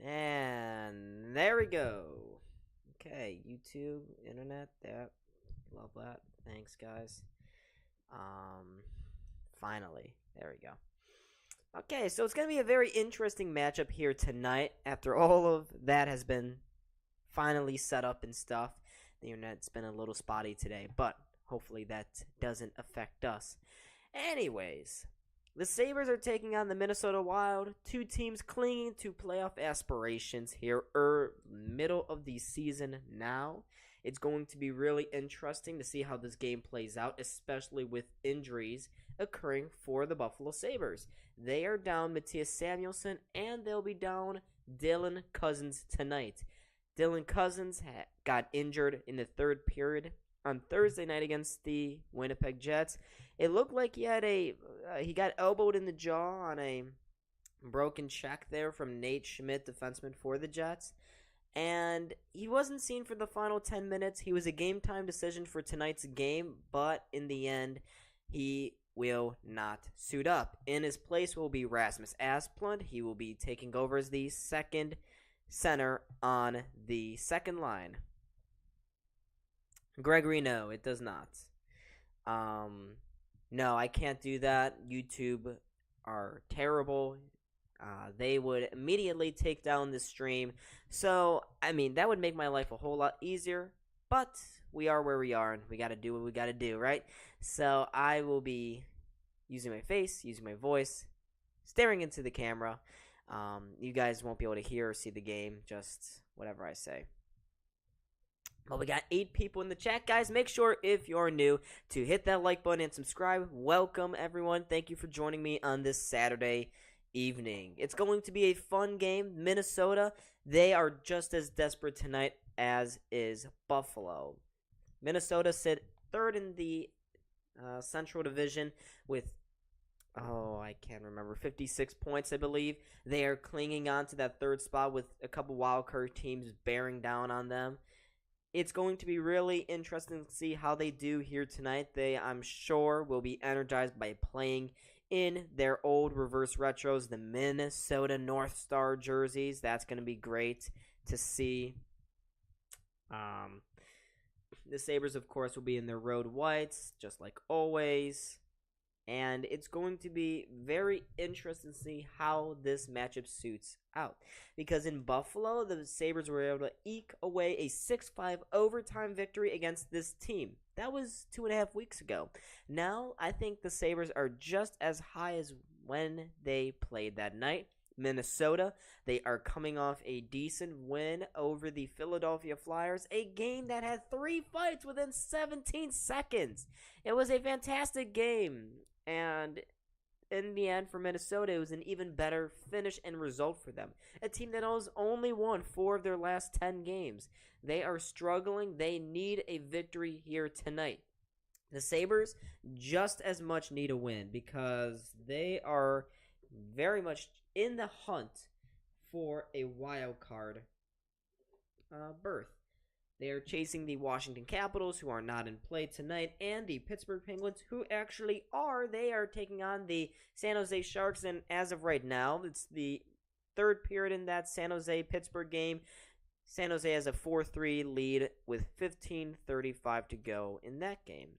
And there we go. Okay, YouTube, internet, love that. Thanks, guys. Finally, there we go. Okay, so it's going to be a very interesting matchup here tonight after all of that has been finally set up and stuff. The internet's been a little spotty today, but hopefully that doesn't affect us. Anyways, the Sabres are taking on the Minnesota Wild, two teams clinging to playoff aspirations here, middle of the season now. It's going to be really interesting to see how this game plays out, especially with injuries occurring for the Buffalo Sabres. They are down Matthias Samuelsson, and they'll be down Dylan Cozens tonight. Dylan Cozens got injured in the third period on Thursday night against the Winnipeg Jets. It looked like he got elbowed in the jaw on a broken check there from Nate Schmidt, defenseman for the Jets. And he wasn't seen for the final 10 minutes. He was a game-time decision for tonight's game, but in the end, he will not suit up. In his place will be Rasmus Dahlin. He will be taking over as the second center on the second line. Gregory, no, it does not. No, I can't do that. YouTube are terrible. They would immediately take down the stream. So, I mean, that would make my life a whole lot easier. But we are where we are, and we got to do what we got to do, right? So, I will be using my face, using my voice, staring into the camera. You guys won't be able to hear or see the game, just whatever I say. Well, we got 8 people in the chat, guys. Make sure, if you're new, to hit that like button and subscribe. Welcome, everyone. Thank you for joining me on this Saturday evening. It's going to be a fun game. Minnesota, they are just as desperate tonight as is Buffalo. Minnesota sit third in the Central Division with, I can't remember, 56 points, I believe. They are clinging on to that third spot with a couple wildcard teams bearing down on them. It's going to be really interesting to see how they do here tonight. They, I'm sure, will be energized by playing in their old reverse retros, the Minnesota North Star jerseys. That's going to be great to see. The Sabres, of course, will be in their road whites, just like always. And it's going to be very interesting to see how this matchup suits out. Because in Buffalo, the Sabres were able to eke away a 6-5 overtime victory against this team. That was 2.5 weeks ago. Now, I think the Sabres are just as high as when they played that night. Minnesota, they are coming off a decent win over the Philadelphia Flyers, a game that had 3 fights within 17 seconds. It was a fantastic game. And in the end, for Minnesota, it was an even better finish and result for them. A team that has only won 4 of their last 10 games. They are struggling. They need a victory here tonight. The Sabres just as much need a win because they are very much in the hunt for a wild card berth. They are chasing the Washington Capitals, who are not in play tonight, and the Pittsburgh Penguins, who actually are. They are taking on the San Jose Sharks, and as of right now, it's the third period in that San Jose-Pittsburgh game. San Jose has a 4-3 lead with 15:35 to go in that game.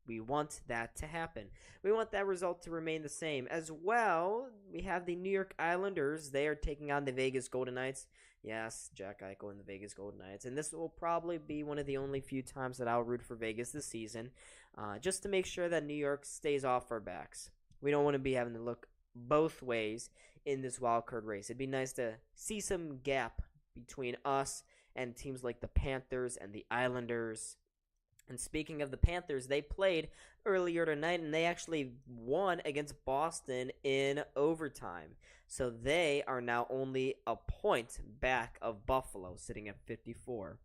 We want that to happen. We want that result to remain the same. As well, we have the New York Islanders. They are taking on the Vegas Golden Knights. Yes, Jack Eichel and the Vegas Golden Knights. And this will probably be one of the only few times that I'll root for Vegas this season, just to make sure that New York stays off our backs. We don't want to be having to look both ways in this wildcard race. It'd be nice to see some gap between us and teams like the Panthers and the Islanders. And speaking of the Panthers, they played earlier tonight, and they actually won against Boston in overtime. So they are now only a point back of Buffalo, sitting at 54.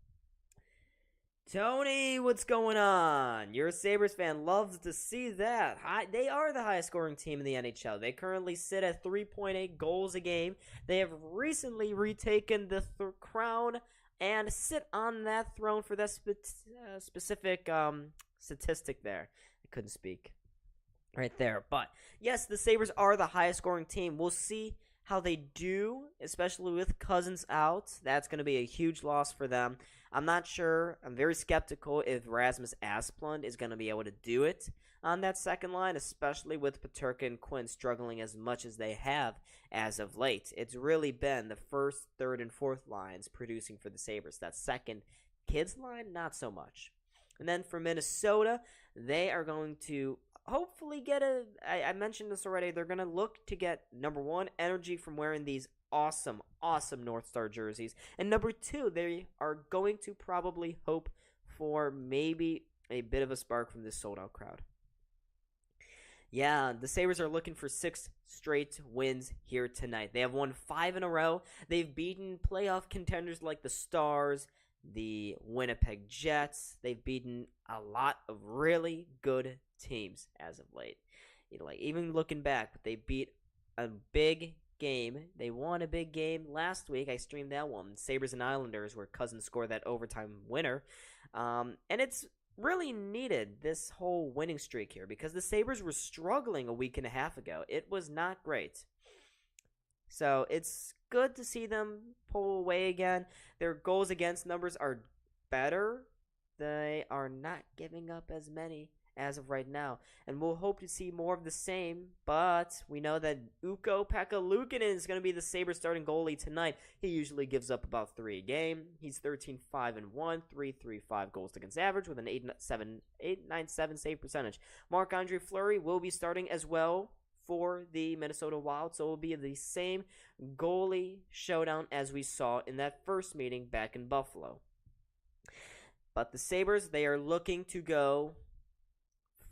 Tony, what's going on? You're a Sabres fan. Loves to see that. They are the highest scoring team in the NHL. They currently sit at 3.8 goals a game. They have recently retaken the crown and sit on that throne for that specific statistic there. I couldn't speak right there. But, yes, the Sabres are the highest scoring team. We'll see how they do, especially with Cousins out. That's going to be a huge loss for them. I'm not sure. I'm very skeptical if Rasmus Asplund is going to be able to do it on that second line, especially with Peterka and Quinn struggling as much as they have as of late. It's really been the first, third, and fourth lines producing for the Sabres. That second kids line, not so much. And then for Minnesota, they are going to hopefully get I mentioned this already, they're going to look to get, number one, energy from wearing these awesome North Star jerseys. And number two, they are going to probably hope for maybe a bit of a spark from this sold-out crowd. Yeah, the Sabres are looking for 6 straight wins here tonight. They have won 5 in a row. They've beaten playoff contenders like the Stars, the Winnipeg Jets. They've beaten a lot of really good teams as of late. Even looking back, they beat a big game. They won a big game last week. I streamed that one. Sabres and Islanders, where Cousins scored that overtime winner. And it's really needed, this whole winning streak here, because the Sabres were struggling a week and a half ago. It was not great. So it's good to see them pull away again. Their goals against numbers are better. They are not giving up as many as of right now. And we'll hope to see more of the same. But we know that Ukko-Pekka Luukkonen is going to be the Sabres starting goalie tonight. He usually gives up about 3 a game. He's 13-5-1, 3.35 goals against average with an 8.97 save percentage. Marc-Andre Fleury will be starting as well for the Minnesota Wild, so it will be the same goalie showdown as we saw in that first meeting back in Buffalo. But the Sabres, they are looking to go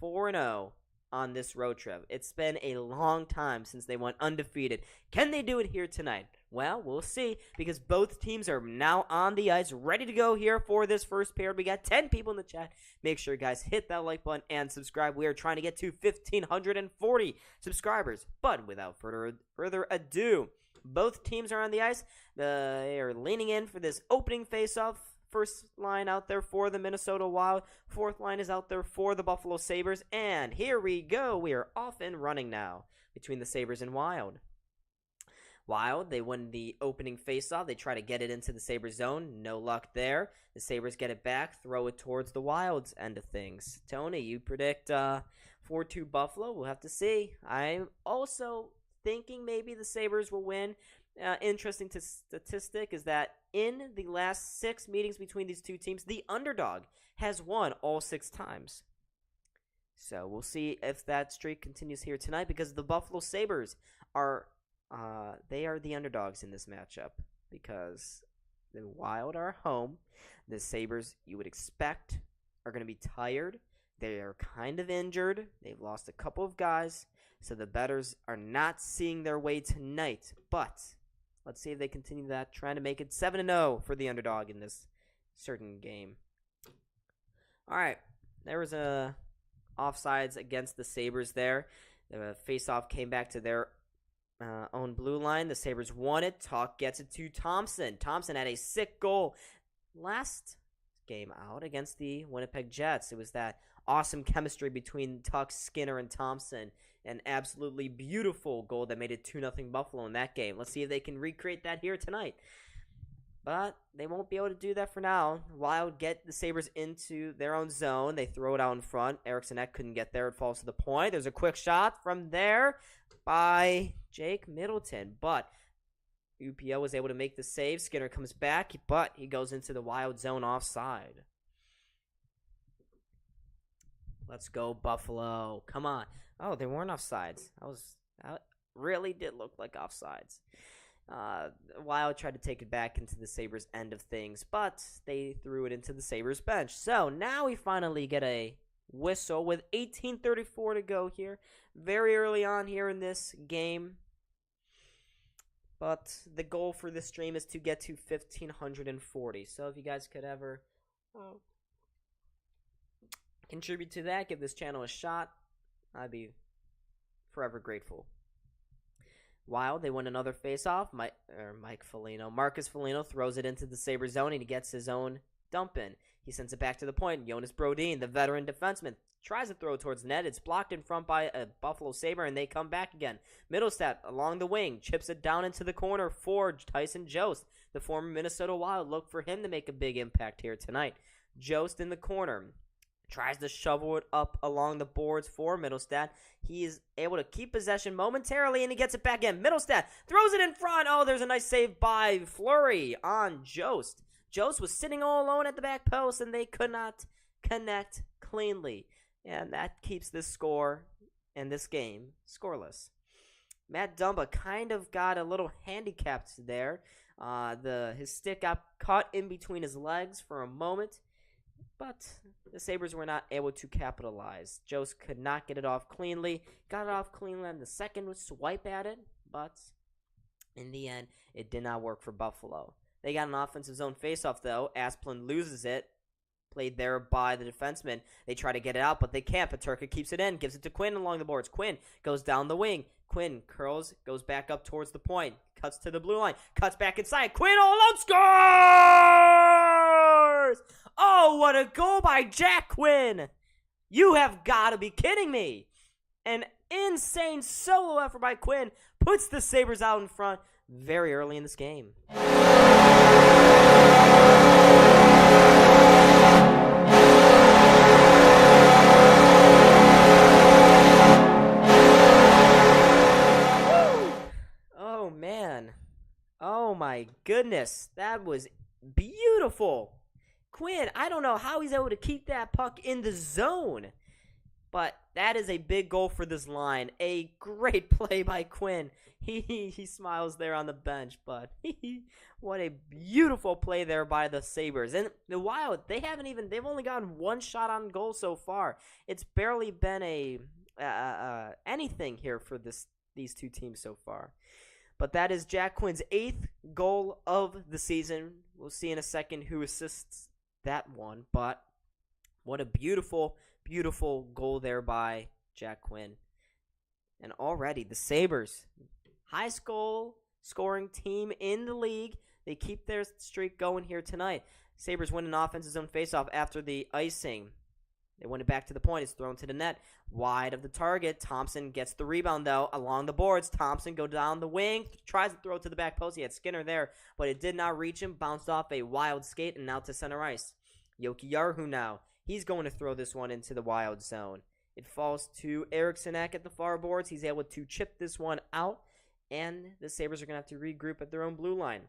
4-0 on this road trip. It's been a long time since they went undefeated. Can they do it here tonight? Well, we'll see, because both teams are now on the ice, ready to go here for this first period. We got 10 people in the chat. Make sure, guys, hit that like button and subscribe. We are trying to get to 1,540 subscribers. But without further ado, both teams are on the ice. They are leaning in for this opening face-off. First line out there for the Minnesota Wild. Fourth line is out there for the Buffalo Sabres. And here we go. We are off and running now between the Sabres and Wild. Wild, they win the opening faceoff. They try to get it into the Sabres zone. No luck there. The Sabres get it back, throw it towards the Wild's end of things. Tony, you predict 4-2 Buffalo? We'll have to see. I'm also thinking maybe the Sabres will win. Interesting statistic is that in the last 6 meetings between these two teams, the underdog has won all 6 times. So we'll see if that streak continues here tonight, because the Buffalo Sabres are they are the underdogs in this matchup, because the Wild are home. The Sabres, you would expect, are going to be tired. They are kind of injured. They've lost a couple of guys, so the bettors are not seeing their way tonight. But let's see if they continue that, trying to make it 7-0 for the underdog in this certain game. All right, there was a offsides against the Sabres there. The faceoff came back to their own blue line. The Sabres won it. Tuch gets it to Thompson. Thompson had a sick goal last game out against the Winnipeg Jets. It was that awesome chemistry between Tuch, Skinner, and Thompson. An absolutely beautiful goal that made it 2-0 Buffalo in that game. Let's see if they can recreate that here tonight. But they won't be able to do that for now. Wild get the Sabres into their own zone. They throw it out in front. Eriksson Ek couldn't get there. It falls to the point. There's a quick shot from there by Jake Middleton. But UPO was able to make the save. Skinner comes back, but he goes into the Wild zone offside. Let's go, Buffalo. Come on. Oh, they weren't offsides. That really did look like offsides. Wild tried to take it back into the Sabres end of things, but they threw it into the Sabres bench. So now we finally get a whistle with 18:34 to go here. Very early on here in this game. But the goal for this stream is to get to 1,540. So if you guys could ever contribute to that, give this channel a shot, I'd be forever grateful. Wild, they win another faceoff. Marcus Foligno throws it into the Sabres zone, and he gets his own dump in. He sends it back to the point. Jonas Brodin, the veteran defenseman, tries to throw towards the net. It's blocked in front by a Buffalo Sabre, and they come back again. Middlestat along the wing, chips it down into the corner for Tyson Jost. The former Minnesota Wild, look for him to make a big impact here tonight. Jost in the corner, tries to shovel it up along the boards for Middlestat. He is able to keep possession momentarily, and he gets it back in. Middlestat throws it in front. Oh, there's a nice save by Fleury on Jost. Jost was sitting all alone at the back post, and they could not connect cleanly. And that keeps this score and this game scoreless. Matt Dumba kind of got a little handicapped there. His stick got caught in between his legs for a moment, but the Sabres were not able to capitalize. Jost could not get it off cleanly. Got it off cleanly on the second swipe at it, but in the end, it did not work for Buffalo. They got an offensive zone faceoff, though. Asplund loses it. Played there by the defenseman. They try to get it out, but they can't. Peterka keeps it in, gives it to Quinn along the boards. Quinn goes down the wing. Quinn curls, goes back up towards the point. Cuts to the blue line. Cuts back inside. Quinn all alone scores! Oh, what a goal by Jack Quinn! You have got to be kidding me! An insane solo effort by Quinn puts the Sabres out in front very early in this game. Oh, man. Oh, my goodness. That was beautiful. Quinn, I don't know how he's able to keep that puck in the zone. But that is a big goal for this line. A great play by Quinn. He smiles there on the bench, but what a beautiful play there by the Sabres. And the Wild, they've only gotten one shot on goal so far. It's barely been anything here for these two teams so far. But that is Jack Quinn's 8th goal of the season. We'll see in a second who assists that one, but what a beautiful, beautiful goal there by Jack Quinn. And already the Sabres, highest goal scoring team in the league. They keep their streak going here tonight. Sabres win an offensive zone faceoff after the icing. They win it back to the point. It's thrown to the net. Wide of the target. Thompson gets the rebound, though, along the boards. Thompson goes down the wing. Tries to throw it to the back post. He had Skinner there, but it did not reach him. Bounced off a Wild skate and out to center ice. Yoki Yarhu now. He's going to throw this one into the Wild zone. It falls to Eriksson Ek at the far boards. He's able to chip this one out, and the Sabres are going to have to regroup at their own blue line.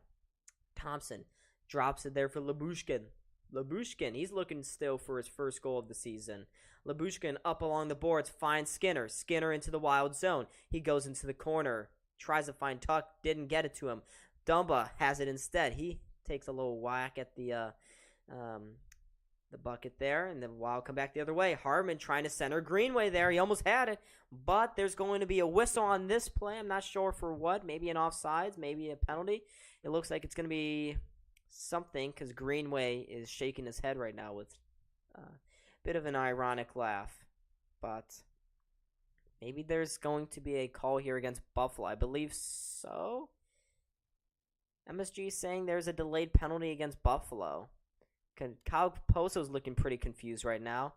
Thompson drops it there for Lyubushkin. Lyubushkin, he's looking still for his first goal of the season. Lyubushkin up along the boards, finds Skinner. Skinner into the Wild zone. He goes into the corner, tries to find Tuck, didn't get it to him. Dumba has it instead. He takes a little whack at the bucket there, and the Wild come back the other way. Hartman trying to center Greenway there. He almost had it, but there's going to be a whistle on this play. I'm not sure for what. Maybe an offsides, maybe a penalty. It looks like it's going to be something because Greenway is shaking his head right now with a bit of an ironic laugh. But maybe there's going to be a call here against Buffalo. I believe so. MSG is saying there's a delayed penalty against Buffalo. Kyle Poso's looking pretty confused right now.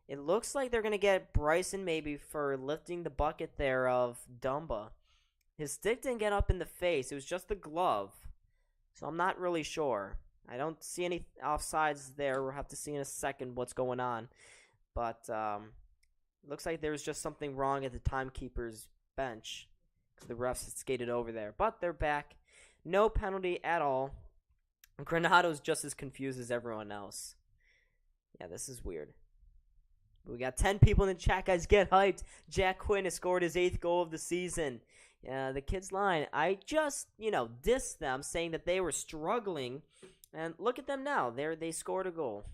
It looks like they're going to get Bryson maybe for lifting the bucket there of Dumba. His stick didn't get up in the face. It was just the glove. So I'm not really sure. I don't see any offsides there. We'll have to see in a second what's going on. But it looks like there was just something wrong at the timekeeper's bench. The refs had skated over there. But they're back. No penalty at all. Granado's just as confused as everyone else. Yeah, this is weird. We got 10 people in the chat, guys. Get hyped. Jack Quinn has scored his 8th goal of the season. The kids' line, I just, dissed them, saying that they were struggling. And look at them now. They scored a goal.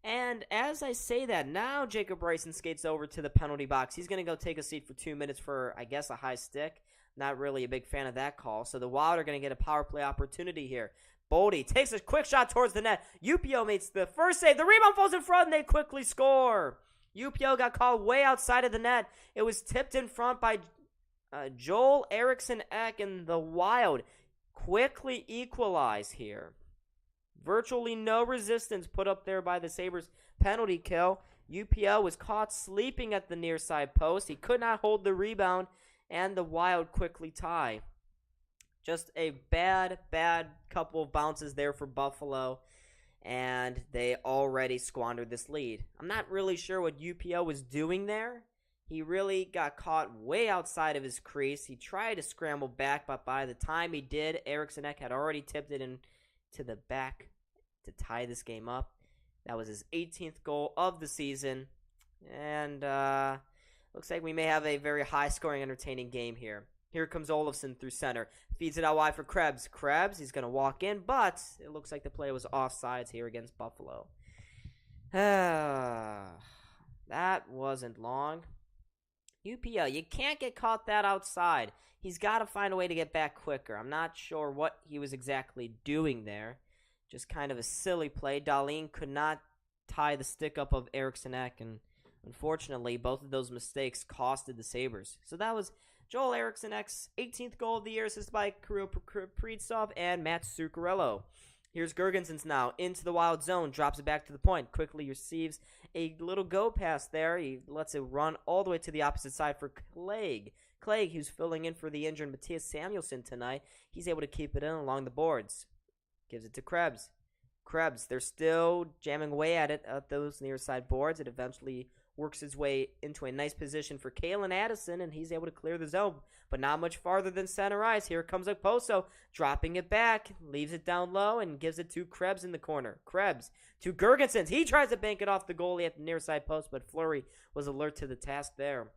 And as I say that, now Jacob Bryson skates over to the penalty box. He's going to go take a seat for 2 minutes for, I guess, a high stick. Not really a big fan of that call. So the Wild are going to get a power play opportunity here. Boldy takes a quick shot towards the net. UPO makes the first save. The rebound falls in front, and they quickly score. UPO got called way outside of the net. It was tipped in front by Joel Eriksson Ek, and the Wild quickly equalize here. Virtually no resistance put up there by the Sabres penalty kill. UPL was caught sleeping at the near side post. He could not hold the rebound, and the Wild quickly tie. Just a bad couple of bounces there for Buffalo, and they already squandered this lead. I'm not really sure what UPL was doing there. He really got caught way outside of his crease. He tried to scramble back, but by the time he did, Eriksson Ek had already tipped it into the back to tie this game up. That was his 18th goal of the season. And looks like we may have a very high-scoring, entertaining game here. Here comes Olofsson through center. Feeds it out wide for Krebs. Krebs, he's going to walk in, but it looks like the play was offsides here against Buffalo. That wasn't long. UPL, you can't get caught that outside. He's got to find a way to get back quicker. I'm not sure what he was exactly doing there. Just kind of a silly play. Dahlin could not tie the stick up of Eriksson Ek, and unfortunately, both of those mistakes costed the Sabres. So that was Joel Eriksson Ek's 18th goal of the year, assisted by Kirill Kaprizov and Matt Zuccarello. Here's Girgensons now into the Wild zone, drops it back to the point, quickly receives a little go pass there. He lets it run all the way to the opposite side for Clegg. Clegg, who's filling in for the injured Matthias Samuelsson tonight, he's able to keep it in along the boards. Gives it to Krebs. Krebs, they're still jamming away at it at those near side boards. It eventually works his way into a nice position for Kalen Addison, and he's able to clear the zone, but not much farther than center ice. Here comes Okposo, dropping it back, leaves it down low, and gives it to Krebs in the corner. Krebs to Girgensons. He tries to bank it off the goalie at the near side post, but Fleury was alert to the task there.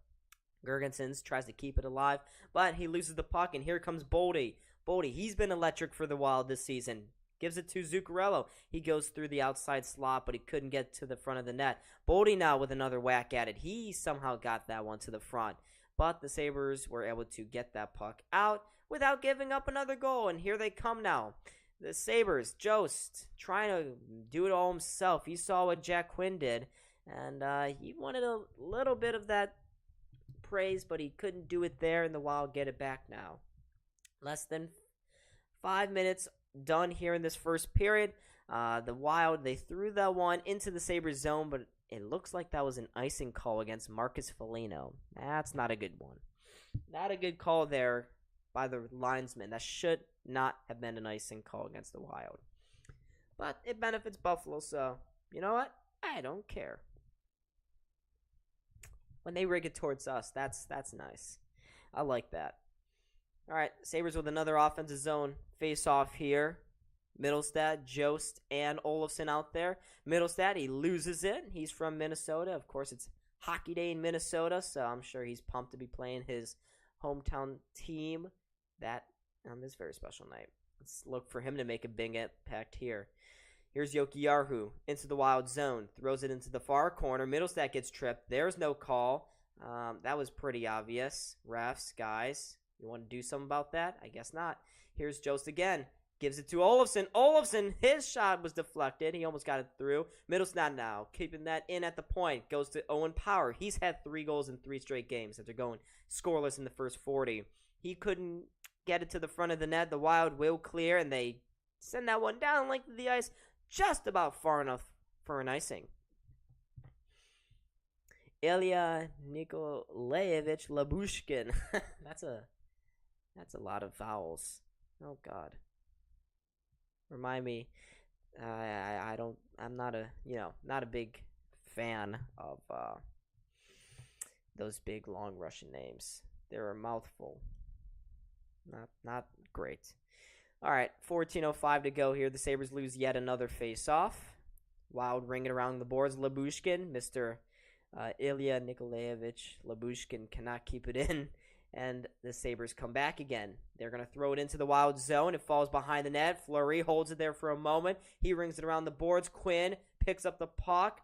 Girgensons tries to keep it alive, but he loses the puck, and here comes Boldy. Boldy, he's been electric for the Wild this season. Gives it to Zuccarello. He goes through the outside slot, but he couldn't get to the front of the net. Boldy now with another whack at it. He somehow got that one to the front. But the Sabres were able to get that puck out without giving up another goal. And here they come now. The Sabres, Jost, trying to do it all himself. He saw what Jack Quinn did, and he wanted a little bit of that praise, but he couldn't do it there, and the Wild get it back now. Less than 5 minutes done here in this first period. The Wild, they threw that one into the Sabres zone, but it looks like that was an icing call against Marcus Foligno. That's not a good one. Not a good call there by the linesman. That should not have been an icing call against the Wild. But it benefits Buffalo, so you know what? I don't care. When they rig it towards us, that's nice. I like that. All right, Sabres with another offensive zone face-off here. Middlestad, Jost, and Olofsson out there. Middlestad, he loses it. He's from Minnesota. Of course, it's hockey day in Minnesota, so I'm sure he's pumped to be playing his hometown team on this very special night. Let's look for him to make a big impact here. Here's Jokiharju into the Wild zone. Throws it into the far corner. Middlestad gets tripped. There's no call. That was pretty obvious. Refs, guys. You want to do something about that? I guess not. Here's Jost again. Gives it to Olofsson. Olofsson, his shot was deflected. He almost got it through. Middlestad now, keeping that in at the point. Goes to Owen Power. He's had 3 goals in 3 straight games after going scoreless in the first 40. He couldn't get it to the front of the net. The Wild will clear, and they send that one down the length of the ice, just about far enough for an icing. Ilya Nikolaevich Labushkin. That's a lot of vowels. Oh God. Remind me. I'm not a big fan of those big long Russian names. They're a mouthful. Not great. All right, 14:05 to go here. The Sabres lose yet another face-off. Wild ringing around the boards. Labushkin, Mr. Ilya Nikolaevich Labushkin cannot keep it in, and the Sabres come back again. They're going to throw it into the Wild zone. It falls behind the net. Fleury holds it there for a moment. He rings it around the boards. Quinn picks up the puck,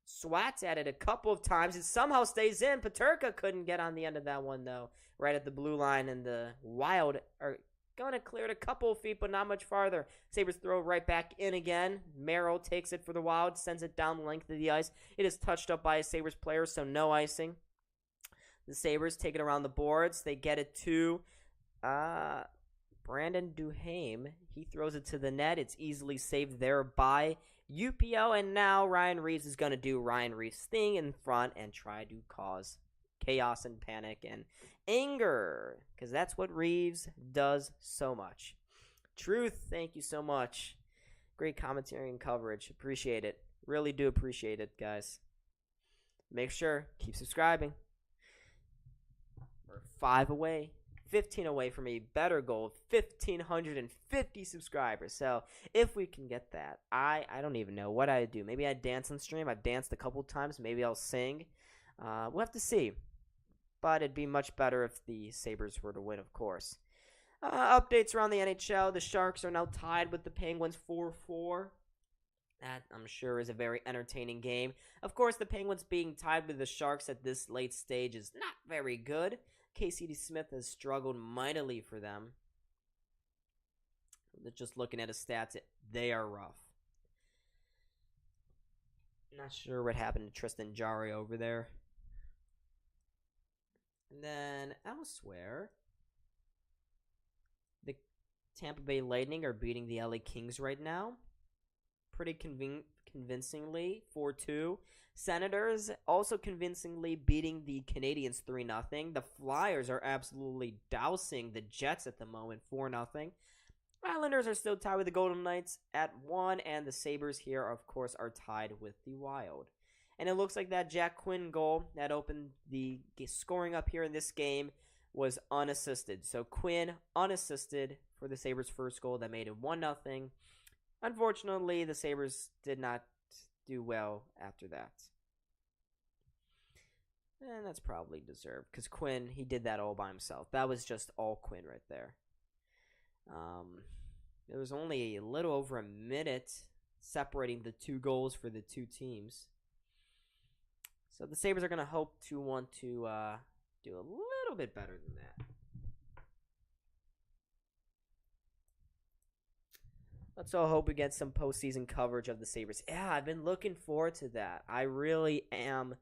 swats at it a couple of times. It somehow stays in. Peterka couldn't get on the end of that one, though, right at the blue line, and the Wild are going to clear it a couple of feet, but not much farther. Sabres throw it right back in again. Merrill takes it for the Wild, sends it down the length of the ice. It is touched up by a Sabres player, so no icing. The Sabres take it around the boards. They get it to Brandon Duhaime, he throws it to the net. It's easily saved there by UPO, and now Ryan Reeves is going to do Ryan Reeves' thing in front and try to cause chaos and panic and anger, because that's what Reeves does so much. Truth, thank you so much. Great commentary and coverage. Appreciate it. Really do appreciate it, guys. Make sure, keep subscribing. We're 5 away. 15 away from a better goal of 1,550 subscribers. So if we can get that, I don't even know what I'd do. Maybe I'd dance on stream. I've danced a couple times. Maybe I'll sing. We'll have to see. But it'd be much better if the Sabres were to win, of course. Updates around the NHL. The Sharks are now tied with the Penguins 4-4. That, I'm sure, is a very entertaining game. Of course, the Penguins being tied with the Sharks at this late stage is not very good. KCD Smith has struggled mightily for them. Just looking at his stats, they are rough. Not sure what happened to Tristan Jarry over there. And then elsewhere, the Tampa Bay Lightning are beating the LA Kings right now. Pretty convincingly, 4-2. Senators also convincingly beating the Canadiens 3-0. The Flyers are absolutely dousing the Jets at the moment, 4-0. Islanders are still tied with the Golden Knights at 1, and the Sabres here, of course, are tied with the Wild. And it looks like that Jack Quinn goal that opened the scoring up here in this game was unassisted. So Quinn unassisted for the Sabres' first goal that made it 1-0. Unfortunately, the Sabres did not do well after that. And that's probably deserved, because Quinn, he did that all by himself. That was just all Quinn right there. There was only a little over a minute separating the two goals for the two teams. So the Sabres are going to hope to want to do a little bit better than that. Let's all hope we get some postseason coverage of the Sabres. Yeah, I've been looking forward to that. I really am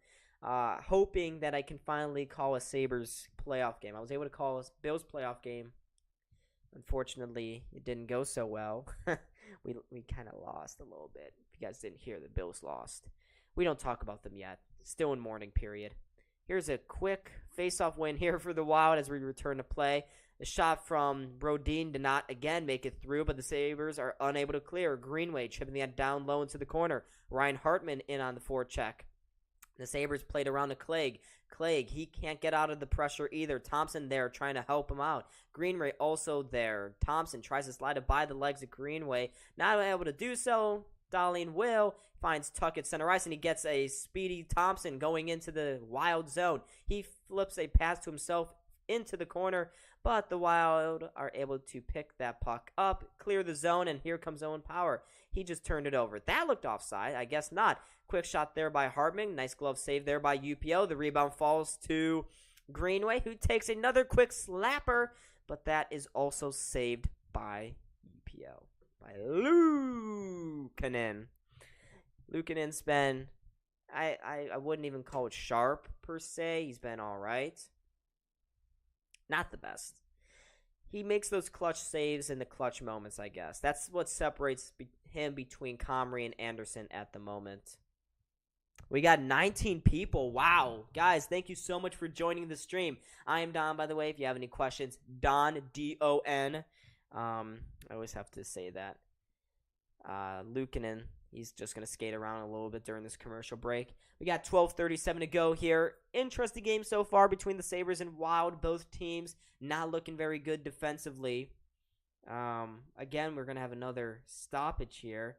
hoping that I can finally call a Sabres playoff game. I was able to call a Bills playoff game. Unfortunately, it didn't go so well. we kind of lost a little bit. If you guys didn't hear, the Bills lost. We don't talk about them yet. Still in mourning period. Here's a quick face-off win here for the Wild as we return to play. The shot from Brodin did not again make it through, but the Sabres are unable to clear. Greenway chipping that down low into the corner. Ryan Hartman in on the forecheck. The Sabres played around to Clegg. Clegg, he can't get out of the pressure either. Thompson there trying to help him out. Greenway also there. Thompson tries to slide it by the legs of Greenway. Not able to do so. Dahlin finds Tuck at center ice, and he gets a speedy Thompson going into the Wild zone. He flips a pass to himself into the corner, but the Wild are able to pick that puck up, clear the zone, and here comes Owen Power. He just turned it over. That looked offside. I guess not. Quick shot there by Hartman. Nice glove save there by UPO. The rebound falls to Greenway, who takes another quick slapper, but that is also saved by UPO. By Luukkonen. Luukkonen's been, I wouldn't even call it sharp per se. He's been all right. Not the best. He makes those clutch saves in the clutch moments, I guess. That's what separates him between Comrie and Anderson at the moment. We got 19 people. Wow. Guys, thank you so much for joining the stream. I am Don, by the way, if you have any questions. Don, D-O-N. I always have to say that. Luukkonen, he's just going to skate around a little bit during this commercial break. We got 12:37 to go here. Interesting game so far between the Sabres and Wild. Both teams not looking very good defensively. Again, we're going to have another stoppage here.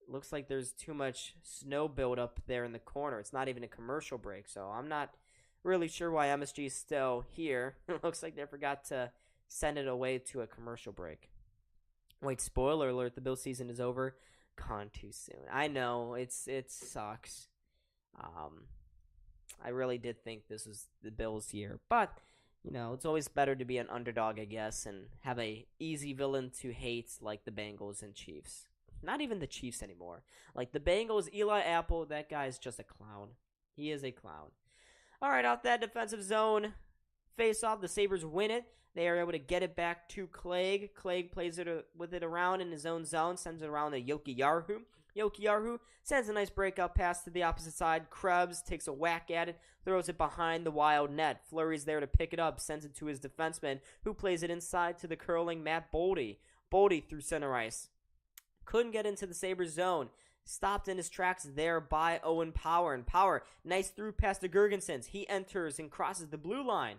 Looks like there's too much snow buildup there in the corner. It's not even a commercial break, so I'm not really sure why MSG is still here. It looks like they forgot to send it away to a commercial break. Wait, spoiler alert, the Bill season is over. Gone too soon. I know, it sucks. I really did think this was the Bills' year, but you know, it's always better to be an underdog, I guess, and have a easy villain to hate like the Bengals and Chiefs. Not even the Chiefs anymore. Like the Bengals, Eli Apple, that guy's just a clown. He is a clown. All right, off that defensive zone face-off, the Sabres win it. They are able to get it back to Clegg. Clegg plays it with it around in his own zone, sends it around to Jokiharju. Jokiharju sends a nice breakout pass to the opposite side. Krebs takes a whack at it, throws it behind the Wild net. Fleury's there to pick it up, sends it to his defenseman, who plays it inside to the curling Matt Boldy. Boldy through center ice. Couldn't get into the Sabres zone. Stopped in his tracks there by Owen Power. And Power, nice through pass to Girgensons. He enters and crosses the blue line.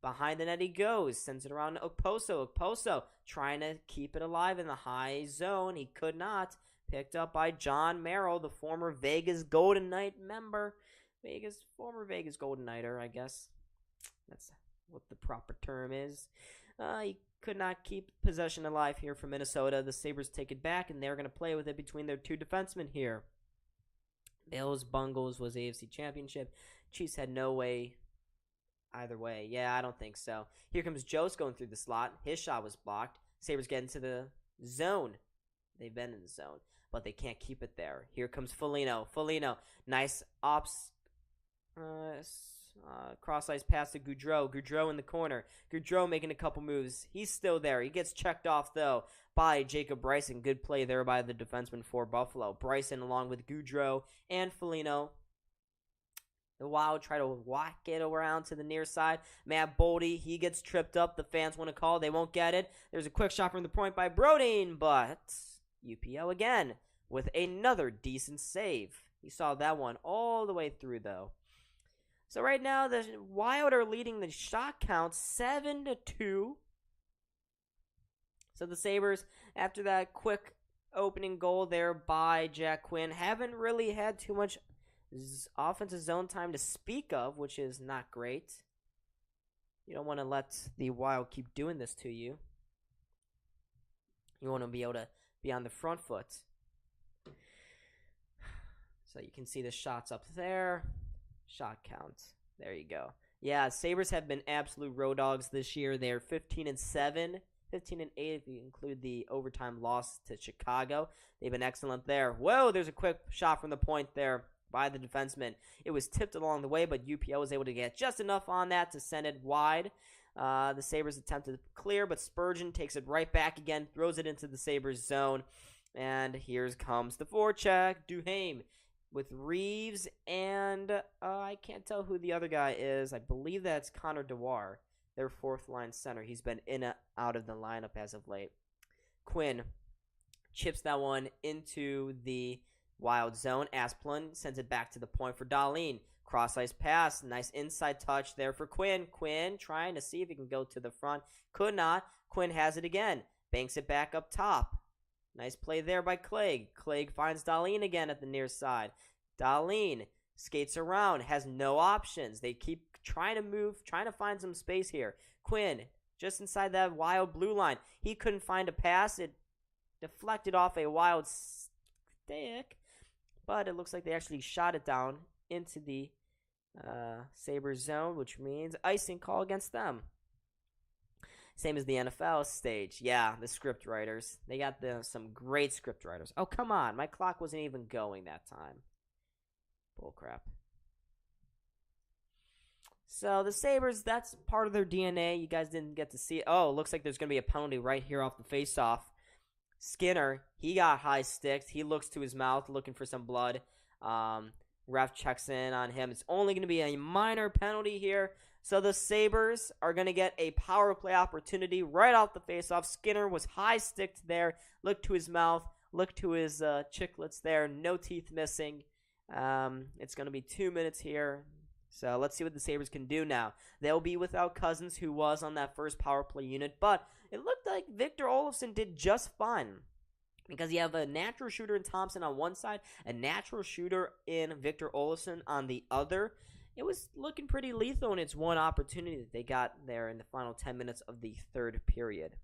Behind the net he goes. Sends it around to Okposo. Okposo trying to keep it alive in the high zone. He could not. Picked up by John Merrill, the former Vegas Golden Knight member. Former Vegas Golden Knighter, I guess. That's what the proper term is. He could not keep possession alive here for Minnesota. The Sabres take it back, and they're going to play with it between their two defensemen here. Bills Bungles was AFC Championship. Chiefs had no way either way. Yeah, I don't think so. Here comes Jost going through the slot. His shot was blocked. Sabres get into the zone. They've been in the zone, but they can't keep it there. Here comes Foligno. Nice ops. Cross-ice pass to Goudreau. Goudreau in the corner. Goudreau making a couple moves. He's still there. He gets checked off, though, by Jacob Bryson. Good play there by the defenseman for Buffalo. Bryson along with Goudreau and Foligno. The Wild try to whack it around to the near side. Matt Boldy, he gets tripped up. The fans want to call. They won't get it. There's a quick shot from the point by Brodin, but UPL again with another decent save. He saw that one all the way through, though. So right now, the Wild are leading the shot count 7-2. So the Sabres, after that quick opening goal there by Jack Quinn, haven't really had too much offensive zone time to speak of, which is not great. You don't want to let the Wild keep doing this to you. You want to be able to be on the front foot. So you can see the shots up there. Shot count. There you go. Yeah, Sabres have been absolute road dogs this year. They're 15-7, 15-8 if you include the overtime loss to Chicago. They've been excellent there. Whoa, there's a quick shot from the point there by the defenseman. It was tipped along the way, but UPL was able to get just enough on that to send it wide. The Sabres attempted to clear, but Spurgeon takes it right back again, throws it into the Sabres zone. And here comes the forecheck. Duhaime with Reeves, and I can't tell who the other guy is. I believe that's Connor Dewar, their fourth-line center. He's been in and out of the lineup as of late. Quinn chips that one into the Wild zone. Asplund sends it back to the point for Dahlin. Cross-ice pass. Nice inside touch there for Quinn. Quinn trying to see if he can go to the front. Could not. Quinn has it again. Banks it back up top. Nice play there by Clegg. Clegg finds Dahlin again at the near side. Dahlin skates around, has no options. They keep trying to move, trying to find some space here. Quinn, just inside that Wild blue line. He couldn't find a pass. It deflected off a Wild stick, but it looks like they actually shot it down into the Sabres zone, which means icing call against them. Same as the NFL stage. Yeah, the script writers. They got some great script writers. Oh, come on. My clock wasn't even going that time. Bullcrap. So the Sabres, that's part of their DNA. You guys didn't get to see it. Oh, it looks like there's going to be a penalty right here off the faceoff. Skinner, he got high sticks. He looks to his mouth looking for some blood. Ref checks in on him. It's only going to be a minor penalty here. So the Sabres are going to get a power play opportunity right off the faceoff. Skinner was high-sticked there. Looked to his mouth. Looked to his chiclets there. No teeth missing. It's going to be 2 minutes here. So let's see what the Sabres can do now. They'll be without Cousins, who was on that first power play unit. But it looked like Victor Olofsson did just fine. Because you have a natural shooter in Thompson on one side, a natural shooter in Victor Olofsson on the other. It was looking pretty lethal in its one opportunity that they got there in the final 10 minutes of the third period.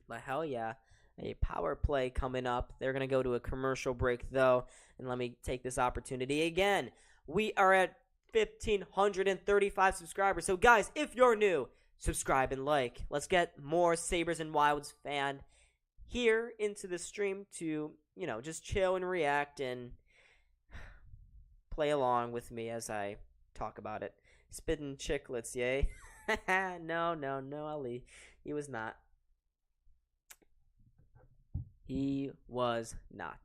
But hell yeah, a power play coming up. They're going to go to a commercial break, though. And let me take this opportunity again. We are at 1,535 subscribers. So, guys, if you're new, subscribe and like. Let's get more Sabres and Wilds fan here into the stream to, just chill and react and play along with me as I talk about it. Spitting chiclets, yay. No, Ali. He was not. He was not.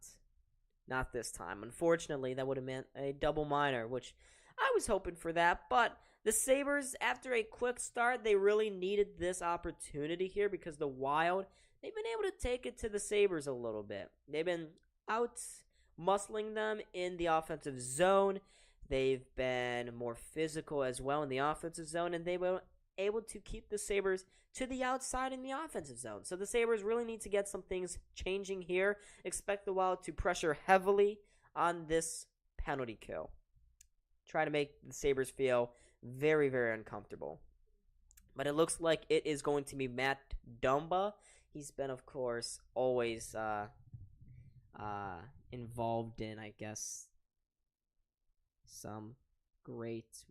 Not this time. Unfortunately, that would have meant a double minor, which I was hoping for that. But the Sabres, after a quick start, they really needed this opportunity here because the Wild, they've been able to take it to the Sabres a little bit. They've been out muscling them in the offensive zone. They've been more physical as well in the offensive zone, and they were able to keep the Sabres to the outside in the offensive zone. So the Sabres really need to get some things changing here. Expect the Wild to pressure heavily on this penalty kill. Try to make the Sabres feel very, very uncomfortable. But it looks like it is going to be Matt Dumba. He's been, of course, always involved in, I guess, some great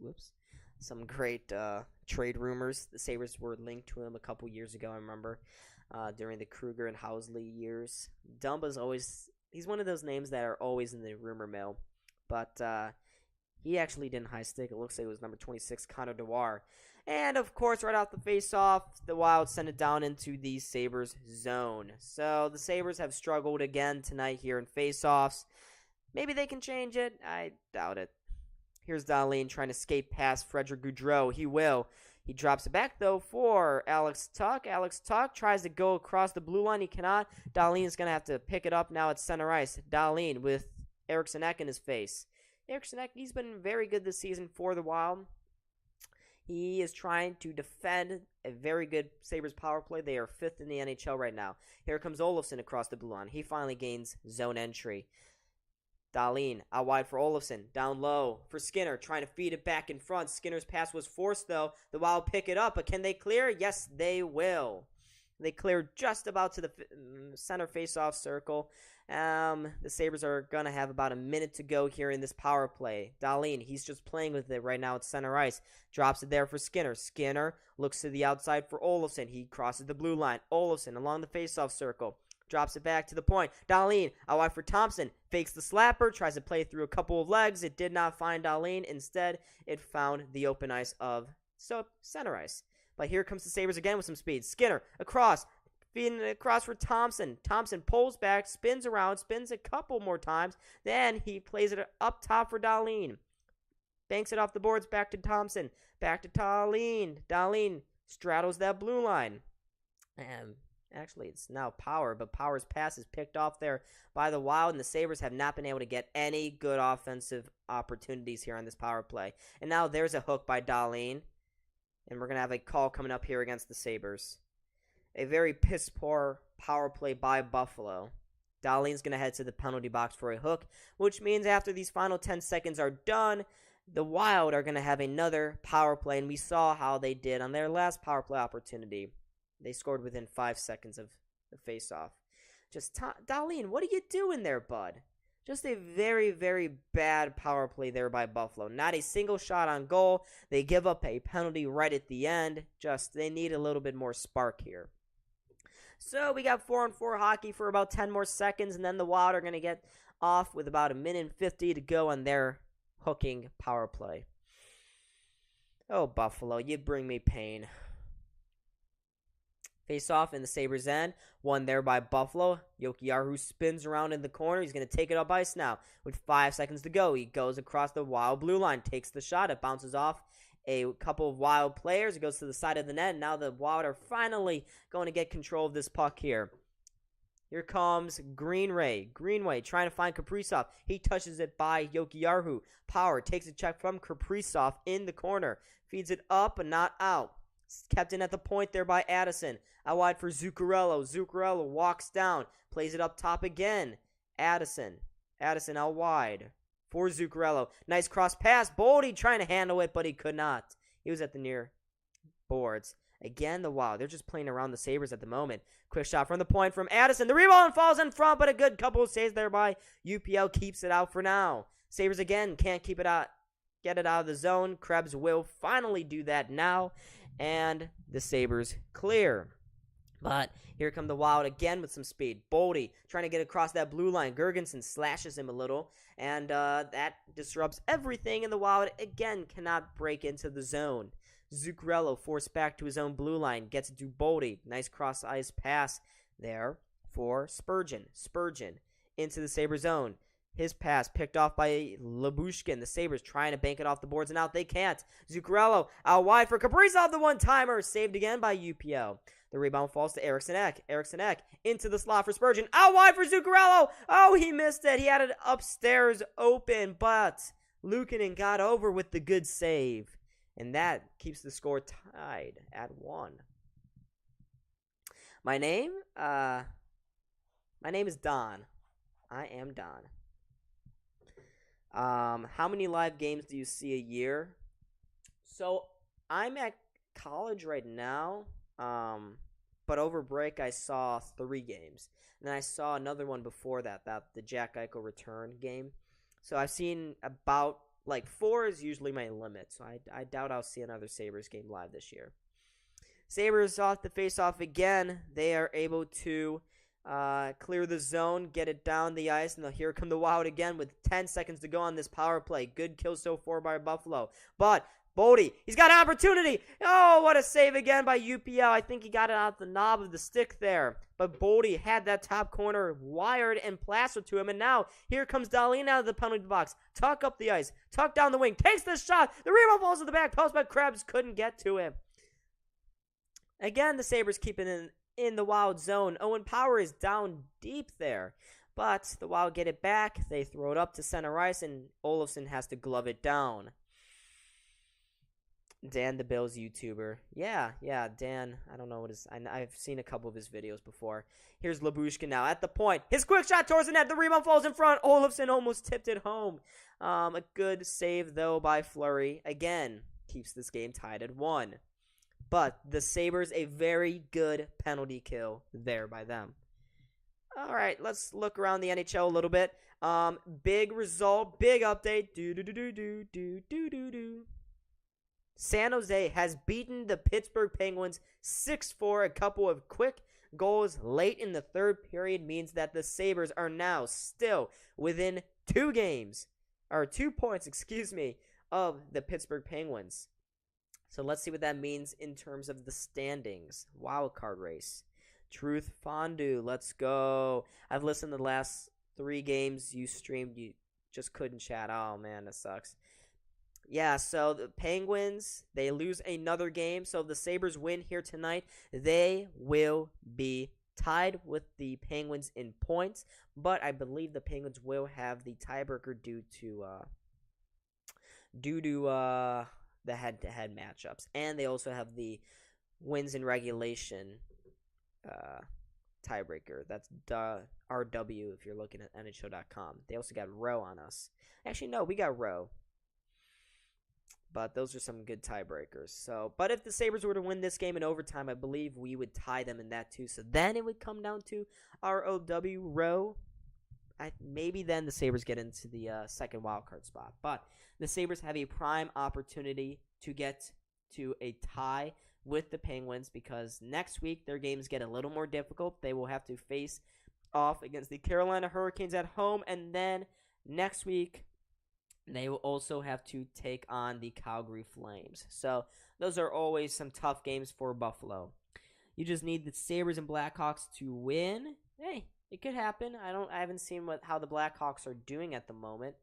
trade rumors. The Sabres were linked to him a couple years ago, I remember, during the Kruger and Housley years. Dumba's he's one of those names that are always in the rumor mill, but he actually didn't high stick. It looks like it was number 26, Connor Dewar. And, of course, right off the face-off, the Wild sent it down into the Sabres zone. So the Sabres have struggled again tonight here in face-offs. Maybe they can change it. I doubt it. Here's Dahlin trying to skate past Frederick Gaudreau. He will. He drops it back, though, for Alex Tuch. Alex Tuch tries to go across the blue line. He cannot. Dahlin is going to have to pick it up now at center ice. Dahlin with Eriksson Ek in his face. Eriksson Ek, he's been very good this season for the Wild. He is trying to defend a very good Sabres power play. They are 5th in the NHL right now. Here comes Olofsson across the blue line. He finally gains zone entry. Dahlin out wide for Olofsson. Down low for Skinner, trying to feed it back in front. Skinner's pass was forced, though. The Wild pick it up, but can they clear? Yes, they will. They clear just about to the center face-off circle. The Sabres are going to have about a minute to go here in this power play. Dahlin, he's just playing with it right now at center ice. Drops it there for Skinner. Skinner looks to the outside for Olofsson. He crosses the blue line. Olofsson along the face-off circle. Drops it back to the point. Dahlin out wide for Thompson. Fakes the slapper. Tries to play through a couple of legs. It did not find Dahlin. Instead, it found the open ice of center ice. But here comes the Sabres again with some speed. Skinner across. Feeding it across for Thompson. Thompson pulls back, spins around, spins a couple more times. Then he plays it up top for Dahlin. Banks it off the boards back to Thompson. Back to Dahlin. Dahlin straddles that blue line. And actually, it's now Power, but Power's pass is picked off there by the Wild, and the Sabres have not been able to get any good offensive opportunities here on this power play. And now there's a hook by Dahlin, and we're going to have a call coming up here against the Sabres. A very piss-poor power play by Buffalo. Dahlin's going to head to the penalty box for a hook, which means after these final 10 seconds are done, the Wild are going to have another power play, and we saw how they did on their last power play opportunity. They scored within 5 seconds of the face-off. Dahlin, what are you doing there, bud? Just a very, very bad power play there by Buffalo. Not a single shot on goal. They give up a penalty right at the end. They need a little bit more spark here. So we got 4-on-4 hockey for about 10 more seconds, and then the Wild are going to get off with about 1:50 to go on their hooking power play. Oh, Buffalo, you bring me pain. Face off in the Sabres end. Won there by Buffalo. Jokiharju spins around in the corner. He's going to take it up ice now. With 5 seconds to go, he goes across the Wild blue line. Takes the shot. It bounces off a couple of Wild players. It goes to the side of the net. Now the Wild are finally going to get control of this puck here. Here comes Greenway trying to find Kaprizov. He touches it by Jokiharju. Power takes a check from Kaprizov in the corner. Feeds it up but not out. Kept in at the point there by Addison. Out wide for Zuccarello. Zuccarello walks down. Plays it up top again. Addison out wide for Zuccarello. Nice cross pass. Boldy trying to handle it, but he could not. He was at the near boards. Again, the Wild. They're just playing around the Sabres at the moment. Quick shot from the point from Addison. The rebound falls in front, but a good couple of saves there by UPL. Keeps it out for now. Sabres again can't keep it out. Get it out of the zone. Krebs will finally do that now. And the Sabres clear. But here come the Wild again with some speed. Boldy trying to get across that blue line. Gergensen slashes him a little. And that disrupts everything. And the Wild again cannot break into the zone. Zuccarello forced back to his own blue line. Gets it to Boldy. Nice cross-ice pass there for Spurgeon. Spurgeon into the Sabres zone. His pass picked off by Lyubushkin. The Sabres trying to bank it off the boards, and out they can't. Zuccarello out wide for Kaprizov, the one-timer. Saved again by UPL. The rebound falls to Eriksson Ek. Eriksson Ek into the slot for Spurgeon. Out wide for Zuccarello. Oh, he missed it. He had it upstairs open, but Luukkonen got over with the good save. And that keeps the score tied at 1. My name is Don. I am Don. How many live games do you see a year? So I'm at college right now. But over break I saw 3 games. And then I saw another one before that, the Jack Eichel return game. So I've seen about, 4 is usually my limit. So I doubt I'll see another Sabres game live this year. Sabres off the face-off again. They are able to clear the zone, get it down the ice, and here come the Wild again with 10 seconds to go on this power play. Good kill so far by Buffalo. But Boldy, he's got an opportunity. Oh, what a save again by UPL. I think he got it out the knob of the stick there. But Boldy had that top corner wired and plastered to him. And now here comes Dahlin out of the penalty box. Tuck up the ice. Tuck down the wing. Takes the shot. The rebound falls to the back post, but Krebs couldn't get to him. Again, the Sabres keep it in the Wild zone. Owen Power is down deep there. But the Wild get it back. They throw it up to center ice, and Olofsson has to glove it down. Dan, the Bills YouTuber. Yeah, Dan. I don't know what his... I've seen a couple of his videos before. Here's Lyubushkin now at the point. His quick shot towards the net. The rebound falls in front. Olofsson almost tipped it home. A good save, though, by Fleury. Again, keeps this game tied at 1. But the Sabres, a very good penalty kill there by them. All right, let's look around the NHL a little bit. Big result, big update. San Jose has beaten the Pittsburgh Penguins 6-4. A couple of quick goals late in the third period means that the Sabres are now still within 2 points, of the Pittsburgh Penguins. So let's see what that means in terms of the standings. Wild card race. Truth Fondue, let's go. I've listened to the last 3 games you streamed. You just couldn't chat. Oh, man, that sucks. Yeah, so the Penguins, they lose another game. So if the Sabres win here tonight, they will be tied with the Penguins in points. But I believe the Penguins will have the tiebreaker due to the head-to-head matchups. And they also have the wins in regulation tiebreaker. That's RW if you're looking at NHL.com. They also got Row on us. Actually, no, we got Row. But those are some good tiebreakers. So, but if the Sabres were to win this game in overtime, I believe we would tie them in that too. So then it would come down to ROW Row. Maybe then the Sabres get into the second wildcard spot. But the Sabres have a prime opportunity to get to a tie with the Penguins because next week their games get a little more difficult. They will have to face off against the Carolina Hurricanes at home. And then next week they will also have to take on the Calgary Flames. So those are always some tough games for Buffalo. You just need the Sabres and Blackhawks to win. Hey, it could happen. I haven't seen how the Blackhawks are doing at the moment.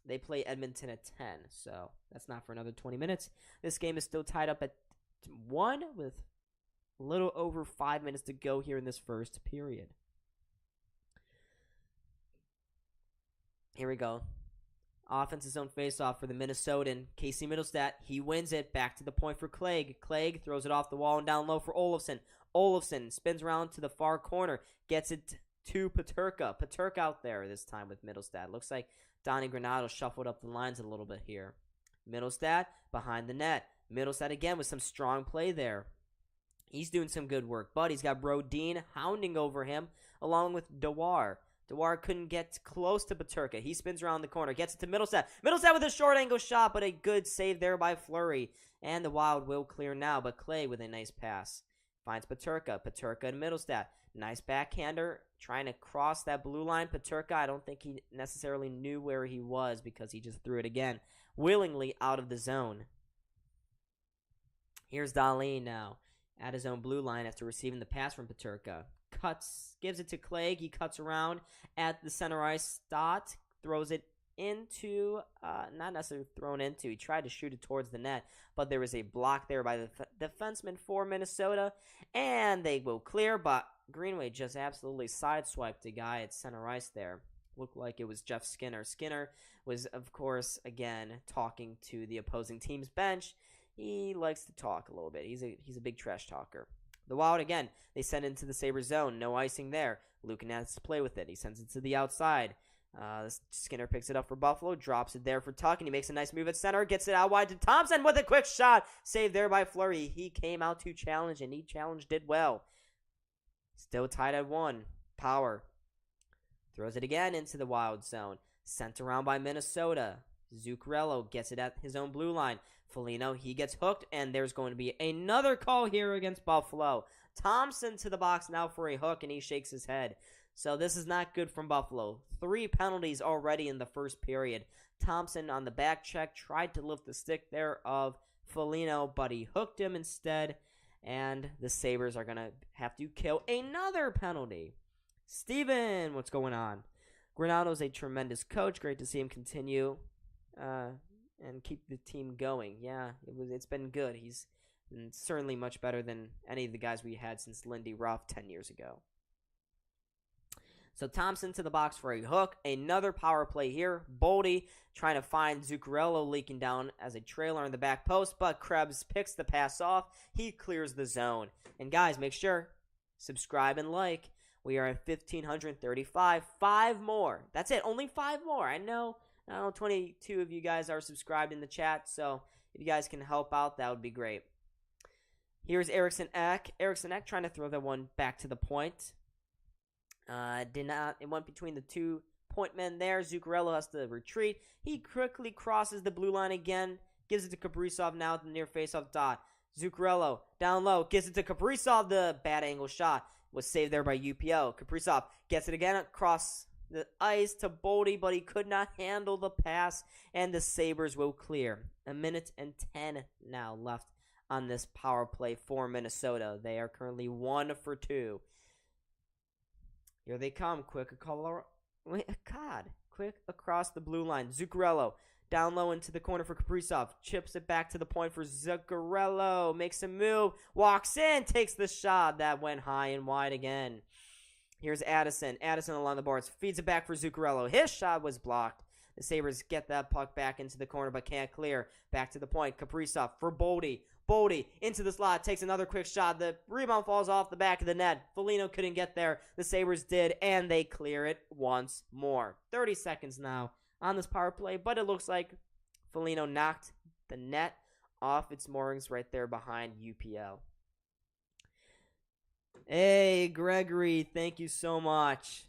They play Edmonton at 10, so that's not for another 20 minutes. This game is still tied up at 1 with a little over 5 minutes to go here in this first period. Here we go. Offensive zone faceoff for the Minnesotan. Casey Middlestat, he wins it. Back to the point for Clegg. Clegg throws it off the wall and down low for Olofsson. Olofsson spins around to the far corner. Gets it to Peterka. Peterka out there this time with Middlestat. Looks like Donnie Granato shuffled up the lines a little bit here. Middlestat behind the net. Middlestat again with some strong play there. He's doing some good work. But he's got Brodin hounding over him along with Dewar. Dewar couldn't get close to Peterka. He spins around the corner. Gets it to Middlestat. Middlestat with a short angle shot, but a good save there by Fleury. And the Wild will clear now, but Clay with a nice pass finds Peterka. Peterka and Middlestat. Nice backhander, trying to cross that blue line. Peterka, I don't think he necessarily knew where he was because he just threw it again, willingly out of the zone. Here's Dahlin now at his own blue line after receiving the pass from Peterka. Gives it to Clegg. He cuts around at the center ice dot, throws it into, not necessarily thrown into. He tried to shoot it towards the net, but there was a block there by the defenseman for Minnesota, and they will clear, but Greenway just absolutely sideswiped a guy at center ice there. Looked like it was Jeff Skinner. Skinner was, of course, again, talking to the opposing team's bench. He likes to talk a little bit. He's a big trash talker. The Wild, again, they send it into the Sabres zone. No icing there. Lukin has to play with it. He sends it to the outside. Skinner picks it up for Buffalo, drops it there for Tuck, and he makes a nice move at center, gets it out wide to Thompson with a quick shot. Saved there by Fleury. He came out to challenge, and he challenged it well. Still tied at 1. Power throws it again into the Wild zone. Sent around by Minnesota. Zuccarello gets it at his own blue line. Foligno, he gets hooked, and there's going to be another call here against Buffalo. Thompson to the box now for a hook, and he shakes his head. So this is not good from Buffalo. 3 penalties already in the first period. Thompson on the back check tried to lift the stick there of Foligno, but he hooked him instead, and the Sabres are going to have to kill another penalty. Steven, what's going on? Granato's a tremendous coach. Great to see him continue and keep the team going. Yeah, it's been good. He's certainly much better than any of the guys we had since Lindy Ruff 10 years ago. So Thompson to the box for a hook. Another power play here. Boldy trying to find Zuccarello leaking down as a trailer on the back post, but Krebs picks the pass off. He clears the zone. And guys, make sure, subscribe and like. We are at 1,535. 5 more. That's it. Only 5 more. I know 22 of you guys are subscribed in the chat, so if you guys can help out, that would be great. Here's Eriksson Ek. Eriksson Ek trying to throw that one back to the point. It went between the 2 point men there. Zuccarello has to retreat. He quickly crosses the blue line again. Gives it to Kaprizov now at the near faceoff dot. Zuccarello down low. Gives it to Kaprizov. The bad angle shot was saved there by UPO. Kaprizov gets it again across the ice to Boldy, but he could not handle the pass, and the Sabres will clear. 1:10 now left on this power play for Minnesota. They are currently 1 for 2. Here they come. Quick across the blue line. Zuccarello down low into the corner for Kaprizov. Chips it back to the point for Zuccarello. Makes a move. Walks in. Takes the shot. That went high and wide again. Here's Addison. Addison along the boards. Feeds it back for Zuccarello. His shot was blocked. The Sabres get that puck back into the corner but can't clear. Back to the point. Kaprizov for Boldy. Boldy into the slot, takes another quick shot. The rebound falls off the back of the net. Foligno couldn't get there. The Sabres did, and they clear it once more. 30 seconds now on this power play, but it looks like Foligno knocked the net off its moorings right there behind UPL. Hey, Gregory, thank you so much.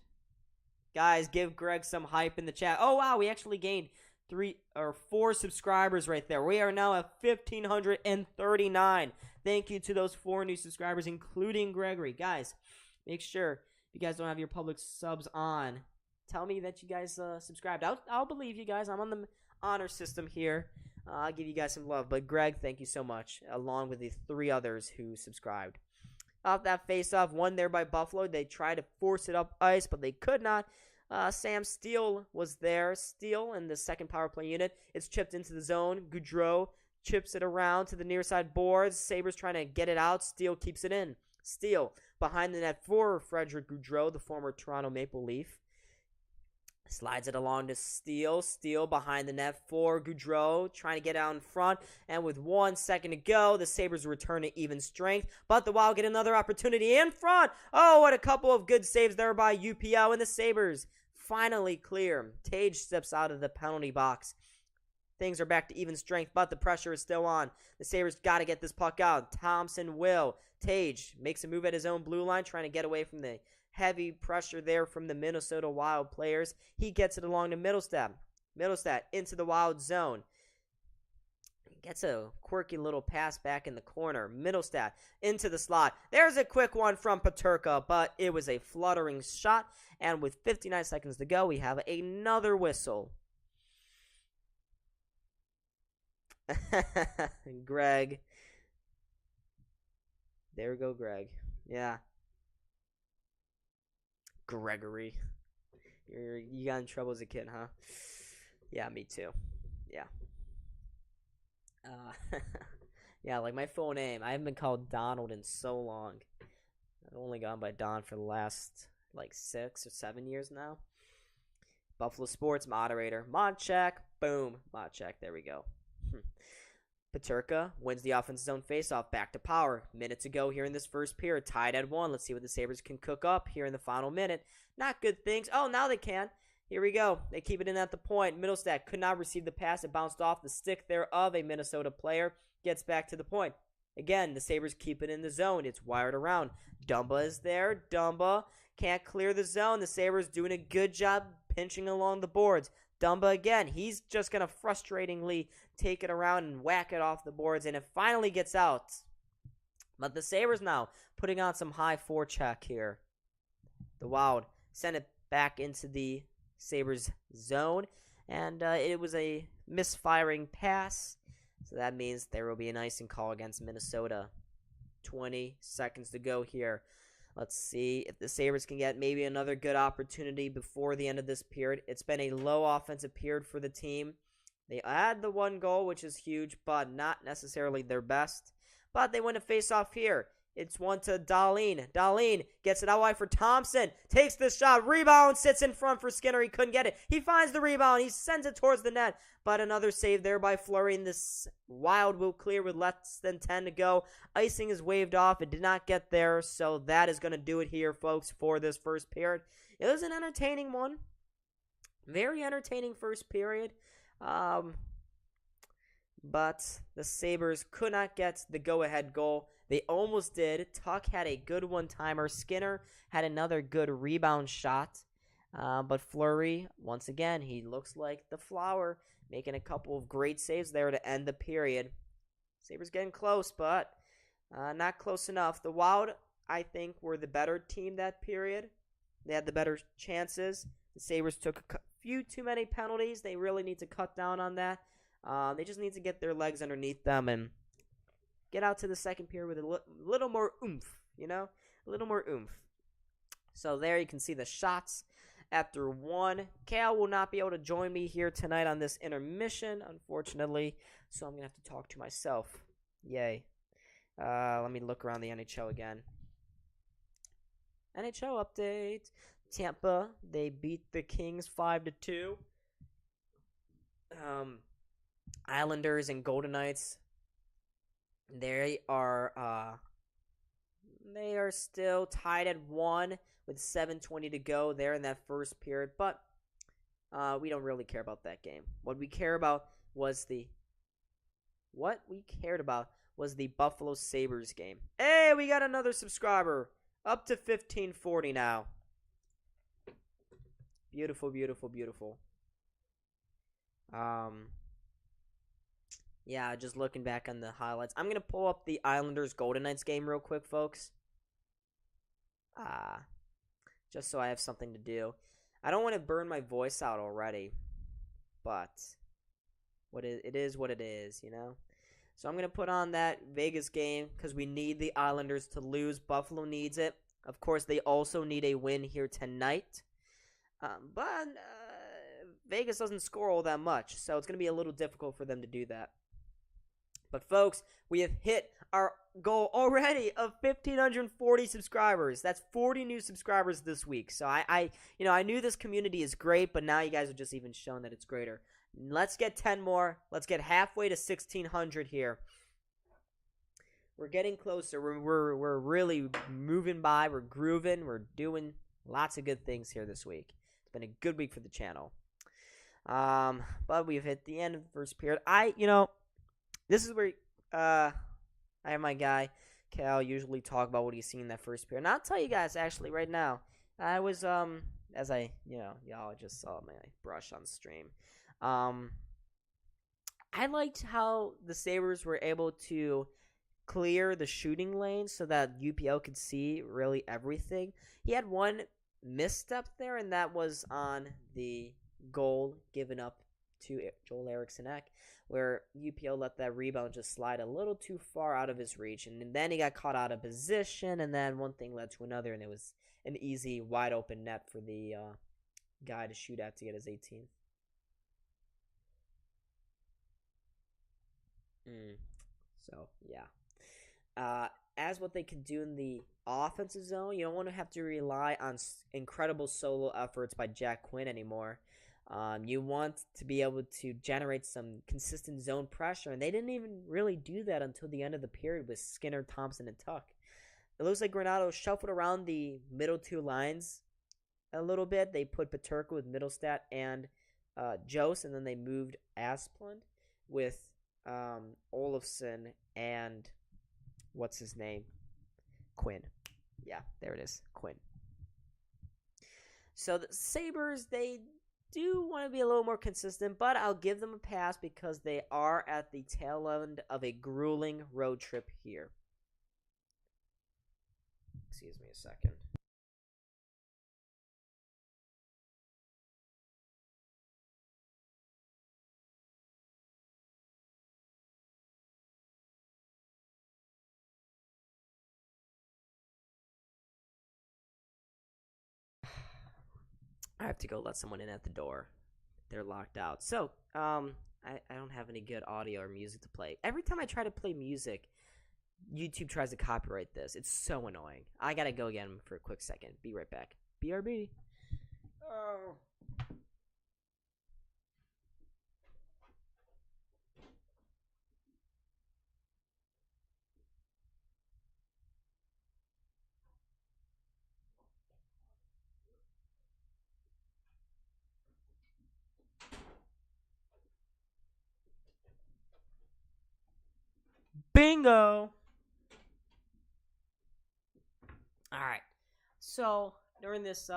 Guys, give Greg some hype in the chat. Oh, wow, we actually gained 3 or 4 subscribers right there. We are now at 1,539. Thank you to those 4 new subscribers, including Gregory. Guys, make sure if you guys don't have your public subs on, tell me that you guys subscribed. I'll believe you guys. I'm on the honor system here. I'll give you guys some love. But Greg, thank you so much, along with the 3 others who subscribed. Off that face-off, one there by Buffalo. They tried to force it up ice, but they could not. Sam Steele was there. Steele in the second power play unit. It's chipped into the zone. Goudreau chips it around to the near side boards. Sabres trying to get it out. Steele keeps it in. Steele behind the net for Frederick Goudreau, the former Toronto Maple Leaf. Slides it along to Steele. Steele behind the net for Goudreau, trying to get out in front. And with 1 second to go, the Sabres return to even strength. But the Wild get another opportunity in front. Oh, what a couple of good saves there by UPL, and the Sabres finally clear. Tage steps out of the penalty box. Things are back to even strength, but the pressure is still on. The Sabres got to get this puck out. Thompson will. Tage makes a move at his own blue line, trying to get away from the heavy pressure there from the Minnesota Wild players. He gets it along to Middlestat. Middlestat into the Wild zone. Gets a quirky little pass back in the corner. Middlestat into the slot. There's a quick one from Peterka, but it was a fluttering shot. And with 59 seconds to go, we have another whistle. Greg. There we go, Greg. Yeah. Gregory. You got in trouble as a kid, huh? Yeah, me too. Yeah. Yeah, like my full name. I haven't been called Donald in so long. I've only gone by Don for the last, 6 or 7 years now. Buffalo Sports moderator. Mod check. Boom. Mod check. There we go. Peterka wins the offensive zone faceoff. Back to power. Minute to go here in this first period. Tied at 1. Let's see what the Sabres can cook up here in the final minute. Not good things. Oh, now they can. Here we go. They keep it in at the point. Middlestat could not receive the pass. It bounced off the stick there of a Minnesota player. Gets back to the point. Again, the Sabres keep it in the zone. It's wired around. Dumba is there. Dumba can't clear the zone. The Sabres doing a good job pinching along the boards. Dumba again. He's just going to frustratingly take it around and whack it off the boards, and it finally gets out. But the Sabres now putting on some high forecheck here. The Wild send it back into the Sabres zone, and it was a misfiring pass, so that means there will be an icing call against Minnesota. 20 seconds to go here. Let's see if the Sabres can get maybe another good opportunity before the end of this period. It's been a low offensive period for the team. They add the 1 goal, which is huge, but not necessarily their best. But they win a face-off here. It's one to Dahlin. Dahlin gets it out wide for Thompson. Takes the shot. Rebound. Sits in front for Skinner. He couldn't get it. He finds the rebound. He sends it towards the net. But another save there by Fleury. And this Wild will clear with less than 10 to go. Icing is waved off. It did not get there. So that is going to do it here, folks, for this first period. It was an entertaining one. Very entertaining first period. But the Sabres could not get the go-ahead goal. They almost did. Tuck had a good one-timer. Skinner had another good rebound shot. But Fleury, once again, he looks like the flower, making a couple of great saves there to end the period. Sabres getting close, but not close enough. The Wild, I think, were the better team that period. They had the better chances. The Sabres took a few too many penalties. They really need to cut down on that. They just need to get their legs underneath them and get out to the second period with a little more oomph, a little more oomph. So there you can see the shots after 1. Cal will not be able to join me here tonight on this intermission, unfortunately, so I'm going to have to talk to myself. Yay. Let me look around the NHL again. NHL update. Tampa, they beat the Kings 5-2. Islanders and Golden Knights, they are still tied at 1 with 7:20 to go there in that first period, but we don't really care about that game. What we cared about was the Buffalo Sabres game. Hey, we got another subscriber, up to 1540 now. Beautiful, beautiful, beautiful. Yeah, just looking back on the highlights. I'm going to pull up the Islanders Golden Knights game real quick, folks. Just so I have something to do. I don't want to burn my voice out already, but it is what it is, So I'm going to put on that Vegas game because we need the Islanders to lose. Buffalo needs it. Of course, they also need a win here tonight. But Vegas doesn't score all that much, so it's going to be a little difficult for them to do that. But folks, we have hit our goal already of 1,540 subscribers. That's 40 new subscribers this week. So I knew this community is great, but now you guys have just even shown that it's greater. Let's get 10 more. Let's get halfway to 1,600 here. We're getting closer. We're really moving by. We're grooving. We're doing lots of good things here this week. It's been a good week for the channel. But we've hit the end of the first period. This is where I have my guy Cal usually talk about what he's seen in that first period. And I'll tell you guys actually right now. I was as I y'all just saw my brush on stream. I liked how the Sabres were able to clear the shooting lane so that UPL could see really everything. He had one misstep there, and that was on the goal given up to Joel Eriksson-Ek, where UPL let that rebound just slide a little too far out of his reach, and then he got caught out of position, and then one thing led to another, and it was an easy, wide-open net for the guy to shoot at to get his 18th. So, yeah. As what they can do in the offensive zone, you don't want to have to rely on incredible solo efforts by Jack Quinn anymore. You want to be able to generate some consistent zone pressure, and they didn't even really do that until the end of the period with Skinner, Thompson, and Tuck. It looks like Granato shuffled around the middle two lines a little bit. They put Peterka with Middlestat and Jose, and then they moved Asplund with Olofsson and what's his name? Quinn. Yeah, there it is. Quinn. So the Sabres, they do want to be a little more consistent, but I'll give them a pass because they are at the tail end of a grueling road trip here. Excuse me a second. I have to go let someone in at the door. They're locked out. So, I don't have any good audio or music to play. Every time I try to play music, YouTube tries to copyright this. It's so annoying. I gotta go again for a quick second. Be right back. BRB. Oh. Bingo! Alright. So, during this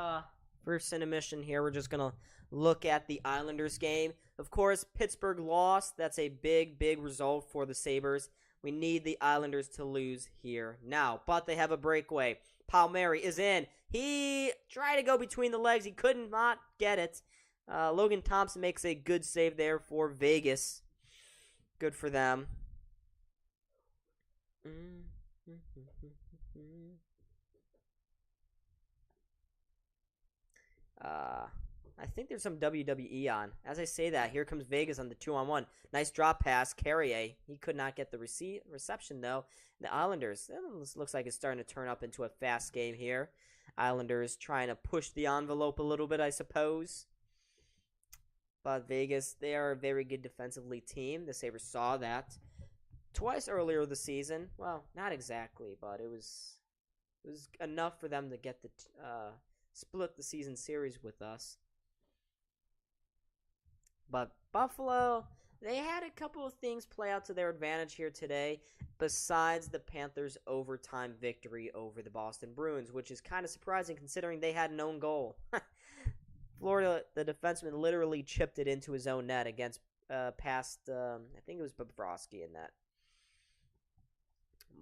first intermission here, we're just going to look at the Islanders game. Of course, Pittsburgh lost. That's a big, big result for the Sabres. We need the Islanders to lose here now. But they have a breakaway. Palmieri is in. He tried to go between the legs. He could not get it. Logan Thompson makes a good save there for Vegas. Good for them. I think there's some WWE on. As I say that, here comes Vegas on the 2-on-1. Nice drop pass. Carrier. He could not get the reception, though. The Islanders, this looks like it's starting to turn up into a fast game here. Islanders trying to push the envelope a little bit, I suppose. But Vegas, they are a very good defensively team. The Sabres saw that twice earlier this season. Well, not exactly, but it was enough for them to get the split the season series with us. But Buffalo, they had a couple of things play out to their advantage here today, besides the Panthers' overtime victory over the Boston Bruins, which is kind of surprising considering they had an own goal. Florida, the defenseman, literally chipped it into his own net against past, I think it was Bobrovsky in that.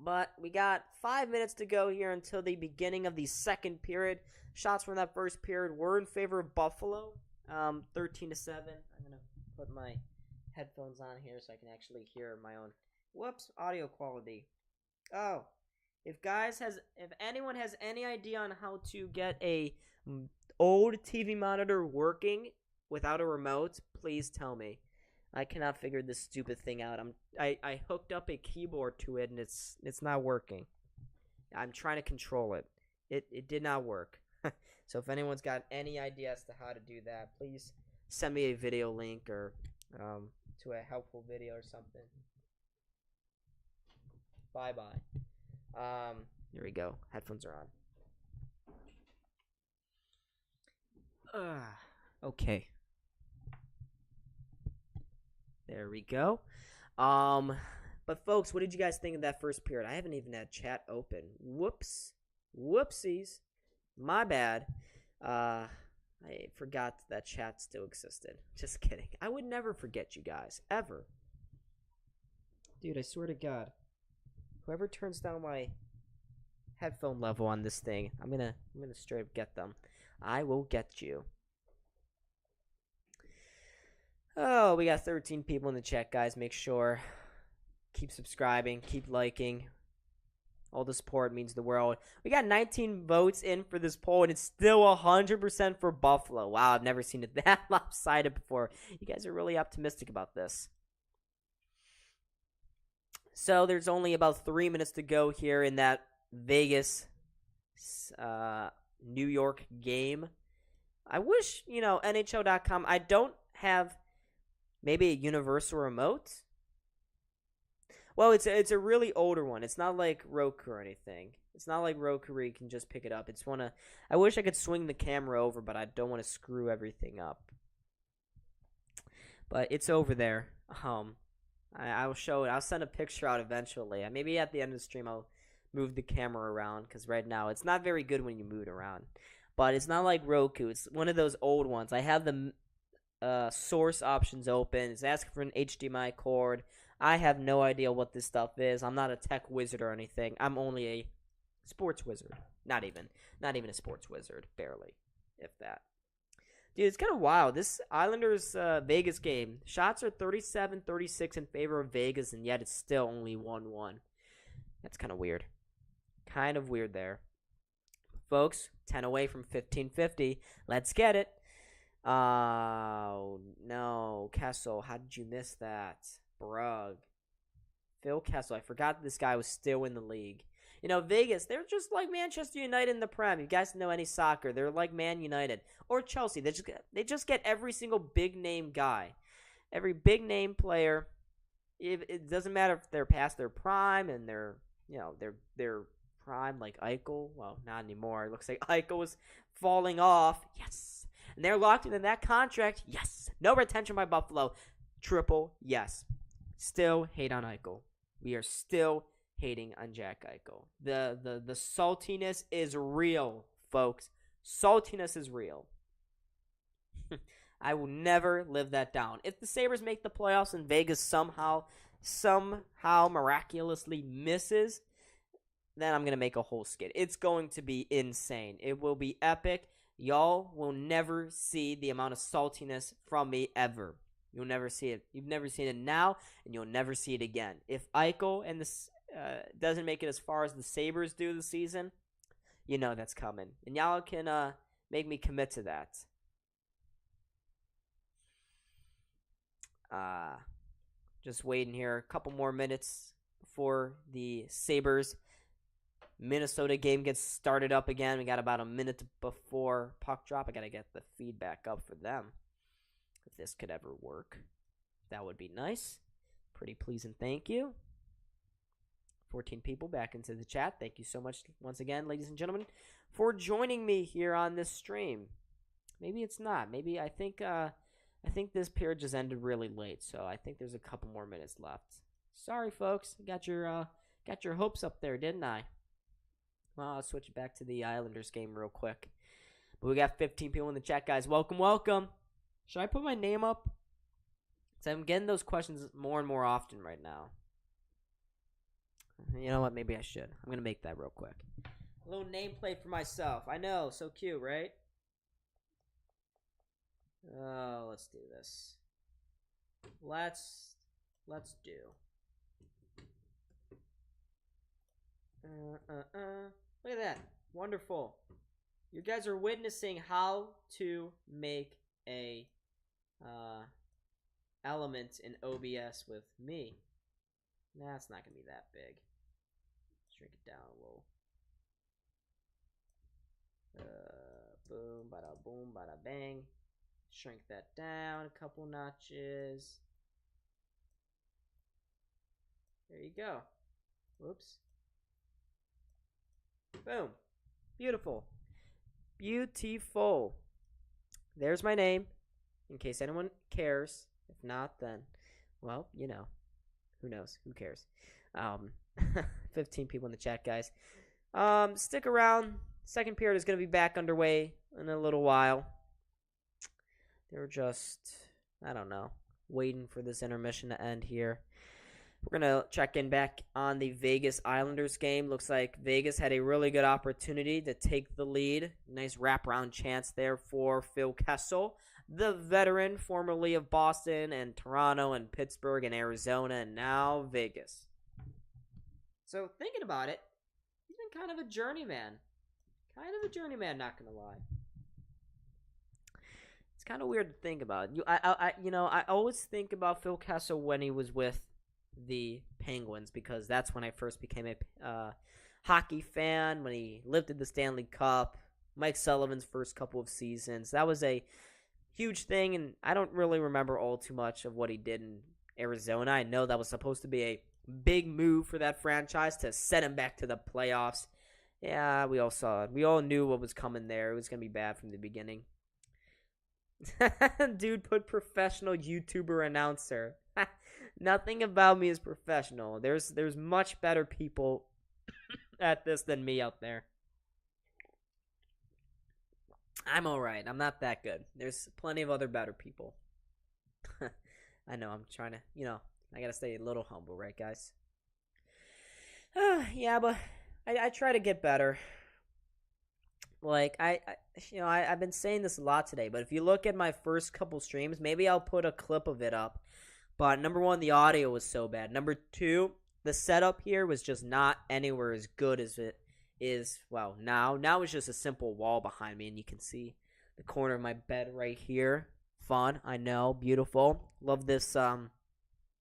But we got 5 minutes to go here until the beginning of the second period. Shots from that first period were in favor of Buffalo, 13-7. I'm going to put my headphones on here so I can actually hear my own. Whoops, audio quality. Oh, if anyone has any idea on how to get a old TV monitor working without a remote, please tell me. I cannot figure this stupid thing out. I hooked up a keyboard to it and it's not working. I'm trying to control it. It did not work. So if anyone's got any idea as to how to do that, please send me a video link or to a helpful video or something. Bye. Here we go. Headphones are on. Okay. There we go. But folks, what did you guys think of that first period? I haven't even had chat open. Whoopsies. My bad. I forgot that chat still existed. Just kidding. I would never forget you guys. Ever. Dude, I swear to God. Whoever turns down my headphone level on this thing, I'm gonna straight up get them. I will get you. Oh, we got 13 people in the chat, guys. Make sure. Keep subscribing. Keep liking. All the support means the world. We got 19 votes in for this poll, and it's still 100% for Buffalo. Wow, I've never seen it that lopsided before. You guys are really optimistic about this. So there's only about 3 minutes to go here in that Vegas, New York game. I wish, NHL.com, I don't have maybe a universal remote. Well, it's a really older one. It's not like Roku or anything. It's not like Roku where you can just pick it up. I wish I could swing the camera over, but I don't want to screw everything up. But it's over there. I'll show it. I'll send a picture out eventually. Maybe at the end of the stream I'll move the camera around, because right now it's not very good when you move it around. But it's not like Roku. It's one of those old ones. I have the source options open. It's asking for an HDMI cord. I have no idea what this stuff is. I'm not a tech wizard or anything. I'm only a sports wizard. Not even a sports wizard. Barely, if that. Dude, it's kind of wild. This Islanders Vegas game, shots are 37-36 in favor of Vegas, and yet it's still only 1-1. That's kind of weird. Kind of weird there. Folks, 10 away from 1550. Let's get it. Oh, no. Kessel, how did you miss that? Brug. Phil Kessel. I forgot this guy was still in the league. Vegas, they're just like Manchester United in the Prem. You guys know any soccer. They're like Man United. Or Chelsea. They just get every single big-name guy. Every big-name player. It doesn't matter if they're past their prime and they're prime like Eichel. Well, not anymore. It looks like Eichel was falling off. Yes. And they're locked into that contract. Yes. No retention by Buffalo. Triple yes. Still hate on Eichel. We are still hating on Jack Eichel. The saltiness is real, folks. Saltiness is real. I will never live that down. If the Sabres make the playoffs and Vegas somehow miraculously misses, then I'm going to make a whole skit. It's going to be insane. It will be epic. Y'all will never see the amount of saltiness from me ever. You'll never see it. You've never seen it now, and you'll never see it again. If Eichel and this doesn't make it as far as the Sabres do this season, you know that's coming. And y'all can make me commit to that. Just waiting here. A couple more minutes before the Sabres Minnesota game gets started up again. We got about a minute before puck drop. I got to get the feedback up for them. If this could ever work, that would be nice. Pretty please and thank you. 14 people back into the chat. Thank you so much once again, ladies and gentlemen, for joining me here on this stream. Maybe it's not. Maybe I think this period just ended really late, so I think there's a couple more minutes left. Sorry, folks. Got your hopes up there, didn't I? Well, I'll switch it back to the Islanders game real quick. But we got 15 people in the chat, guys. Welcome, welcome. Should I put my name up? So I'm getting those questions more and more often right now. You know what? Maybe I should. I'm going to make that real quick. A little nameplate for myself. I know. So cute, right? Oh, let's do this. Let's do. Look at that. Wonderful. You guys are witnessing how to make a element in OBS with me. Nah, it's not going to be that big. Shrink it down a little. Boom, bada boom, bada bang. Shrink that down a couple notches. There you go. Whoops. Boom. Beautiful. Beautiful. There's my name, in case anyone cares. If not, then, well, you know. Who knows? Who cares? 15 people in the chat, guys. Stick around. Second period is going to be back underway in a little while. They were just, I don't know, waiting for this intermission to end here. We're going to check in back on the Vegas Islanders game. Looks like Vegas had a really good opportunity to take the lead. Nice wraparound chance there for Phil Kessel, the veteran formerly of Boston and Toronto and Pittsburgh and Arizona, and now Vegas. So thinking about it, he's been kind of a journeyman. Not going to lie. It's kind of weird to think about. I always think about Phil Kessel when he was with the Penguins, because that's when I first became a hockey fan, when he lifted the Stanley Cup, Mike Sullivan's first couple of seasons. That was a huge thing, and I don't really remember all too much of what he did in Arizona. I know that was supposed to be a big move for that franchise to set him back to the playoffs. Yeah, we all saw it. We all knew what was coming there. It was going to be bad from the beginning. Dude put professional YouTuber announcer. Nothing about me is professional. There's much better people at this than me out there. I'm alright. I'm not that good. There's plenty of other better people. I know, I'm trying to, I gotta stay a little humble, right, guys? Yeah, but I try to get better. Like, I've been saying this a lot today, but if you look at my first couple streams, maybe I'll put a clip of it up. But number one, the audio was so bad. Number two, the setup here was just not anywhere as good as it is, well, now. Now it's just a simple wall behind me, and you can see the corner of my bed right here. Fun, I know, beautiful. Love this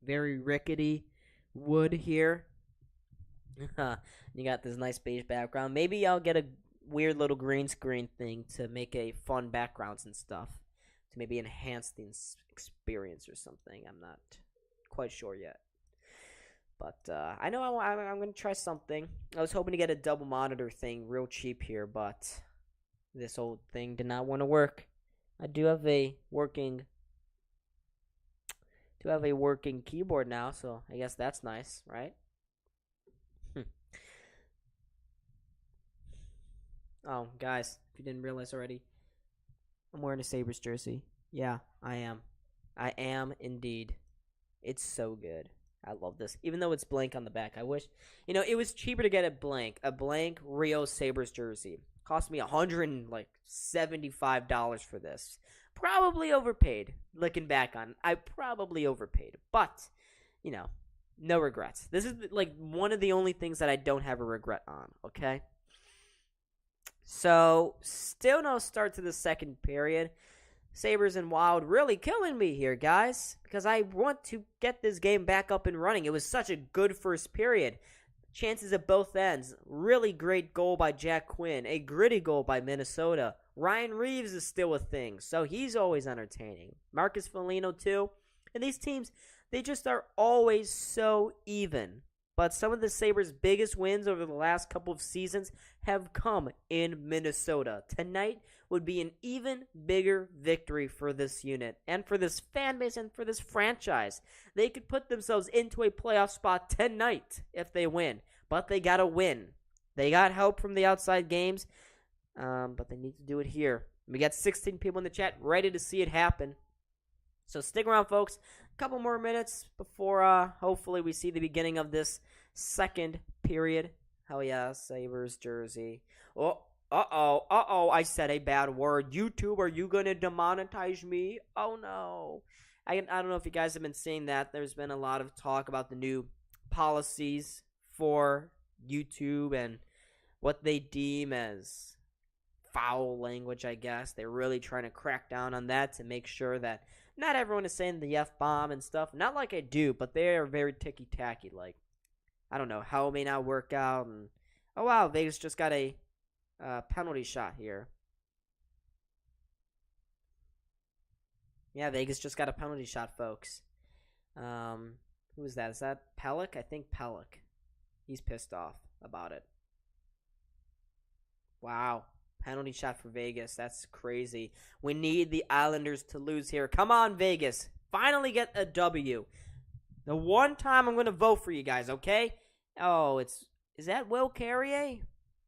very rickety wood here. You got this nice beige background. Maybe I'll get a weird little green screen thing to make a fun backgrounds and stuff, to maybe enhance the experience or something. I'm not quite sure yet. But I know I'm going to try something. I was hoping to get a double monitor thing real cheap here, but this old thing did not want to work. I do have a working keyboard now, so I guess that's nice, right? Oh, guys, if you didn't realize already, I'm wearing a Sabres jersey. Yeah, I am. I am indeed. It's so good. I love this. Even though it's blank on the back, I wish, it was cheaper to get a blank Rio Sabres jersey. Cost me $175 for this. Probably overpaid. Looking back on, I probably overpaid. But, no regrets. This is one of the only things that I don't have a regret on, okay? So, still no start to the second period. Sabres and Wild really killing me here, guys, because I want to get this game back up and running. It was such a good first period. Chances at both ends. Really great goal by Jack Quinn. A gritty goal by Minnesota. Ryan Reeves is still a thing, so he's always entertaining. Marcus Foligno, too. And these teams, they just are always so even. But some of the Sabres' biggest wins over the last couple of seasons have come in Minnesota. Tonight would be an even bigger victory for this unit and for this fan base and for this franchise. They could put themselves into a playoff spot tonight if they win. But they got to win. They got help from the outside games, but they need to do it here. We got 16 people in the chat ready to see it happen. So stick around, folks. A couple more minutes before hopefully we see the beginning of this second period. Hell yeah, Sabres jersey. Oh, I said a bad word. YouTube, are you going to demonetize me? Oh, no. I don't know if you guys have been seeing that. There's been a lot of talk about the new policies for YouTube and what they deem as foul language, I guess. They're really trying to crack down on that to make sure that not everyone is saying the F-bomb and stuff. Not like I do, but they are very ticky-tacky. Like, I don't know how it may not work out. And oh, wow, Vegas just got a penalty shot here. Yeah, Vegas just got a penalty shot, folks. Who is that? Is that Pellick? I think Pellick. He's pissed off about it. Wow. Penalty shot for Vegas. That's crazy. We need the Islanders to lose here. Come on, Vegas. Finally get a W. The one time I'm going to vote for you guys, okay? Oh, is that Will Carrier?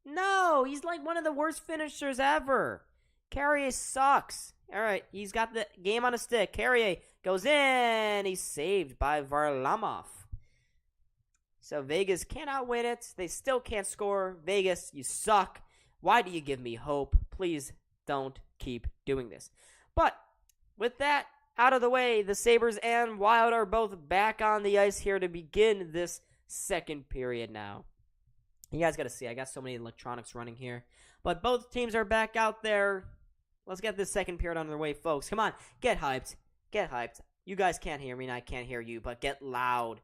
No, he's like one of the worst finishers ever. Carrier sucks. All right, he's got the game on a stick. Carrier goes in. He's saved by Varlamov. So Vegas cannot win it. They still can't score. Vegas, you suck. Why do you give me hope? Please don't keep doing this. But with that out of the way, the Sabres and Wild are both back on the ice here to begin this second period now. You guys got to see, I got so many electronics running here. But both teams are back out there. Let's get this second period underway, folks. Come on, get hyped. Get hyped. You guys can't hear me and I can't hear you, but get loud.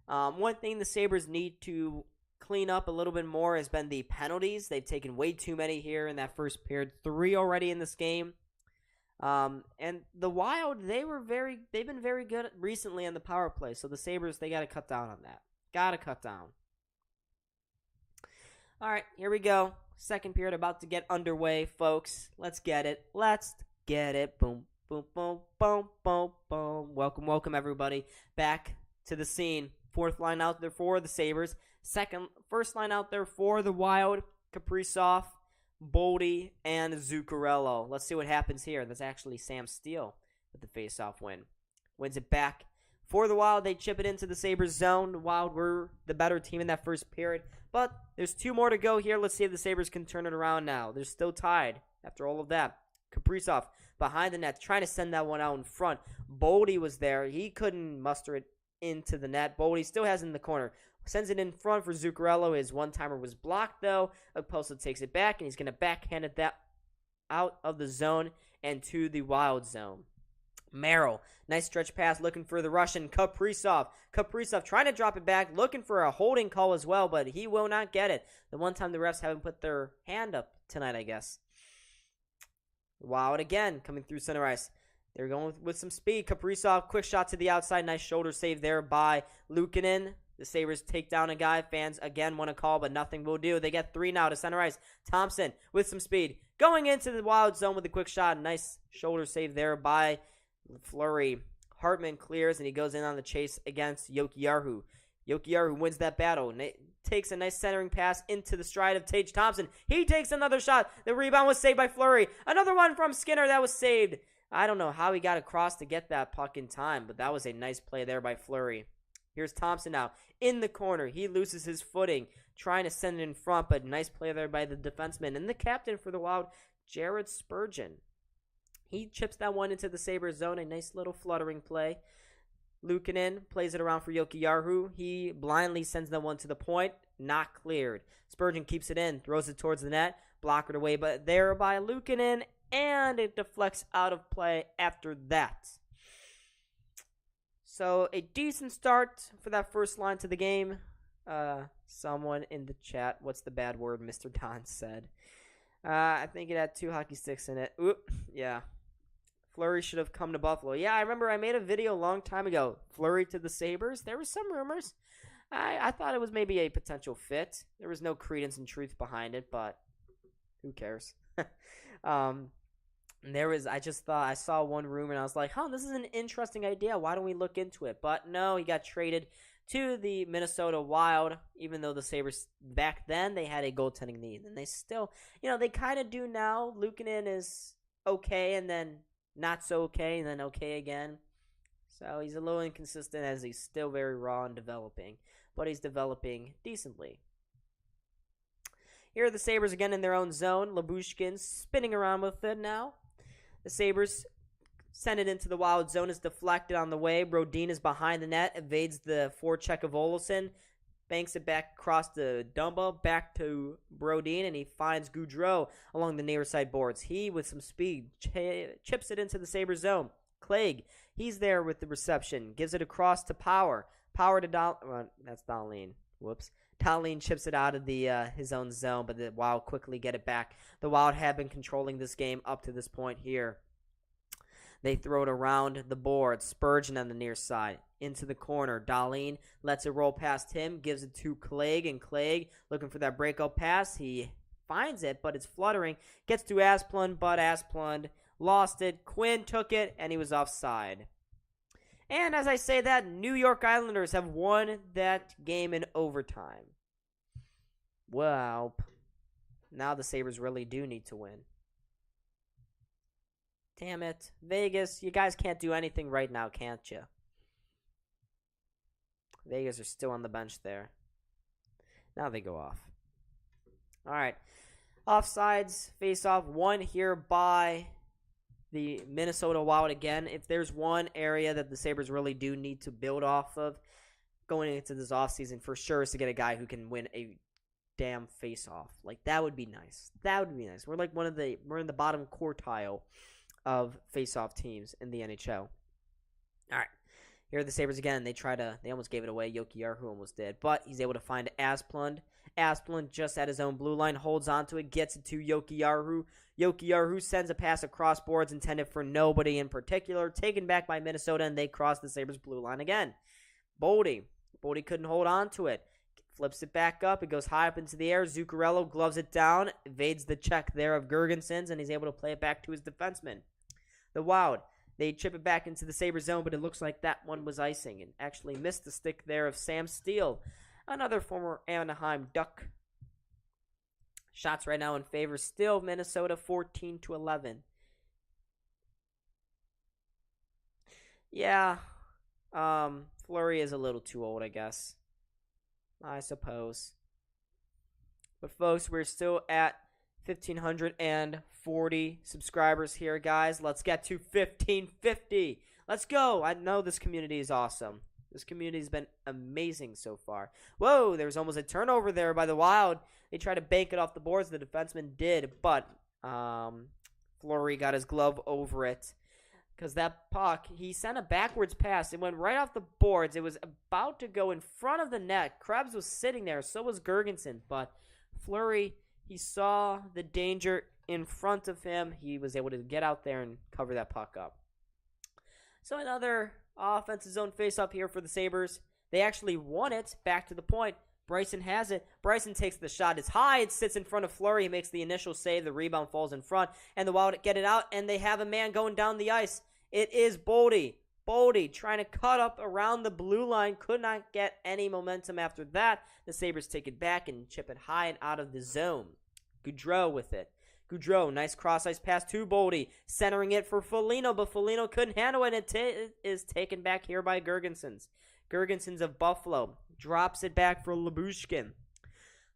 One thing the Sabres need to clean up a little bit more has been the penalties. They've taken way too many here in that first period. 3 already in this game. And the Wild, they've been very good recently on the power play. So the Sabres, they got to cut down on that. Got to cut down. All right, here we go. Second period about to get underway, folks. Let's get it. Let's get it. Boom, boom, boom, boom, boom, boom. Welcome, everybody, back to the scene. Fourth line out there for the Sabres. First line out there for the Wild. Kaprizov, Boldy, and Zuccarello. Let's see what happens here. That's actually Sam Steele with the faceoff win. Wins it back. For the Wild, they chip it into the Sabres zone. The Wild were the better team in that first period. But there's 2 more to go here. Let's see if the Sabres can turn it around now. They're still tied after all of that. Kaprizov behind the net, trying to send that one out in front. Boldy was there. He couldn't muster it into the net. Boldy still has it in the corner. Sends it in front for Zuccarello. His one-timer was blocked, though. Okposo takes it back, and he's going to backhand it that out of the zone and to the Wild zone. Merrill, nice stretch pass, looking for the Russian Kaprizov. Kaprizov trying to drop it back, looking for a holding call as well, but he will not get it. The one time the refs haven't put their hand up tonight, I guess. Wild again, coming through center ice. They're going with some speed. Kaprizov, quick shot to the outside, nice shoulder save there by Luukkonen. The Sabres take down a guy. Fans again want to call, but nothing will do. They get 3 now to center ice. Thompson with some speed, going into the Wild zone with a quick shot. Nice shoulder save there by Fleury. Hartman clears, and he goes in on the chase against Jokiharju. Jokiharju wins that battle. Takes a nice centering pass into the stride of Tage Thompson. He takes another shot. The rebound was saved by Fleury. Another one from Skinner that was saved. I don't know how he got across to get that puck in time, but that was a nice play there by Fleury. Here's Thompson now in the corner. He loses his footing, trying to send it in front, but nice play there by the defenseman. And the captain for the Wild, Jared Spurgeon. He chips that one into the Sabres zone, a nice little fluttering play. Luukkonen plays it around for Jokiharju. He blindly sends that one to the point, not cleared. Spurgeon keeps it in, throws it towards the net, blockered away, but there by Luukkonen, and it deflects out of play after that. So a decent start for that first line to the game. Someone in the chat, what's the bad word Mr. Don said? I think it had 2 hockey sticks in it. Oop, yeah. Fleury should have come to Buffalo. Yeah, I remember I made a video a long time ago. Fleury to the Sabres. There were some rumors. I thought it was maybe a potential fit. There was no credence and truth behind it, but who cares? I just thought I saw one rumor and I was like, this is an interesting idea. Why don't we look into it? But no, he got traded to the Minnesota Wild, even though the Sabres back then they had a goaltending need. And they still, they kind of do now. Luukkonen is okay and then not so okay and then okay again. So he's a little inconsistent as he's still very raw and developing. But he's developing decently. Here are the Sabres again in their own zone. Lyubushkin spinning around with it now. The Sabres send it into the Wild zone. It's deflected on the way. Brodin is behind the net. Evades the forecheck of Olofsson. Banks it back across the Dumba. Back to Brodin. And he finds Gaudreau along the near side boards. He, with some speed, chips it into the Sabres zone. Clegg, he's there with the reception. Gives it across to Power. Power to that's Dahlin. Whoops. Dahlin chips it out of his own zone, but the Wild quickly get it back. The Wild have been controlling this game up to this point here. They throw it around the board. Spurgeon on the near side. Into the corner. Dahlin lets it roll past him. Gives it to Clegg. And Clegg looking for that breakout pass. He finds it, but it's fluttering. Gets to Asplund, but Asplund lost it. Quinn took it, and he was offside. And as I say that, New York Islanders have won that game in overtime. Well, now the Sabres really do need to win. Damn it. Vegas, you guys can't do anything right now, can't you? Vegas are still on the bench there. Now they go off. All right. Offsides, face-off, one here by the Minnesota Wild again. If there's one area that the Sabres really do need to build off of going into this offseason, for sure, is to get a guy who can win a damn face-off. Like, that would be nice. That would be nice. We're like we're in the bottom quartile of face-off teams in the NHL. All right. Here are the Sabres again. They almost gave it away. Jokiharju almost did. But he's able to find Asplund. Asplund just at his own blue line, holds onto it, gets it to Jokiharju. Jokiharju sends a pass across boards intended for nobody in particular. Taken back by Minnesota, and they cross the Sabres blue line again. Boldy couldn't hold on to it. Flips it back up. It goes high up into the air. Zuccarello gloves it down. Evades the check there of Girgensons, and he's able to play it back to his defenseman. The Wild, they chip it back into the Sabres zone, but it looks like that one was icing and actually missed the stick there of Sam Steele, another former Anaheim Duck. Shots right now in favor still of Minnesota, 14-11. Yeah, Fleury is a little too old, I guess. I suppose. But folks, we're still at 1,540 subscribers here, guys. Let's get to 1,550. Let's go. I know this community is awesome. This community has been amazing so far. Whoa, there was almost a turnover there by the Wild. They tried to bank it off the boards. The defenseman did, but Fleury got his glove over it. Because that puck, he sent a backwards pass. It went right off the boards. It was about to go in front of the net. Krebs was sitting there. So was Girgensons. But Fleury, he saw the danger in front of him. He was able to get out there and cover that puck up. So another offensive zone face-up here for the Sabres. They actually won it. Back to the point. Bryson has it. Bryson takes the shot. It's high. It sits in front of Fleury. He makes the initial save. The rebound falls in front. And the Wild get it out. And they have a man going down the ice. It is Boldy. Boldy trying to cut up around the blue line. Could not get any momentum after that. The Sabres take it back and chip it high and out of the zone. Gaudreau with it. Gaudreau, nice cross-ice pass to Boldy. Centering it for Foligno, but Foligno couldn't handle it. It is taken back here by Girgensons. Girgensons of Buffalo drops it back for Lyubushkin.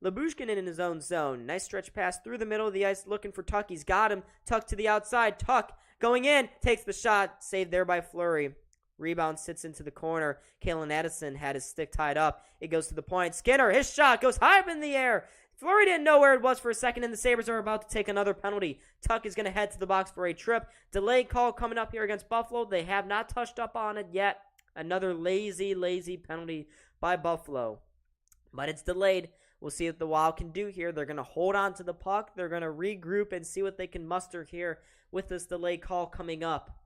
Lyubushkin in his own zone. Nice stretch pass through the middle of the ice looking for Tuck. He's got him. Tuck to the outside. Tuck going in. Takes the shot. Saved there by Fleury. Rebound sits into the corner. Kalen Addison had his stick tied up. It goes to the point. Skinner, his shot goes high up in the air. Fleury didn't know where it was for a second, and the Sabres are about to take another penalty. Tuck is going to head to the box for a trip. Delayed call coming up here against Buffalo. They have not touched up on it yet. Another lazy penalty by Buffalo. But it's delayed. We'll see what the Wild can do here. They're going to hold on to the puck. They're going to regroup and see what they can muster here with this delayed call coming up.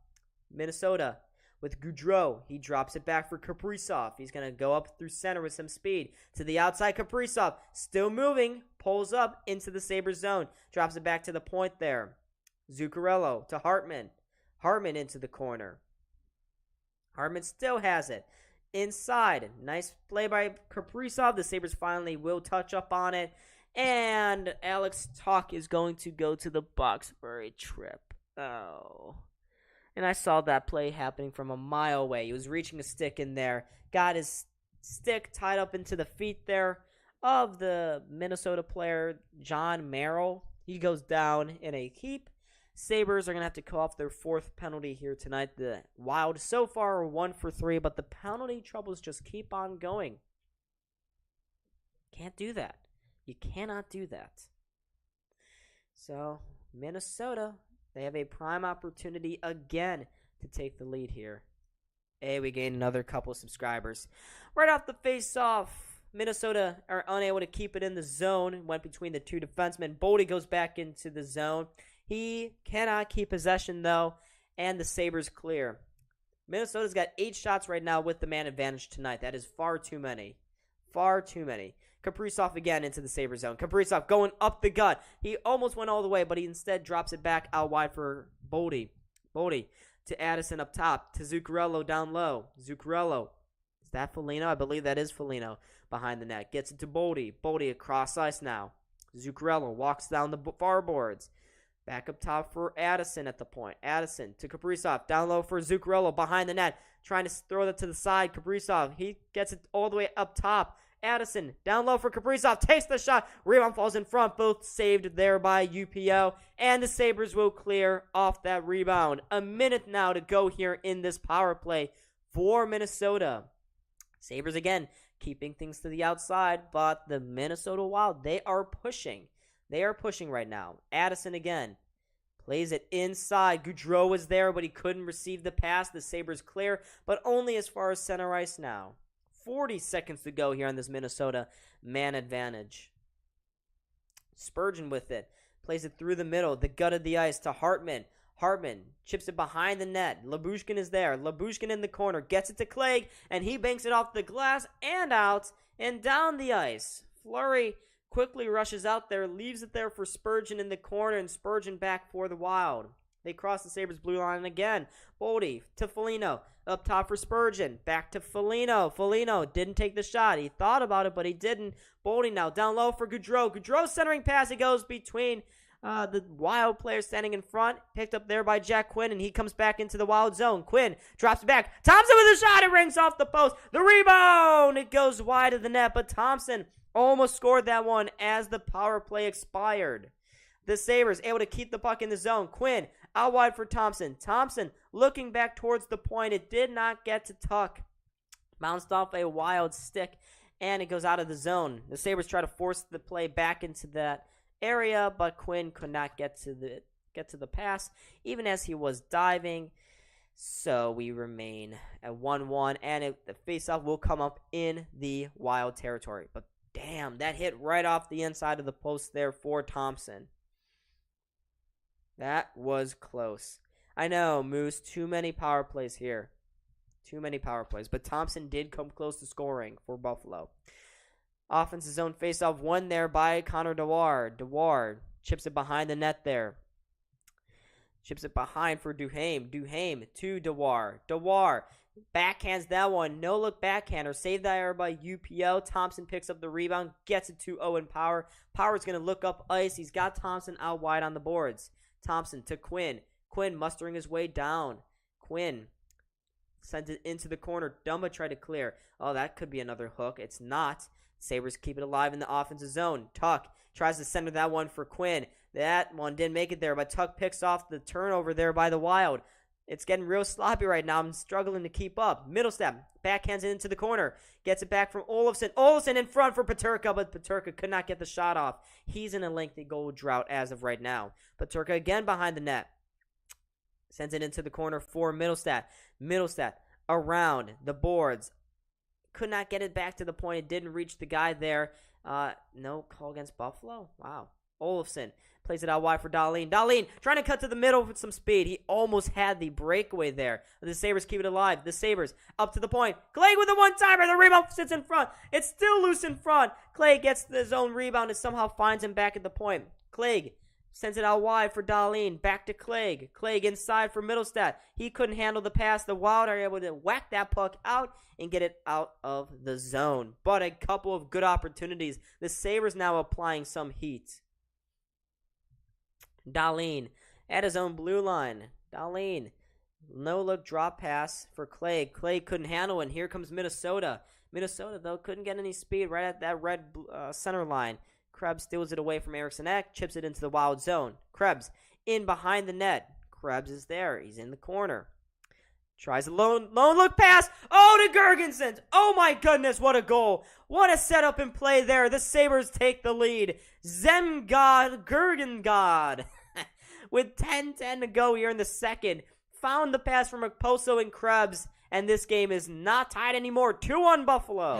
Minnesota with Gaudreau. He drops it back for Kaprizov. He's going to go up through center with some speed. To the outside, Kaprizov. Still moving. Pulls up into the Sabres zone. Drops it back to the point there. Zuccarello to Hartman. Hartman into the corner. Hartman still has it. Inside. Nice play by Kaprizov. The Sabres finally will touch up on it. And Alex Tuch is going to go to the box for a trip. Oh. And I saw that play happening from a mile away. He was reaching a stick in there. Got his stick tied up into the feet there of the Minnesota player, John Merrill. He goes down in a heap. Sabres are going to have to call off their fourth penalty here tonight. The Wild so far are 1 for 3, but the penalty troubles just keep on going. Can't do that. You cannot do that. So, Minnesota, they have a prime opportunity again to take the lead here. Hey, we gained another couple of subscribers. Right off the face-off, Minnesota are unable to keep it in the zone. Went between the two defensemen. Boldy goes back into the zone. He cannot keep possession, though, and the Sabres clear. Minnesota's got 8 shots right now with the man advantage tonight. That is far too many. Far too many. Kaprizov again into the Sabres zone. Kaprizov going up the gut. He almost went all the way, but he instead drops it back out wide for Boldy. Boldy to Addison up top. To Zuccarello down low. Zuccarello. Is that Foligno? I believe that is Foligno behind the net. Gets it to Boldy. Boldy across ice now. Zuccarello walks down the far boards. Back up top for Addison at the point. Addison to Kaprizov. Down low for Zuccarello behind the net. Trying to throw that to the side. Kaprizov, he gets it all the way up top. Addison down low for Kaprizov. Takes the shot. Rebound falls in front. Both saved there by UPO. And the Sabres will clear off that rebound. A minute now to go here in this power play for Minnesota. Sabres again keeping things to the outside, but the Minnesota Wild, they are pushing. They are pushing right now. Addison again. Plays it inside. Gaudreau was there, but he couldn't receive the pass. The Sabres clear, but only as far as center ice now. 40 seconds to go here on this Minnesota man advantage. Spurgeon with it. Plays it through the middle, the gut of the ice to Hartman. Hartman chips it behind the net. Lyubushkin is there. Lyubushkin in the corner. Gets it to Clague, and he banks it off the glass and out and down the ice. Fleury quickly rushes out there, leaves it there for Spurgeon in the corner, and Spurgeon back for the Wild. They cross the Sabres blue line again. Boldy to Foligno. Up top for Spurgeon. Back to Foligno. Foligno didn't take the shot. He thought about it, but he didn't. Boldy now down low for Gaudreau. Gaudreau centering pass. It goes between the Wild player standing in front. Picked up there by Jack Quinn, and he comes back into the Wild zone. Quinn drops it back. Thompson with a shot. It rings off the post. The rebound. It goes wide of the net, but Thompson almost scored that one as the power play expired. The Sabres able to keep the puck in the zone. Quinn out wide for Thompson. Thompson looking back towards the point. It did not get to Tuck. Bounced off a Wild stick, and it goes out of the zone. The Sabres try to force the play back into that area, but Quinn could not get to the pass, even as he was diving. So we remain at 1-1, and the faceoff will come up in the Wild territory. But damn, that hit right off the inside of the post there for Thompson. That was close. I know, Moose, too many power plays here. Too many power plays. But Thompson did come close to scoring for Buffalo. Offensive zone faceoff won there by Connor Dewar. Dewar chips it behind the net there. Chips it behind for Duhaime. Duhaime to Dewar. Dewar backhands that one. No look backhander. Saved that error by UPO. Thompson picks up the rebound. Gets it to Owen Power. Power's going to look up ice. He's got Thompson out wide on the boards. Thompson to Quinn. Quinn mustering his way down. Quinn sends it into the corner. Dumba tried to clear. Oh, that could be another hook. It's not. Sabres keep it alive in the offensive zone. Tuck tries to center that one for Quinn. That one didn't make it there, but Tuck picks off the turnover there by the Wild. It's getting real sloppy right now. I'm struggling to keep up. Middlestep backhands it into the corner. Gets it back from Olofsson. Olofsson in front for Peterka, but Peterka could not get the shot off. He's in a lengthy goal drought as of right now. Peterka again behind the net. Sends it into the corner for Middlestat. Middlestat around the boards. Could not get it back to the point. It didn't reach the guy there. No call against Buffalo? Wow. Olofsson plays it out wide for Dahlin. Dahlin trying to cut to the middle with some speed. He almost had the breakaway there. The Sabres keep it alive. The Sabres up to the point. Clay with a one-timer. The rebound sits in front. It's still loose in front. Clay gets his own rebound and somehow finds him back at the point. Clay sends it out wide for Dahlin. Back to Clague. Clague inside for Middlestat. He couldn't handle the pass. The Wild are able to whack that puck out and get it out of the zone. But a couple of good opportunities. The Sabres now applying some heat. Dahlin at his own blue line. Dahlin. No-look drop pass for Clague. Clague couldn't handle it. And here comes Minnesota. Minnesota, though, couldn't get any speed right at that red center line. Krebs steals it away from Eriksson Ek, chips it into the Wild zone. Krebs in behind the net. Krebs is there. He's in the corner. Tries a lone look pass. Oh, to Gergensen. Oh, my goodness, what a goal. What a setup and play there. The Sabres take the lead. Zemgod Gergengod with 10:10 to go here in the second. Found the pass from Okposo and Krebs, and this game is not tied anymore. 2-1 Buffalo.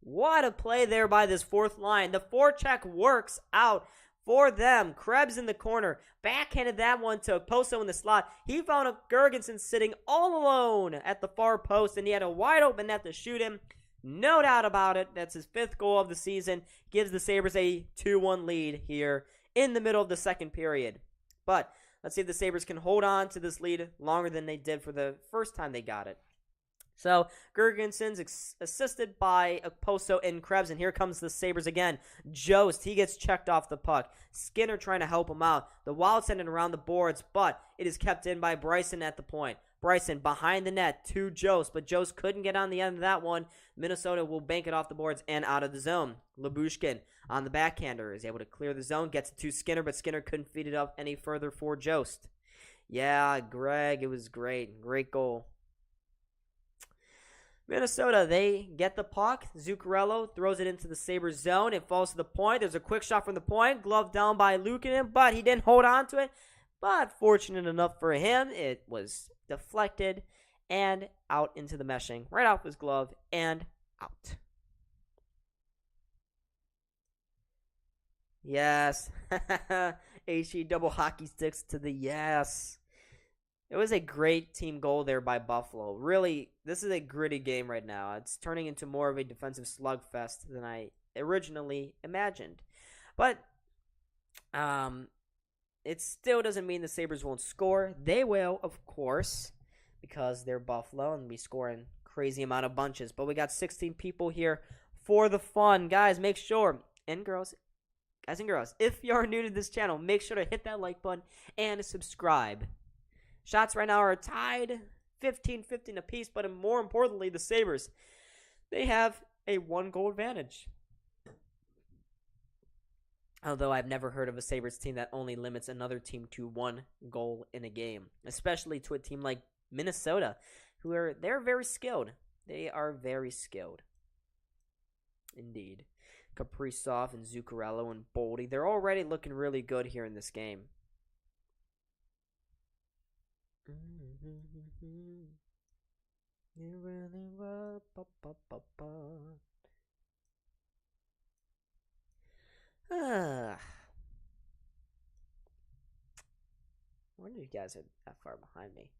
What a play there by this fourth line. The forecheck works out for them. Krebs in the corner. Backhanded that one to Poso in the slot. He found a Gergensen sitting all alone at the far post, and he had a wide open net to shoot him. No doubt about it. That's his fifth goal of the season. Gives the Sabres a 2-1 lead here in the middle of the second period. But let's see if the Sabres can hold on to this lead longer than they did for the first time they got it. So, Girgensons assisted by Okposo and Krebs, and here comes the Sabres again. Jost, he gets checked off the puck. Skinner trying to help him out. The Wild send it around the boards, but it is kept in by Bryson at the point. Bryson behind the net to Jost, but Jost couldn't get on the end of that one. Minnesota will bank it off the boards and out of the zone. Lyubushkin on the backhander is able to clear the zone, gets it to Skinner, but Skinner couldn't feed it up any further for Jost. Yeah, Greg, it was great. Great goal. Minnesota, they get the puck. Zuccarello throws it into the Sabres zone. It falls to the point. There's a quick shot from the point. Glove down by Luukkonen, but he didn't hold on to it. But fortunate enough for him, it was deflected and out into the meshing. Right off his glove and out. Yes. HE double hockey sticks to the yes. It was a great team goal there by Buffalo. Really, this is a gritty game right now. It's turning into more of a defensive slugfest than I originally imagined. But it still doesn't mean the Sabres won't score. They will, of course, because they're Buffalo and we score in crazy amount of bunches. But we got 16 people here for the fun. Guys, make sure, and girls, guys and girls, if you are new to this channel, make sure to hit that like button and subscribe. Shots right now are tied 15-15 apiece, but more importantly, the Sabres, they have a 1-goal advantage. Although I've never heard of a Sabres team that only limits another team to 1 goal in a game, especially to a team like Minnesota, they're very skilled. They are very skilled. Indeed. Kaprizov and Zuccarello and Boldy, they're already looking really good here in this game. You really were. I wonder if you guys are that far behind me.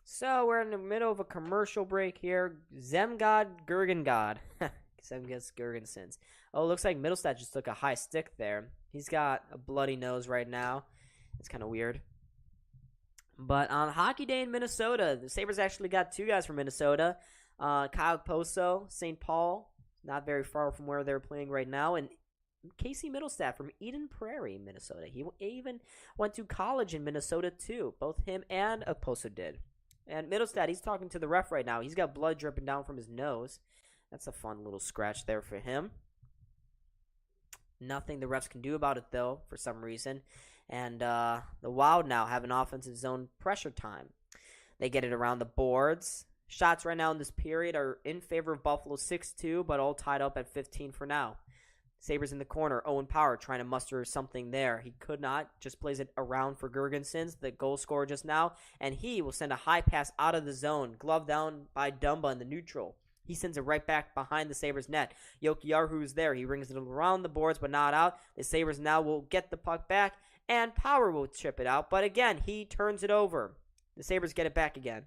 So we're in the middle of a commercial break here. Zemgod Gergengod. Zemgus Girgensons. Oh, it looks like Middlestat just took a high stick there. He's got a bloody nose right now. It's kind of weird. But on Hockey Day in Minnesota, the Sabres actually got 2 guys from Minnesota. Kyle Poso, St. Paul, not very far from where they're playing right now. And Casey Middlestat from Eden Prairie, Minnesota. He even went to college in Minnesota too. Both him and Poso did. And Middlestat, he's talking to the ref right now. He's got blood dripping down from his nose. That's a fun little scratch there for him. Nothing the refs can do about it, though, for some reason. And the Wild now have an offensive zone pressure time. They get it around the boards. Shots right now in this period are in favor of Buffalo 6-2, but all tied up at 15 for now. Sabres in the corner. Owen Power trying to muster something there. He could not. Just plays it around for Girgensons, the goal scorer just now. And he will send a high pass out of the zone. Glove down by Dumba in the neutral. He sends it right back behind the Sabres net. Jokiharju is there. He rings it around the boards, but not out. The Sabres now will get the puck back, and Power will chip it out. But again, he turns it over. The Sabres get it back again.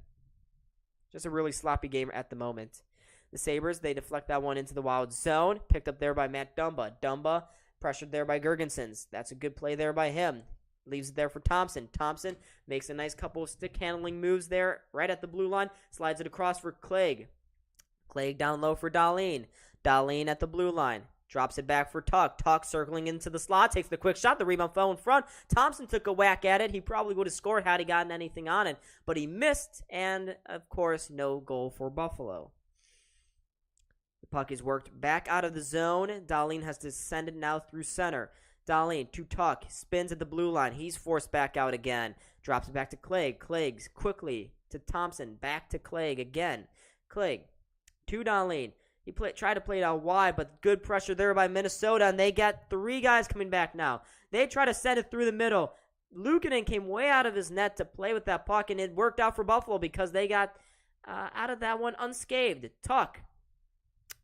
Just a really sloppy game at the moment. The Sabres, they deflect that one into the Wild zone. Picked up there by Matt Dumba. Dumba pressured there by Girgensons. That's a good play there by him. Leaves it there for Thompson. Thompson makes a nice couple of stick handling moves there right at the blue line. Slides it across for Clegg. Clegg down low for Dahlin. Dahlin at the blue line. Drops it back for Tuck. Tuck circling into the slot. Takes the quick shot. The rebound fell in front. Thompson took a whack at it. He probably would have scored had he gotten anything on it. But he missed. And, of course, no goal for Buffalo. The puck is worked back out of the zone. Dahlin has to send it now through center. Dahlin to Tuck. Spins at the blue line. He's forced back out again. Drops it back to Clegg. Clegg quickly to Thompson. Back to Clegg again. Clegg to Dahlin. He tried to play it out wide, but good pressure there by Minnesota, and they got 3 guys coming back now. They try to send it through the middle. Luukkonen came way out of his net to play with that puck, and it worked out for Buffalo because they got out of that one unscathed. Tuck,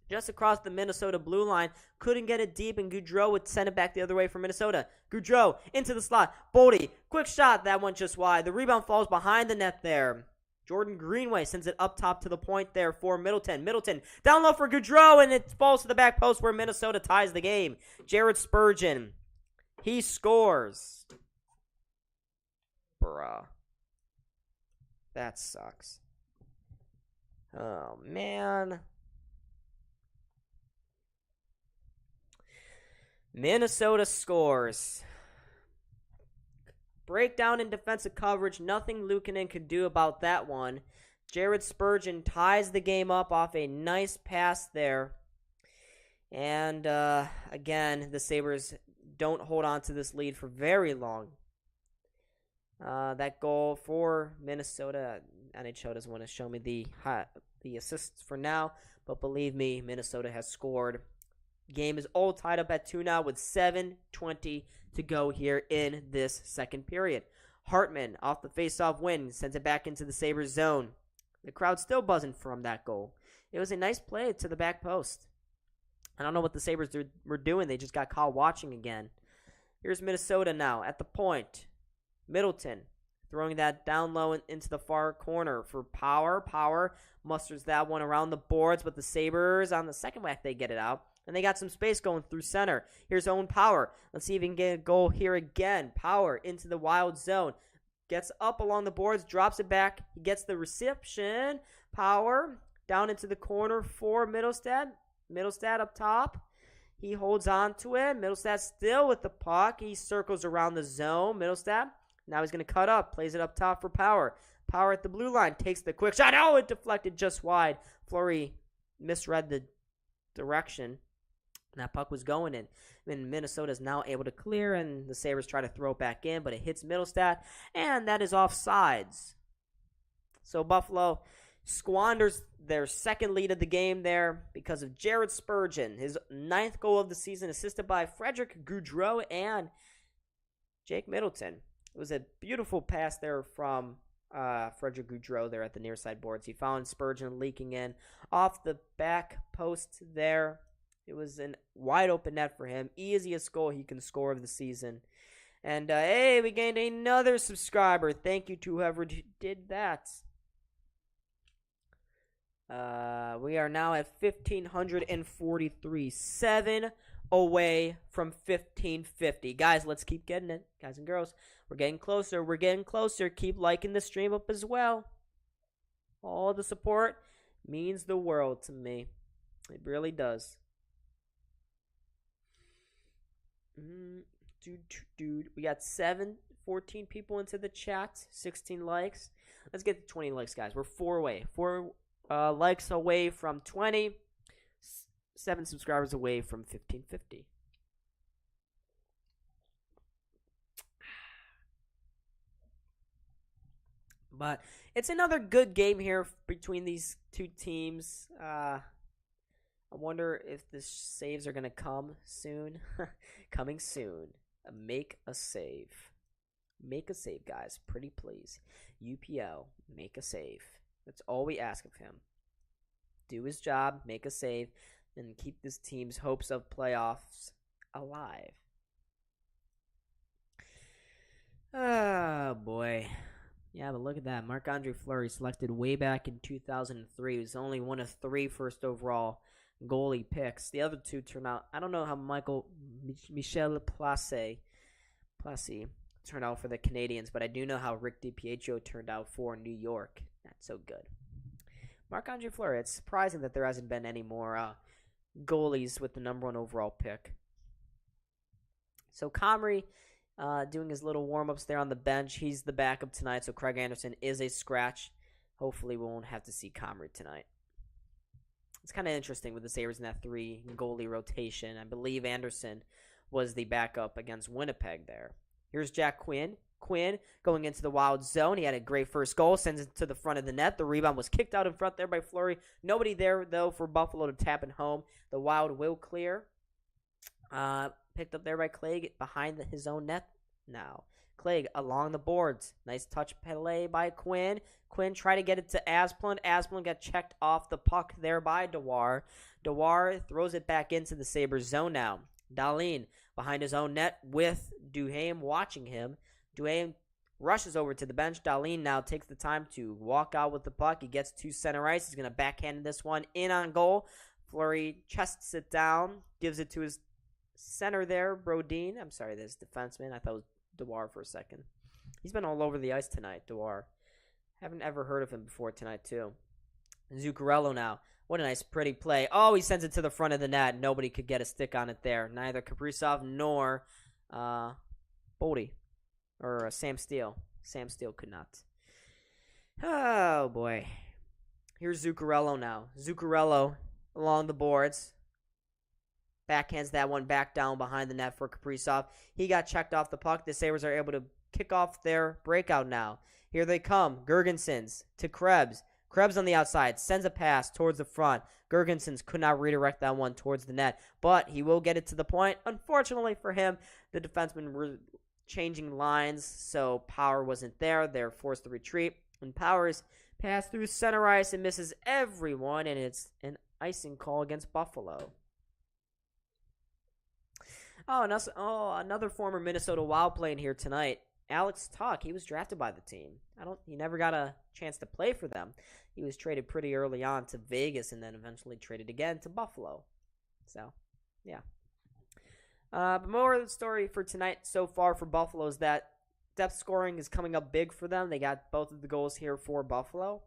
just across the Minnesota blue line, couldn't get it deep, and Gaudreau would send it back the other way for Minnesota. Gaudreau into the slot. Boldy, quick shot, that one just wide. The rebound falls behind the net there. Jordan Greenway sends it up top to the point there for Middleton. Middleton down low for Gaudreau, and it falls to the back post where Minnesota ties the game. Jared Spurgeon, he scores. Bruh. That sucks. Oh, man. Minnesota scores. Breakdown in defensive coverage. Nothing Luukkonen could do about that one. Jared Spurgeon ties the game up off a nice pass there. And, again, the Sabres don't hold on to this lead for very long. That goal for Minnesota, NHL doesn't want to show me the assists for now, but believe me, Minnesota has scored. Game is all tied up at 2 now with 7:20 to go here in this second period. Hartman off the face-off win sends it back into the Sabres zone. The crowd's still buzzing from that goal. It was a nice play to the back post. I don't know what the Sabres were doing. They just got caught watching again. Here's Minnesota now at the point. Middleton throwing that down low into the far corner for Power. Power musters that one around the boards, but the Sabres on the second whack, they get it out. And they got some space going through center. Here's Owen Power. Let's see if he can get a goal here again. Power into the Wild zone. Gets up along the boards, drops it back. He gets the reception. Power down into the corner for Middlestad. Middlestad up top. He holds on to it. Middlestad still with the puck. He circles around the zone. Middlestad. Now he's going to cut up. Plays it up top for Power. Power at the blue line. Takes the quick shot. Oh, it deflected just wide. Fleury misread the direction. That puck was going in. And Minnesota is now able to clear, and the Sabres try to throw it back in, but it hits Middlestad, and that is offsides. So Buffalo squanders their second lead of the game there because of Jared Spurgeon, his 9th goal of the season, assisted by Frederick Gaudreau and Jake Middleton. It was a beautiful pass there from Frederick Gaudreau there at the near side boards. He found Spurgeon leaking in off the back post there. It was a wide open net for him. Easiest goal he can score of the season. And, hey, we gained another subscriber. Thank you to whoever did that. We are now at 1,543. 7 away from 1,550. Guys, let's keep getting it. Guys and girls, we're getting closer. We're getting closer. Keep liking the stream up as well. All the support means the world to me. It really does. Dude, we got 14 people into the chat, 16 likes. Let's get to 20 likes, guys. We're 4 away. 4 likes away from 20. 7 subscribers away from 1,550. But it's another good game here between these two teams. I wonder if the saves are going to come soon. Coming soon. Make a save. Make a save, guys. Pretty please. UPL, make a save. That's all we ask of him. Do his job, make a save, and keep this team's hopes of playoffs alive. Oh, boy. Yeah, but look at that. Marc-Andre Fleury selected way back in 2003. He was only one of 3 first overall goalie picks. The other 2 turned out, I don't know how Michel Placé turned out for the Canadians, but I do know how Rick DiPietro turned out for New York. Not so good. Marc-Andre Fleury, it's surprising that there hasn't been any more goalies with the number 1 overall pick. So Comrie doing his little warm-ups there on the bench. He's the backup tonight, so Craig Anderson is a scratch. Hopefully we won't have to see Comrie tonight. It's kind of interesting with the Sabres in that 3 goalie rotation. I believe Anderson was the backup against Winnipeg there. Here's Jack Quinn. Quinn going into the Wild zone. He had a great first goal, sends it to the front of the net. The rebound was kicked out in front there by Fleury. Nobody there, though, for Buffalo to tap it home. The Wild will clear. Picked up there by Clegg behind his own net now. Clegg along the boards. Nice touch play by Quinn. Quinn tried to get it to Asplund. Asplund got checked off the puck there by Dewar. Dewar throws it back into the Sabres zone now. Dahlin behind his own net with Duhaime watching him. Duhaime rushes over to the bench. Dahlin now takes the time to walk out with the puck. He gets to center ice. He's going to backhand this one in on goal. Fleury chests it down, gives it to his center there, Brodin. I'm sorry, this defenseman. I thought it was Dewar for a second. He's been all over the ice tonight, Dewar. Haven't ever heard of him before tonight, too. Zuccarello now. What a nice, pretty play. Oh, he sends it to the front of the net. Nobody could get a stick on it there. Neither Kaprizov nor Boldy or Sam Steele. Sam Steele could not. Oh, boy. Here's Zuccarello now. Zuccarello along the boards. Backhands that one back down behind the net for Kaprizov. He got checked off the puck. The Sabres are able to kick off their breakout now. Here they come. Girgensons to Krebs. Krebs on the outside sends a pass towards the front. Girgensons could not redirect that one towards the net, but he will get it to the point. Unfortunately for him, the defensemen were changing lines, so Power wasn't there. They're forced to retreat. And Powers pass through center ice and misses everyone, and it's an icing call against Buffalo. Another former Minnesota Wild playing here tonight. Alex Tuch, he was drafted by the team. He never got a chance to play for them. He was traded pretty early on to Vegas and then eventually traded again to Buffalo. So, yeah. But more of the story for tonight so far for Buffalo is that depth scoring is coming up big for them. They got both of the goals here for Buffalo,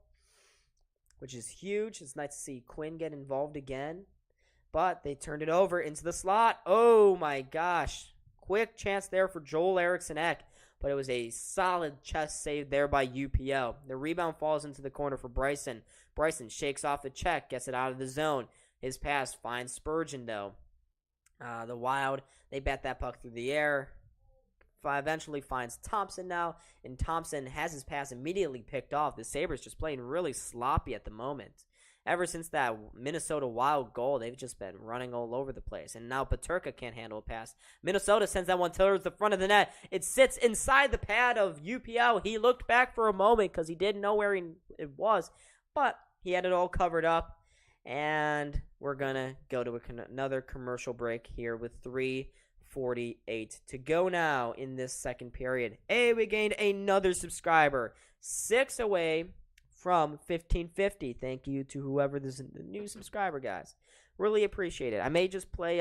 which is huge. It's nice to see Quinn get involved again. But they turned it over into the slot. Oh, my gosh. Quick chance there for Joel Eriksson-Ek. But it was a solid chest save there by UPL. The rebound falls into the corner for Bryson. Bryson shakes off the check, gets it out of the zone. His pass finds Spurgeon, though. The Wild, they bat that puck through the air. Eventually finds Thompson now, and Thompson has his pass immediately picked off. The Sabres just playing really sloppy at the moment. Ever since that Minnesota Wild goal, they've just been running all over the place. And now Peterka can't handle a pass. Minnesota sends that one towards the front of the net. It sits inside the pad of UPL. He looked back for a moment because he didn't know where it was. But he had it all covered up. And we're going to go to another commercial break here with 3:48 to go now in this second period. Hey, we gained another subscriber. 6 away from 1550. Thank you to whoever this is, the new subscriber, guys. Really appreciate it. I may just play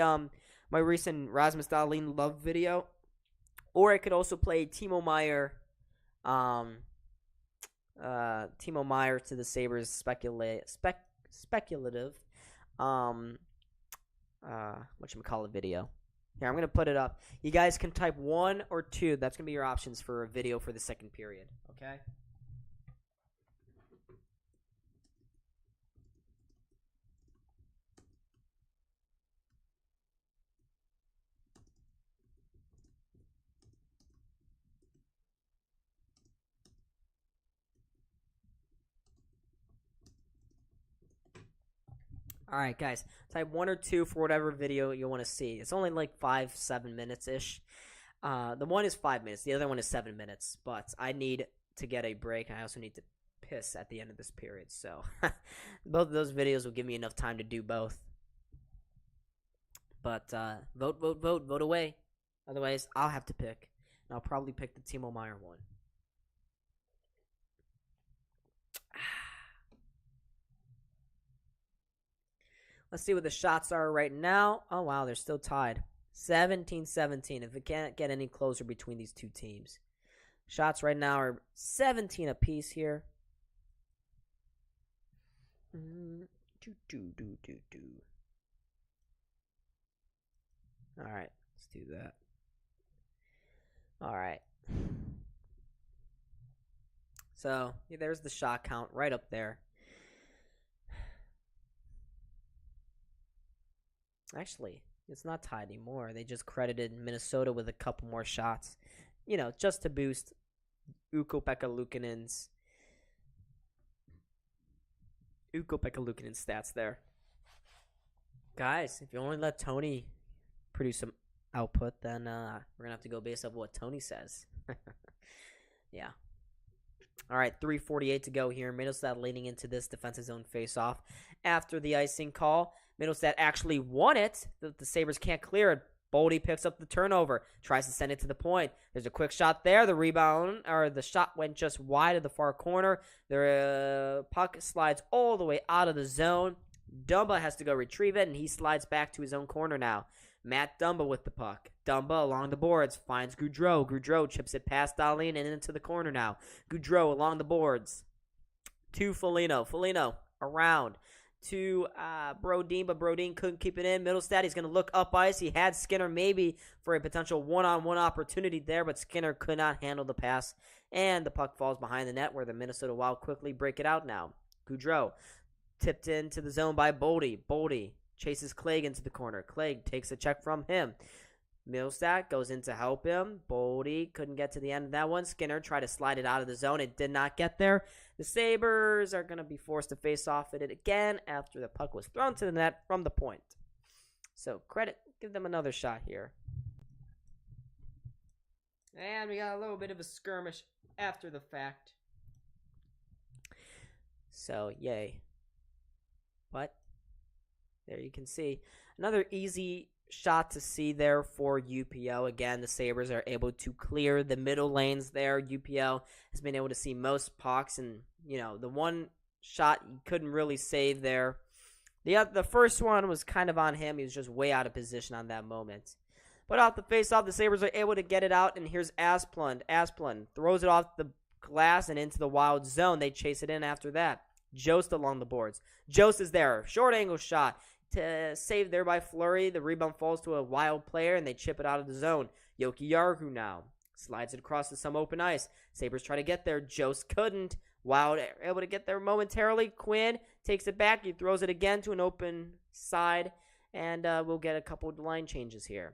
my recent Rasmus Dahlin love video, or I could also play Timo Meier to the Sabres speculative video. Here, I'm gonna put it up. You guys can type 1 or 2. That's gonna be your options for a video for the second period. Okay. All right, guys, type 1 or 2 for whatever video you want to see. It's only like 5-7 minutes-ish. The one is 5 minutes. The other one is 7 minutes. But I need to get a break. I also need to piss at the end of this period. So both of those videos will give me enough time to do both. But vote away. Otherwise, I'll have to pick. And I'll probably pick the Timo Meier one. Let's see what the shots are right now. Oh, wow, they're still tied. 17-17, if it can't get any closer between these two teams. Shots right now are 17 apiece here. All right, let's do that. All right. So, yeah, there's the shot count right up there. Actually, it's not tied anymore. They just credited Minnesota with a couple more shots, just to boost Ukko-Pekka Luukkonen's stats there. Guys, if you only let Tony produce some output, then we're going to have to go based off what Tony says. Yeah. All right, 3:48 to go here. Middlestad leaning into this defensive zone faceoff after the icing call. Middlestad actually won it. The Sabres can't clear it. Boldy picks up the turnover, tries to send it to the point. There's a quick shot there. The rebound, or the shot went just wide of the far corner. The puck slides all the way out of the zone. Dumba has to go retrieve it, and he slides back to his own corner now. Matt Dumba with the puck. Dumba along the boards finds Gaudreau. Gaudreau chips it past Dahlin and into the corner now. Gaudreau along the boards to Foligno. Foligno around to Brodin, but Brodin couldn't keep it in. Middlestad, he's going to look up ice. He had Skinner maybe for a potential one-on-one opportunity there, but Skinner could not handle the pass, and the puck falls behind the net where the Minnesota Wild quickly break it out now. Gaudreau tipped into the zone by Boldy. Boldy chases Clegg into the corner. Clegg takes a check from him. Middlestad goes in to help him. Boldy couldn't get to the end of that one. Skinner tried to slide it out of the zone. It did not get there. The Sabres are going to be forced to face off at it again after the puck was thrown to the net from the point. So give them another shot here. And we got a little bit of a skirmish after the fact. So, yay. But there you can see another easy shot to see there for UPL. Again, the Sabres are able to clear the middle lanes there. UPL has been able to see most pucks, and the one shot you couldn't really save there. The first one was kind of on him. He was just way out of position on that moment. But off the face-off, the Sabres are able to get it out, and here's Asplund. Asplund throws it off the glass and into the Wild zone. They chase it in after that. Jost along the boards. Jost is there. Short angle shot. To save there by Fleury. The rebound falls to a Wild player, and they chip it out of the zone. Yoki Yarhu now slides it across to some open ice. Sabres try to get there. Jost couldn't. Wild able to get there momentarily. Quinn takes it back. He throws it again to an open side, and we'll get a couple of line changes here.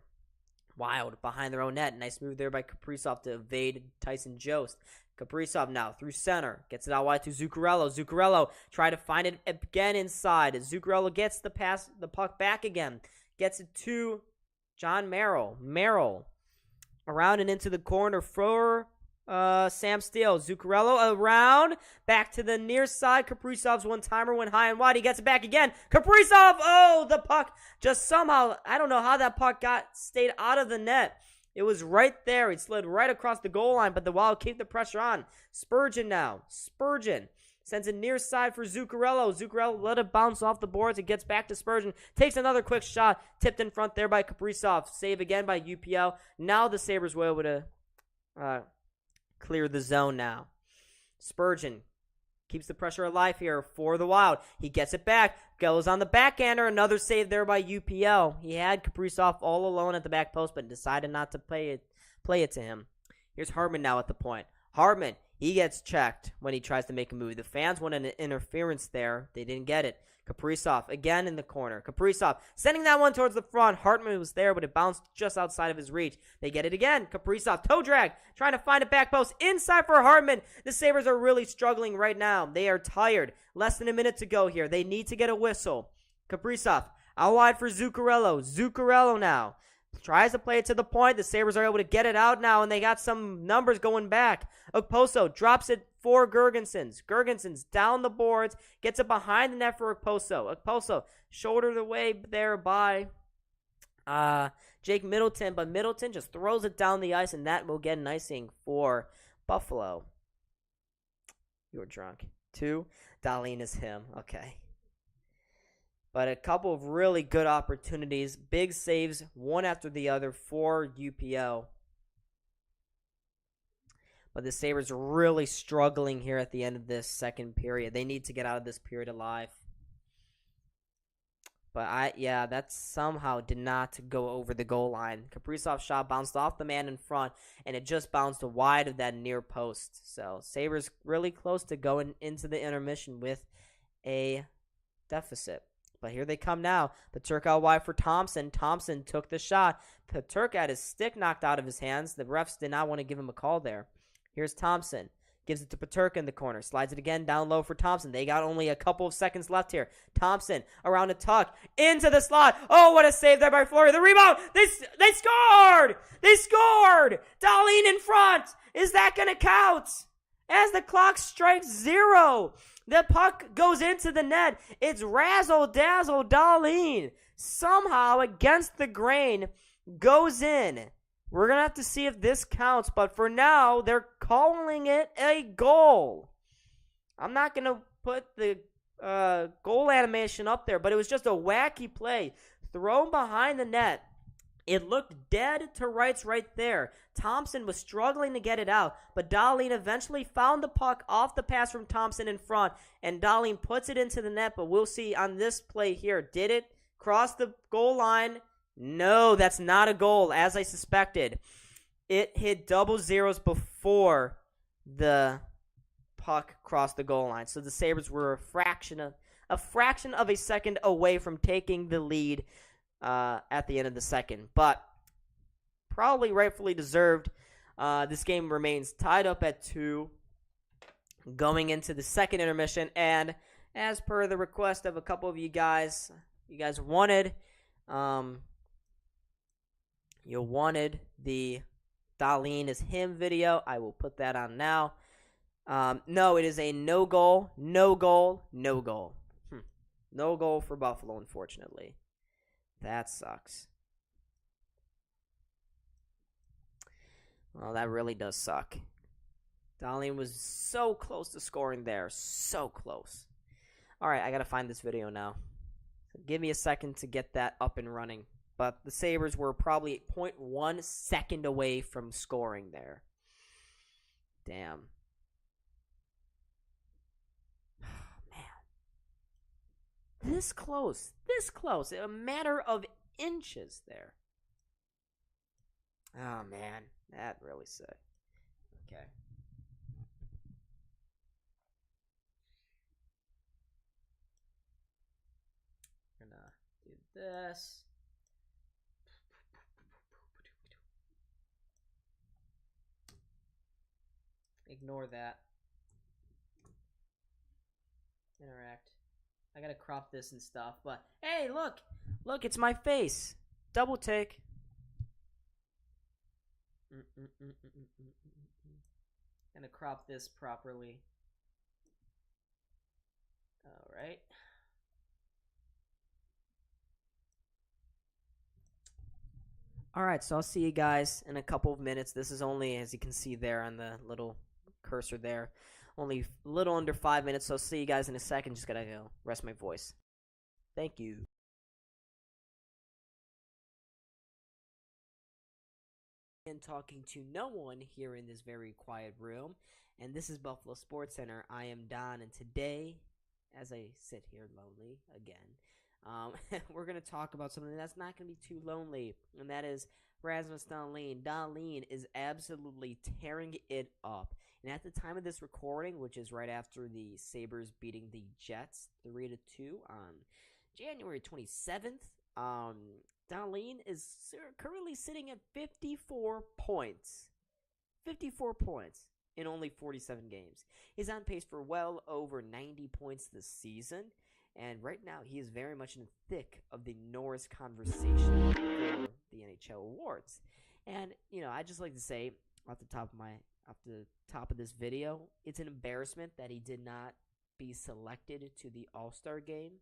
Wild behind their own net. Nice move there by Kaprizov to evade Tyson Jost. Kaprizov now through center. Gets it out wide to Zuccarello. Zuccarello try to find it again inside. Zuccarello gets the puck back again. Gets it to John Merrill. Merrill around and into the corner for Sam Steele. Zuccarello around. Back to the near side. Kaprizov's one-timer went high and wide. He gets it back again. Kaprizov! Oh, the puck just somehow, I don't know how that puck stayed out of the net. It was right there. It slid right across the goal line, but the Wild keep the pressure on. Spurgeon now. Spurgeon sends it near side for Zuccarello. Zuccarello let it bounce off the boards. It gets back to Spurgeon. Takes another quick shot. Tipped in front there by Kaprizov. Save again by UPL. Now the Sabres were able to clear the zone now. Spurgeon keeps the pressure alive here for the Wild. He gets it back. Goes on the backhander. Another save there by UPL. He had Kaprizov all alone at the back post, but decided not to play it to him. Here's Hartman now at the point. Hartman, he gets checked when he tries to make a move. The fans wanted an interference there. They didn't get it. Kaprizov again in the corner. Kaprizov sending that one towards the front. Hartman was there, but it bounced just outside of his reach. They get it again. Kaprizov toe drag, trying to find a back post inside for Hartman. The Sabres are really struggling right now. They are tired. Less than a minute to go here. They need to get a whistle. Kaprizov out wide for Zuccarello. Zuccarello now tries to play it to the point. The Sabres are able to get it out now, and they got some numbers going back. Okposo drops it for Girgensons. Girgensons down the boards, gets it behind the net for Okposo. Okposo shouldered away there by Jake Middleton, but Middleton just throws it down the ice, and that will get an icing for Buffalo. You were drunk. 2, Dahlin is him. Okay. But a couple of really good opportunities. Big saves, one after the other for UPL. But the Sabres are really struggling here at the end of this second period. They need to get out of this period alive. But that somehow did not go over the goal line. Kaprizov's shot bounced off the man in front, and it just bounced wide of that near post. So Sabres really close to going into the intermission with a deficit. But here they come now. Paterka out wide for Thompson. Thompson took the shot. Paterka had his stick knocked out of his hands. The refs did not want to give him a call there. Here's Thompson. Gives it to Paterka in the corner. Slides it again down low for Thompson. They got only a couple of seconds left here. Thompson around a tuck. Into the slot. Oh, what a save there by Fleury. The rebound. They scored. They scored. Dahlin in front. Is that going to count? As the clock strikes 0. The puck goes into the net. It's razzle-dazzle Dahlin. Somehow, against the grain, goes in. We're going to have to see if this counts, but for now, they're calling it a goal. I'm not going to put the goal animation up there, but it was just a wacky play thrown behind the net. It looked dead to rights right there. Thompson was struggling to get it out, but Dahlin eventually found the puck off the pass from Thompson in front, and Dahlin puts it into the net, but we'll see on this play here. Did it cross the goal line? No, that's not a goal, as I suspected. It hit double zeros before the puck crossed the goal line, so the Sabres were a fraction of a second away from taking the lead at the end of the second, but probably rightfully deserved. This game remains tied up at 2 going into the second intermission, and as per the request of a couple of you guys wanted the Dahlin is him video. I will put that on now. No, it is a no goal. No goal for Buffalo, unfortunately. That sucks. Well, that really does suck. Dahlin was so close to scoring there. So close. All right, I got to find this video now. So give me a second to get that up and running. But the Sabres were probably 0.1 second away from scoring there. Damn. This close, a matter of inches there. Oh, man, that really sucked. Okay. We're gonna do this. Ignore that. Interact. I gotta crop this and stuff, but hey, look, it's my face. Double take. Gonna crop this properly. All right. All right, so I'll see you guys in a couple of minutes. This is only, as you can see there on the little cursor there, only a little under 5 minutes, so I'll see you guys in a second. Just gotta go rest my voice. Thank you. And talking to no one here in this very quiet room, and this is Buffalo SportsCenter. I am Don, and today, as I sit here lonely again, we're going to talk about something that's not going to be too lonely, and that is Rasmus Dahlin. Dahlin is absolutely tearing it up. And at the time of this recording, which is right after the Sabres beating the Jets 3-2 on January 27th, Dahlin is currently sitting at 54 points. 54 points in only 47 games. He's on pace for well over 90 points this season. And right now, he is very much in the thick of the Norris conversation for the NHL awards. And, I just like to say, off the top of this video, it's an embarrassment that he did not be selected to the All-Star game.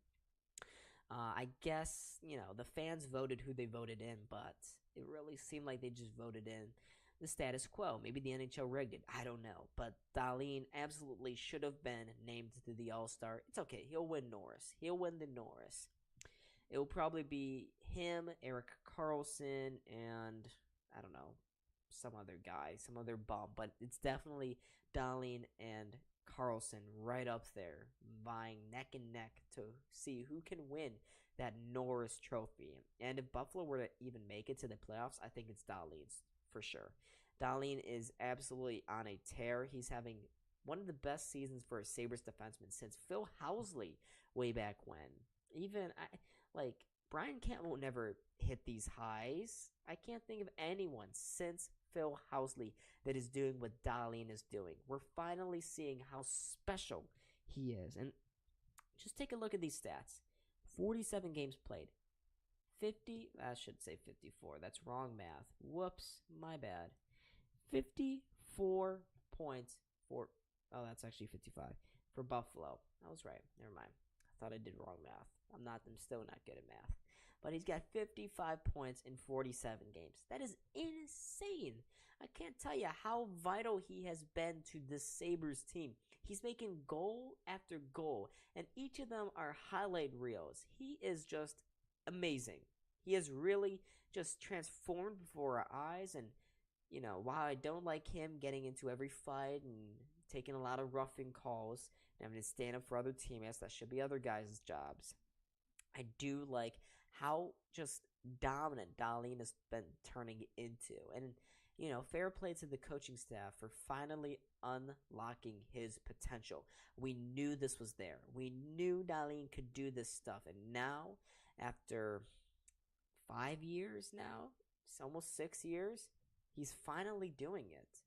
I guess, the fans voted who they voted in, but it really seemed like they just voted in the status quo. Maybe the NHL rigged it. I don't know. But Dahlin absolutely should have been named to the All-Star. It's okay. He'll win Norris. He'll win the Norris. It will probably be him, Erik Karlsson, and, I don't know, some other guy, some other bum. But it's definitely Dahlin and Karlsson right up there, vying neck and neck to see who can win that Norris trophy. And if Buffalo were to even make it to the playoffs, I think it's Dahlin's for sure. Dahlin is absolutely on a tear. He's having one of the best seasons for a Sabres defenseman since Phil Housley way back when. Even, Brian Campbell never hit these highs. I can't think of anyone since Phil Housley that is doing what Dahlin is doing. We're finally seeing how special he is. And just take a look at these stats. 47 games played. I should say 54. That's wrong math. Whoops, my bad. 54 points for, that's actually 55 for Buffalo. I was right. Never mind. I thought I did wrong math. I'm still not good at math. But he's got 55 points in 47 games. That is insane. I can't tell you how vital he has been to this Sabres team. He's making goal after goal, and each of them are highlight reels. He is just amazing. He has really just transformed before our eyes. And while I don't like him getting into every fight and taking a lot of roughing calls and having to stand up for other teammates, that should be other guys' jobs. I do like how just dominant Dahlin has been turning into. And, fair play to the coaching staff for finally unlocking his potential. We knew this was there. We knew Dahlin could do this stuff. And now, after 5 years now, it's almost 6 years, he's finally doing it.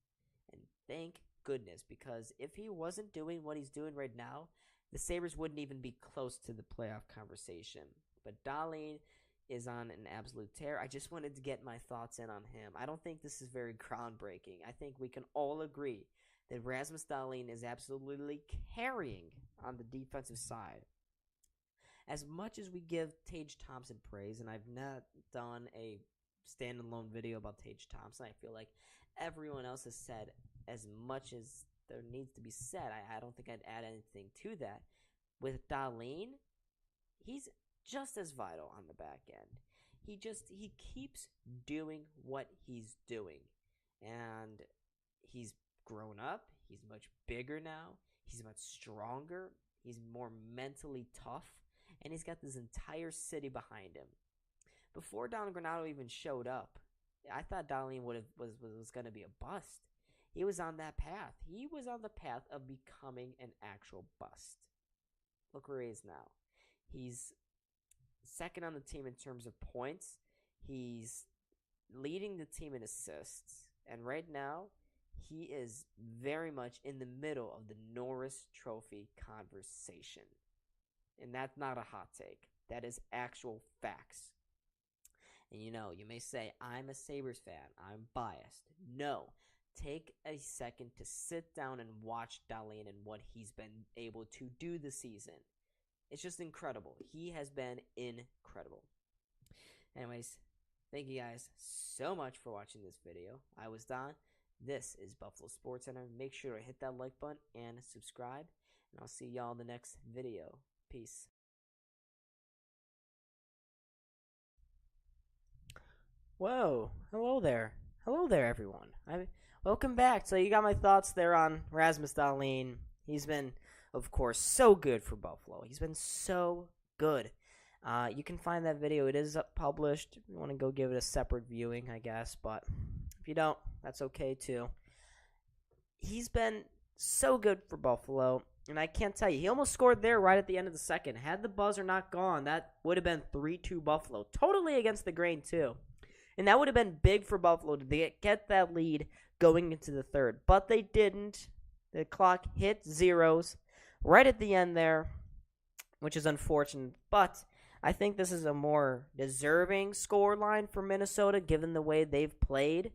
And thank goodness, because if he wasn't doing what he's doing right now, the Sabres wouldn't even be close to the playoff conversation. But Dahlin is on an absolute tear. I just wanted to get my thoughts in on him. I don't think this is very groundbreaking. I think we can all agree that Rasmus Dahlin is absolutely carrying on the defensive side. As much as we give Tage Thompson praise, and I've not done a standalone video about Tage Thompson, I feel like everyone else has said as much as there needs to be said. I don't think I'd add anything to that. With Dahlin, he's just as vital on the back end. He keeps doing what he's doing. And he's grown up. He's much bigger now. He's much stronger. He's more mentally tough. And he's got this entire city behind him. Before Don Granato even showed up, I thought Dahlin was going to be a bust. He was on that path. He was on the path of becoming an actual bust. Look where he is now. He's second on the team in terms of points. He's leading the team in assists. And right now, he is very much in the middle of the Norris Trophy conversation. And that's not a hot take. That is actual facts. And you may say, I'm a Sabres fan. I'm biased. No. Take a second to sit down and watch Dahlin and what he's been able to do this season. It's just incredible. He has been incredible. Anyways, thank you guys so much for watching this video. I was Don. This is Buffalo SportsCenter. Make sure to hit that like button and subscribe. And I'll see y'all in the next video. Peace. Whoa. Hello there. Hello there, everyone. Welcome back. So you got my thoughts there on Rasmus Dahlin. He's been, of course, so good for Buffalo. He's been so good. You can find that video. It is published. If you want to go give it a separate viewing, I guess. But if you don't, that's okay, too. He's been so good for Buffalo. And I can't tell you, he almost scored there right at the end of the second. Had the buzzer not gone, that would have been 3-2 Buffalo. Totally against the grain, too. And that would have been big for Buffalo to get that lead going into the third. But they didn't. The clock hit zeros right at the end there, which is unfortunate. But I think this is a more deserving scoreline for Minnesota given the way they've played.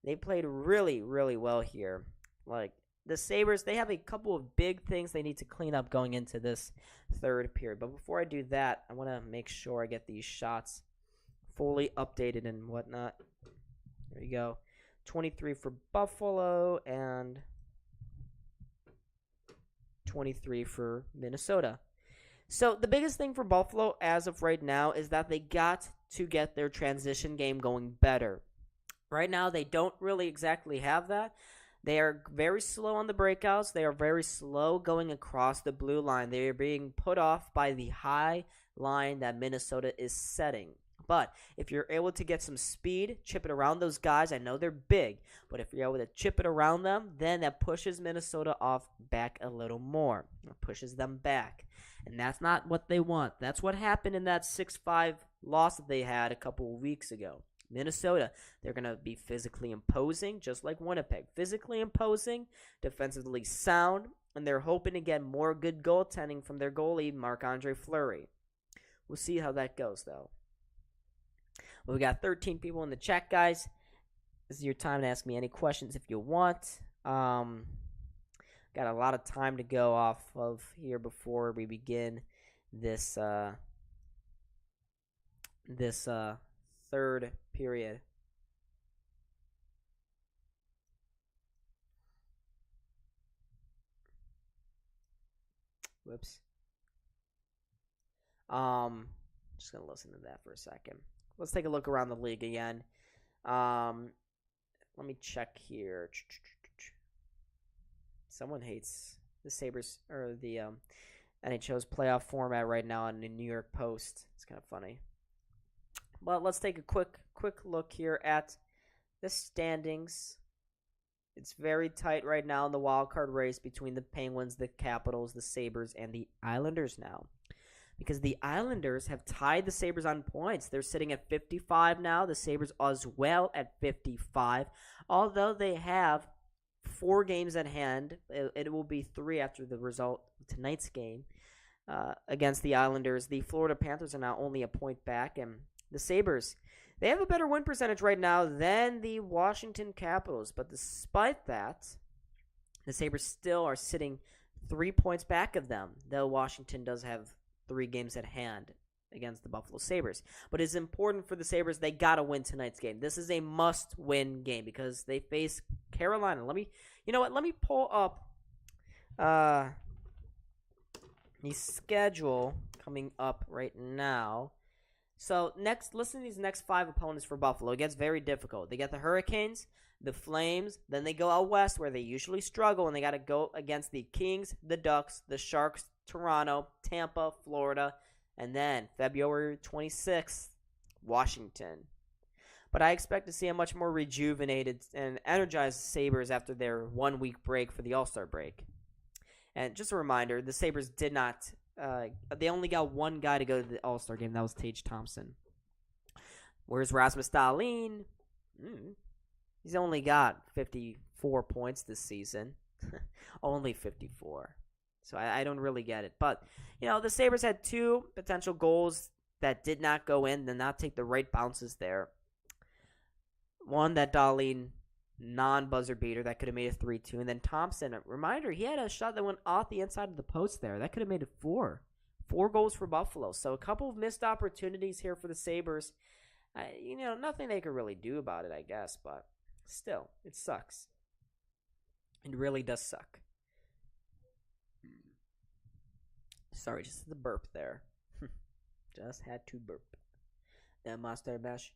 They played really, really well here. Like, the Sabres, they have a couple of big things they need to clean up going into this third period. But before I do that, I want to make sure I get these shots fully updated and whatnot. There you go. 23 for Buffalo and 23 for Minnesota. So the biggest thing for Buffalo as of right now is that they got to get their transition game going better. Right now, they don't really exactly have that. They are very slow on the breakouts. They are very slow going across the blue line. They are being put off by the high line that Minnesota is setting. But if you're able to get some speed, chip it around those guys, I know they're big, but if you're able to chip it around them, then that pushes Minnesota off back a little more. It pushes them back. And that's not what they want. That's what happened in that 6-5 loss that they had a couple of weeks ago. Minnesota, they're going to be physically imposing, just like Winnipeg. Physically imposing, defensively sound, and they're hoping to get more good goaltending from their goalie, Marc-Andre Fleury. We'll see how that goes, though. Well, we got 13 people in the chat, guys. This is your time to ask me any questions if you want. Got a lot of time to go off of here before we begin this third period. Whoops. Just gonna listen to that for a second. let's take a look around the league again. Let me check here. Someone hates the Sabres or the NHL's playoff format right now on the New York Post. It's kind of funny. But let's take a quick look here at the standings. It's very tight right now in the wild card race between the Penguins, the Capitals, the Sabres, and the Islanders now. Because the Islanders have tied the Sabres on points. They're sitting at 55 now. The Sabres as well at 55. Although they have 4 games at hand. It will be 3 after the result of tonight's game against the Islanders. The Florida Panthers are now only a point back. And the Sabres, they have a better win percentage right now than the Washington Capitals. But despite that, the Sabres still are sitting 3 points back of them. Though Washington does have 3 games at hand against the Buffalo Sabres. But it's important for the Sabres. They got to win tonight's game. This is a must-win game because they face Carolina. Let me pull up the schedule coming up right now. So listen to these next 5 opponents for Buffalo. It gets very difficult. They get the Hurricanes, the Flames, then they go out west where they usually struggle, and they got to go against the Kings, the Ducks, the Sharks, Toronto, Tampa, Florida, and then February 26th, Washington. But I expect to see a much more rejuvenated and energized Sabres after their 1-week break for the All-Star break. And just a reminder, the Sabres did not they only got 1 guy to go to the All-Star game. That was Tage Thompson. Whereas Rasmus Dahlin, he's only got 54 points this season. Only 54. So I don't really get it. But, the Sabres had 2 potential goals that did not go in, did not take the right bounces there. One, that Dahlin non-buzzer beater that could have made it 3-2. And then Thompson, a reminder, he had a shot that went off the inside of the post there. That could have made it 4. 4 goals for Buffalo. So a couple of missed opportunities here for the Sabres. Nothing they could really do about it, I guess. But still, it sucks. It really does suck. Sorry, just the burp there. Just had to burp. The Monster Mash.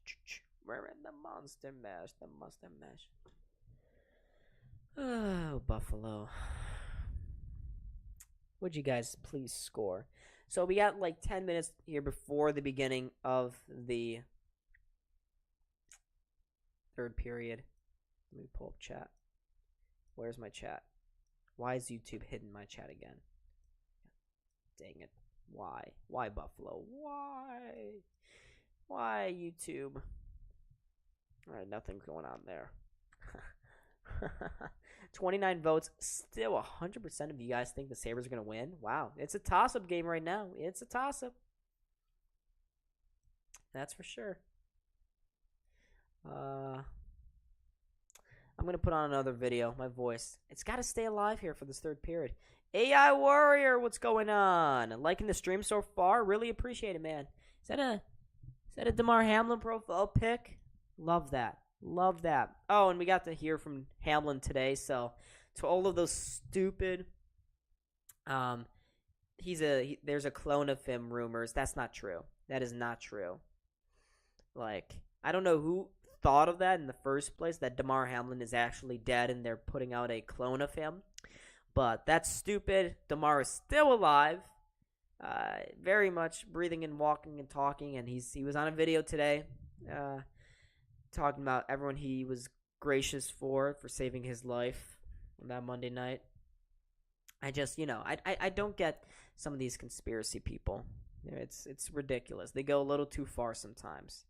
We're in the Monster Mash. The Monster Mash. Oh, Buffalo. Would you guys please score? So we got like 10 minutes here before the beginning of the 3rd period. Let me pull up chat. Where's my chat? Why is YouTube hidden my chat again? Dang it. Why? Why, Buffalo? Why? Why, YouTube? Alright, nothing's going on there. 29 votes. Still 100% of you guys think the Sabres are going to win? Wow. It's a toss-up game right now. It's a toss-up. That's for sure. I'm going to put on another video. My voice. It's got to stay alive here for this 3rd period. AI Warrior, what's going on? Liking the stream so far? Really appreciate it, man. Is that a DeMar Hamlin profile pic? Love that. Love that. Oh, and we got to hear from Hamlin today. So, to all of those stupid, there's a clone of him rumors. That's not true. That is not true. Like, I don't know who thought of that in the first place, that DeMar Hamlin is actually dead and they're putting out a clone of him. But that's stupid. DeMar is still alive. Very much breathing and walking and talking. And he was on a video today. Talking about everyone he was gracious for saving his life on that Monday night. I just, I don't get some of these conspiracy people. It's ridiculous. They go a little too far sometimes.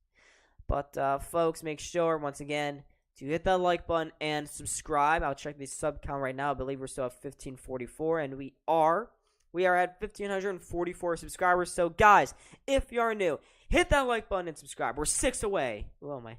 But, folks, make sure, once again, to hit that like button and subscribe. I'll check the sub count right now. I believe we're still at 1544, and we are at 1544 subscribers. So, guys, if you are new, hit that like button and subscribe. We're 6 away. Whoa, my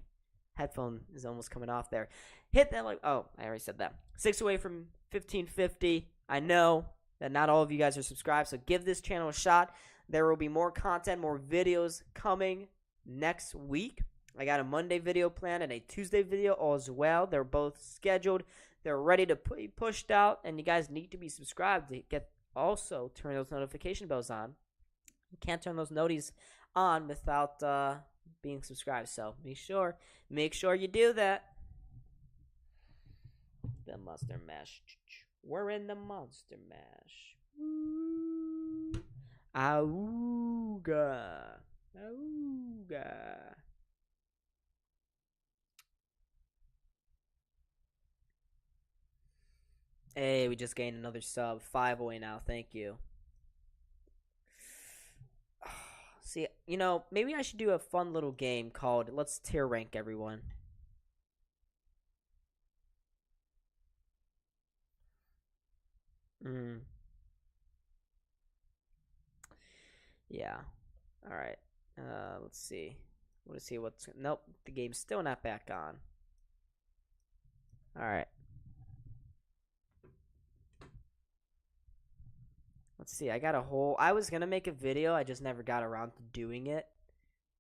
headphone is almost coming off there. Hit that like. Oh, I already said that. 6 away from 1550. I know that not all of you guys are subscribed, so give this channel a shot. There will be more content, more videos coming next week. I got a Monday video planned and a Tuesday video as well. They're both scheduled. They're ready to be pushed out, and you guys need to be subscribed to turn those notification bells on. You can't turn those noties on without being subscribed. So make sure you do that. The Monster Mash. We're in the Monster Mash. Auga. Auga. Hey, we just gained another sub. 5 away now. Thank you. See, you know, maybe I should do a fun little game called Let's Tier Rank Everyone. Yeah. All right. Let's see. Let's see what's. Nope, the game's still not back on. All right. Let's see. I got a whole. I was gonna make a video. I just never got around to doing it.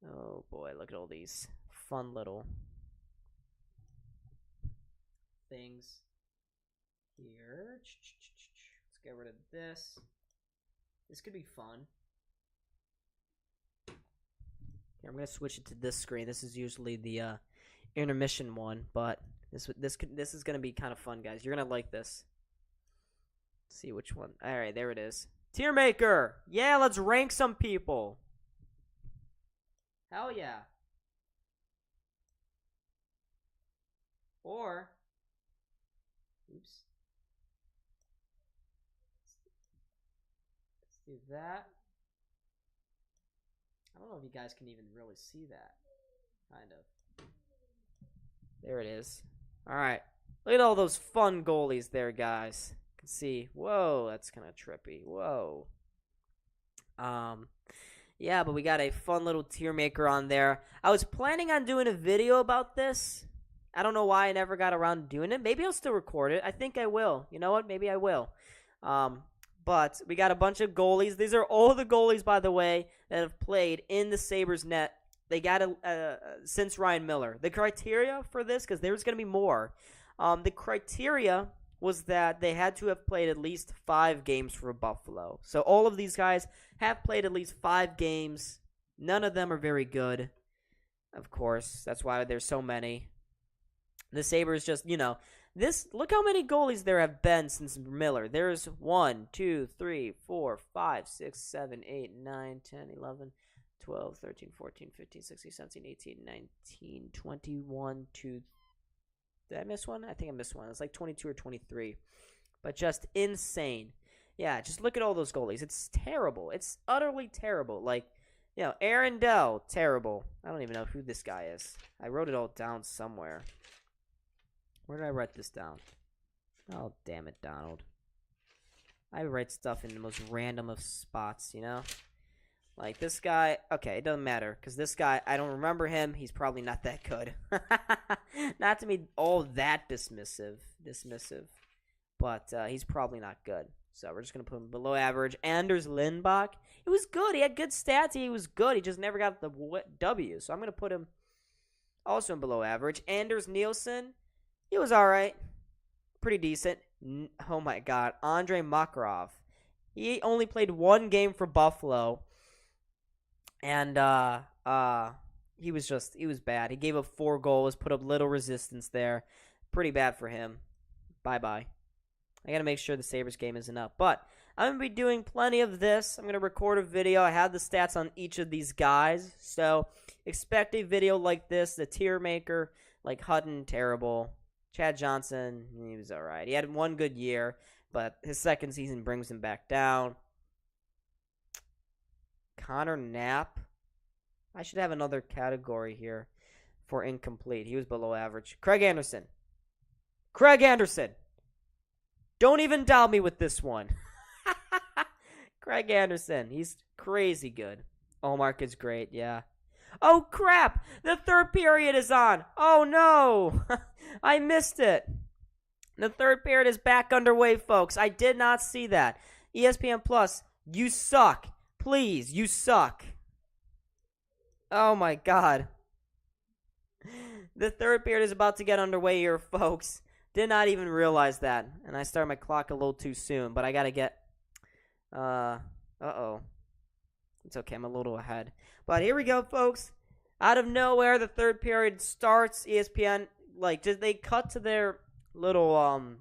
Oh boy, look at all these fun little things here. Let's get rid of this. This could be fun. Here, I'm gonna switch it to this screen. This is usually the intermission one, but this is gonna be kind of fun, guys. You're gonna like this. Let's see which one. All right, there it is. Tier maker. Yeah, let's rank some people. Hell yeah. Or, oops. Let's do that. I don't know if you guys can even really see that. Kind of. There it is. All right. Look at all those fun goalies there, guys. You can see. Whoa, that's kind of trippy. Whoa. Yeah, but we got a fun little tier maker on there. I was planning on doing a video about this. I don't know why I never got around to doing it. Maybe I'll still record it. I think I will. You know what? Maybe I will. But we got a bunch of goalies. These are all the goalies, by the way, that have played in the Sabres net. They got since Ryan Miller. The criteria for this, because there's going to be more. The criteria was that they had to have played at least 5 games for Buffalo. So all of these guys have played at least 5 games. None of them are very good, of course. That's why there's so many. The Sabres just, you know, look how many goalies there have been since Miller. There's 1, 2, 3, 4, 5, 6, 7, 8, 9, 10, 11, 12, 13, 14, 15, 16, 17, 18, 19, 21, 2. Did I miss one? I think I missed one. It's like 22 or 23. But just insane. Yeah, just look at all those goalies. It's terrible. It's utterly terrible. Like, you know, Aaron Dell, terrible. I don't even know who this guy is. I wrote it all down somewhere. Where did I write this down? Oh, damn it, Donald. I write stuff in the most random of spots, you know? Like, this guy, okay, it doesn't matter, because this guy, I don't remember him. He's probably not that good. Not to be all that dismissive, but he's probably not good. So we're just going to put him below average. Anders Lindbach, he was good. He had good stats. He was good. He just never got the W. So I'm going to put him also in below average. Anders Nielsen, he was all right. Pretty decent. Oh, my God. Andrei Makarov. He only played 1 game for Buffalo. And he was bad. He gave up 4 goals, put up little resistance there. Pretty bad for him. Bye-bye. I got to make sure the Sabres game isn't up. But I'm going to be doing plenty of this. I'm going to record a video. I have the stats on each of these guys. So expect a video like this. The tier maker, like Hutton, terrible. Chad Johnson, he was all right. He had 1 good year, but his second season brings him back down. Connor Knapp. I should have another category here for incomplete. He was below average. Craig Anderson. Don't even doubt me with this one. Craig Anderson. He's crazy good. Allmark is great, yeah. Oh, crap. The third period is on. Oh, no. I missed it. The third period is back underway, folks. I did not see that. ESPN Plus, you suck. Please, you suck. Oh, my God. The third period is about to get underway here, folks. Did not even realize that. And I started my clock a little too soon, but I got to get... Uh-oh. It's okay, I'm a little ahead. But here we go, folks. Out of nowhere, the third period starts. ESPN, they cut to their little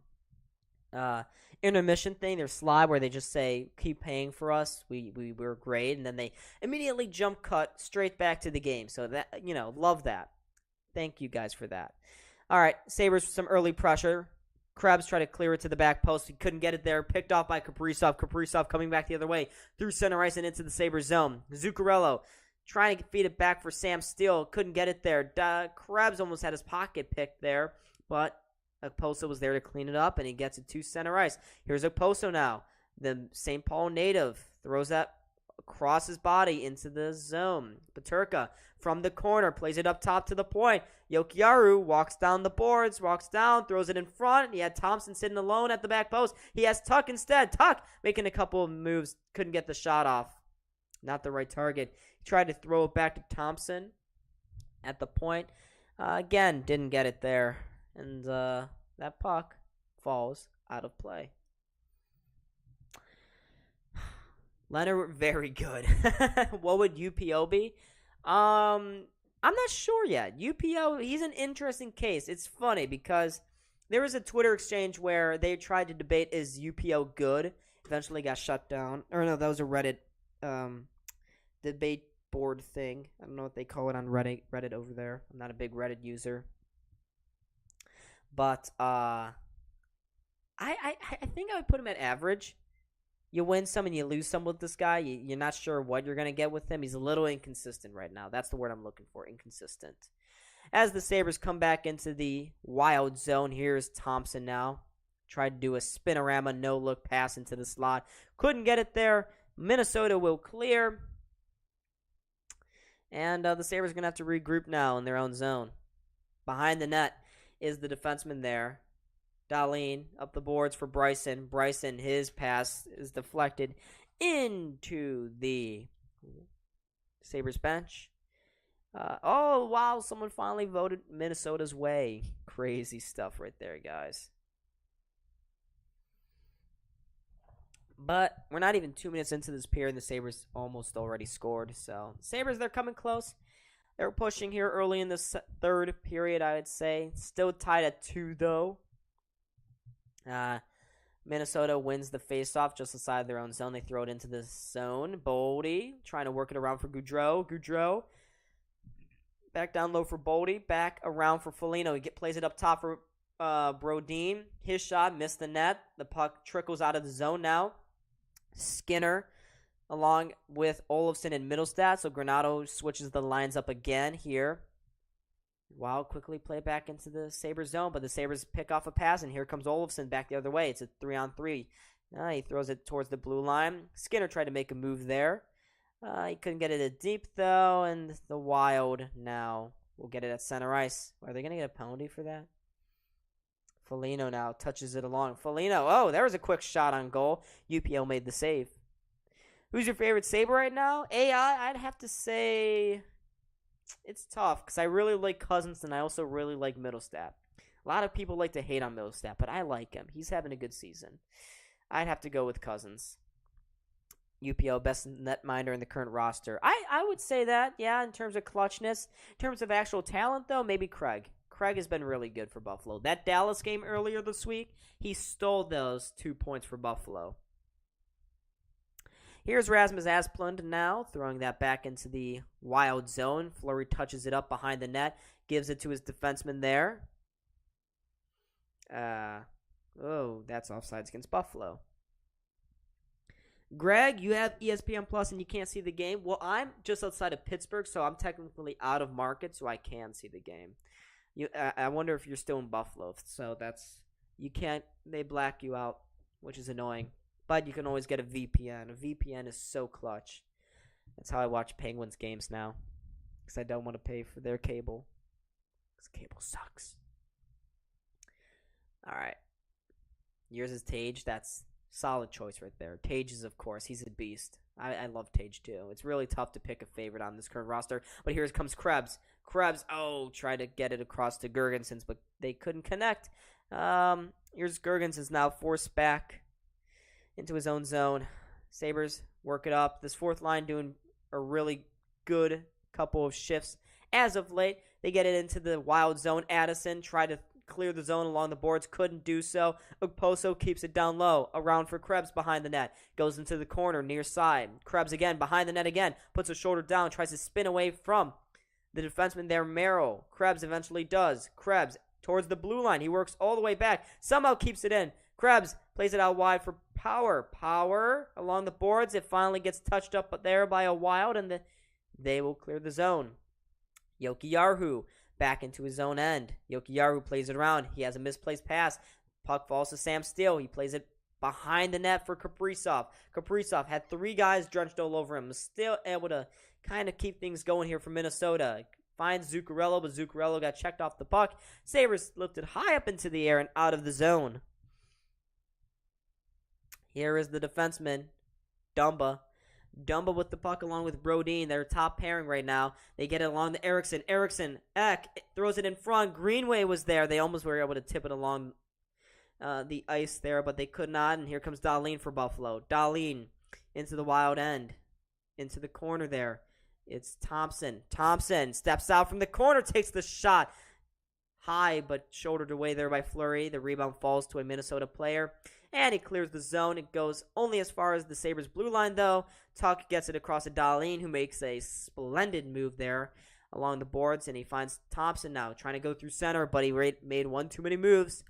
intermission thing, their slide where they just say, keep paying for us. We're great. And then they immediately jump cut straight back to the game. So that, love that. Thank you guys for that. All right, Sabres with some early pressure. Krebs tried to clear it to the back post. He couldn't get it there. Picked off by Kaprizov. Kaprizov coming back the other way through center ice and into the Sabres zone. Zuccarello trying to feed it back for Sam Steele. Couldn't get it there. Krebs almost had his pocket picked there, but Okposo was there to clean it up, and he gets it to center ice. Here's Okposo now. The St. Paul native throws that across his body into the zone. Peterka from the corner plays it up top to the point. Jokiharju walks down the boards, walks down, throws it in front. He had Thompson sitting alone at the back post. He has Tuck instead. Tuck making a couple of moves. Couldn't get the shot off. Not the right target. He tried to throw it back to Thompson at the point. Again, didn't get it there. And that puck falls out of play. Leonard, very good. What would UPO be? I'm not sure yet. UPO, he's an interesting case. It's funny because there was a Twitter exchange where they tried to debate, is UPO good? Eventually got shut down. Or no, that was a Reddit debate board thing. I don't know what they call it on Reddit over there. I'm not a big Reddit user. But I think I would put him at average. You win some and you lose some with this guy. You're not sure what you're going to get with him. He's a little inconsistent right now. That's the word I'm looking for, inconsistent. As the Sabres come back into the wild zone, here's Thompson now. Tried to do a spinorama, no-look pass into the slot. Couldn't get it there. Minnesota will clear. And the Sabres are going to have to regroup now in their own zone. Behind the net is the defenseman there. Dahlin up the boards for Bryson. Bryson, his pass is deflected into the Sabres bench. Oh, wow, someone finally voted Minnesota's way. Crazy stuff right there, guys. But we're not even 2 minutes into this period, and the Sabres almost already scored. So, Sabres, they're coming close. They're pushing here early in the third period, I would say. Still tied at 2, though. Minnesota wins the faceoff just inside their own zone. They throw it into the zone. Boldy trying to work it around for Goudreau. Goudreau back down low for Boldy. Back around for Foligno. He plays it up top for Brodin. His shot missed the net. The puck trickles out of the zone now. Skinner along with Olofsson and Middlestat. So Granato switches the lines up again here. Wild quickly play back into the Sabres zone, but the Sabres pick off a pass, and here comes Olofsson back the other way. It's a 3-on-3. He throws it towards the blue line. Skinner tried to make a move there. He couldn't get it deep, though, and the Wild now will get it at center ice. Are they going to get a penalty for that? Foligno now touches it along. Foligno, oh, there was a quick shot on goal. UPL made the save. Who's your favorite Sabre right now? AI, I'd have to say it's tough because I really like Cousins and I also really like Middlestat. A lot of people like to hate on Middlestat, but I like him. He's having a good season. I'd have to go with Cousins. UPL best netminder in the current roster. I would say that, yeah, in terms of clutchness. In terms of actual talent, though, maybe Craig. Craig has been really good for Buffalo. That Dallas game earlier this week, he stole those 2 points for Buffalo. Here's Rasmus Asplund now, throwing that back into the Wild zone. Fleury touches it up behind the net, gives it to his defenseman there. That's offsides against Buffalo. Greg, you have ESPN Plus and you can't see the game. Well, I'm just outside of Pittsburgh, so I'm technically out of market, so I can see the game. I wonder if you're still in Buffalo. So you can't. They black you out, which is annoying. But you can always get a VPN. A VPN is so clutch. That's how I watch Penguins games now, because I don't want to pay for their cable. Because cable sucks. All right. Yours is Tage. That's solid choice right there. Tage is, of course, he's a beast. I love Tage too. It's really tough to pick a favorite on this current roster. But here comes Krebs. Krebs, try to get it across to Girgensons, but they couldn't connect. Here's Girgensons now forced back into his own zone. Sabres work it up. This fourth line doing a really good couple of shifts as of late. They get it into the wild zone. Addison tried to clear the zone along the boards, couldn't do so. Okposo keeps it down low, around for Krebs behind the net, goes into the corner near side. Krebs again behind the net again, puts a shoulder down, tries to spin away from the defenseman there, Merrill. Krebs eventually does. Krebs towards the blue line. He works all the way back, somehow keeps it in. Krebs plays it out wide for Power. Power along the boards. It finally gets touched up there by a Wild, and they will clear the zone. Jokiharju back into his own end. Jokiharju plays it around. He has a misplaced pass. Puck falls to Sam Steele. He plays it behind the net for Kaprizov. Kaprizov had 3 guys drenched all over him. Was still able to kind of keep things going here for Minnesota. Finds Zuccarello, but Zuccarello got checked off the puck. Sabres lifted high up into the air and out of the zone. Here is the defenseman, Dumba. Dumba with the puck along with Brodin. Their top pairing right now. They get it along to Eriksson. Eriksson, Eck throws it in front. Greenway was there. They almost were able to tip it along the ice there, but they could not. And here comes Dahlin for Buffalo. Dahlin into the wild end. Into the corner there. It's Thompson. Thompson steps out from the corner, takes the shot. High, but shouldered away there by Fleury. The rebound falls to a Minnesota player. And he clears the zone. It goes only as far as the Sabres blue line, though. Tuck gets it across to Dahlin, who makes a splendid move there along the boards. And he finds Thompson now, trying to go through center, but he made one too many moves.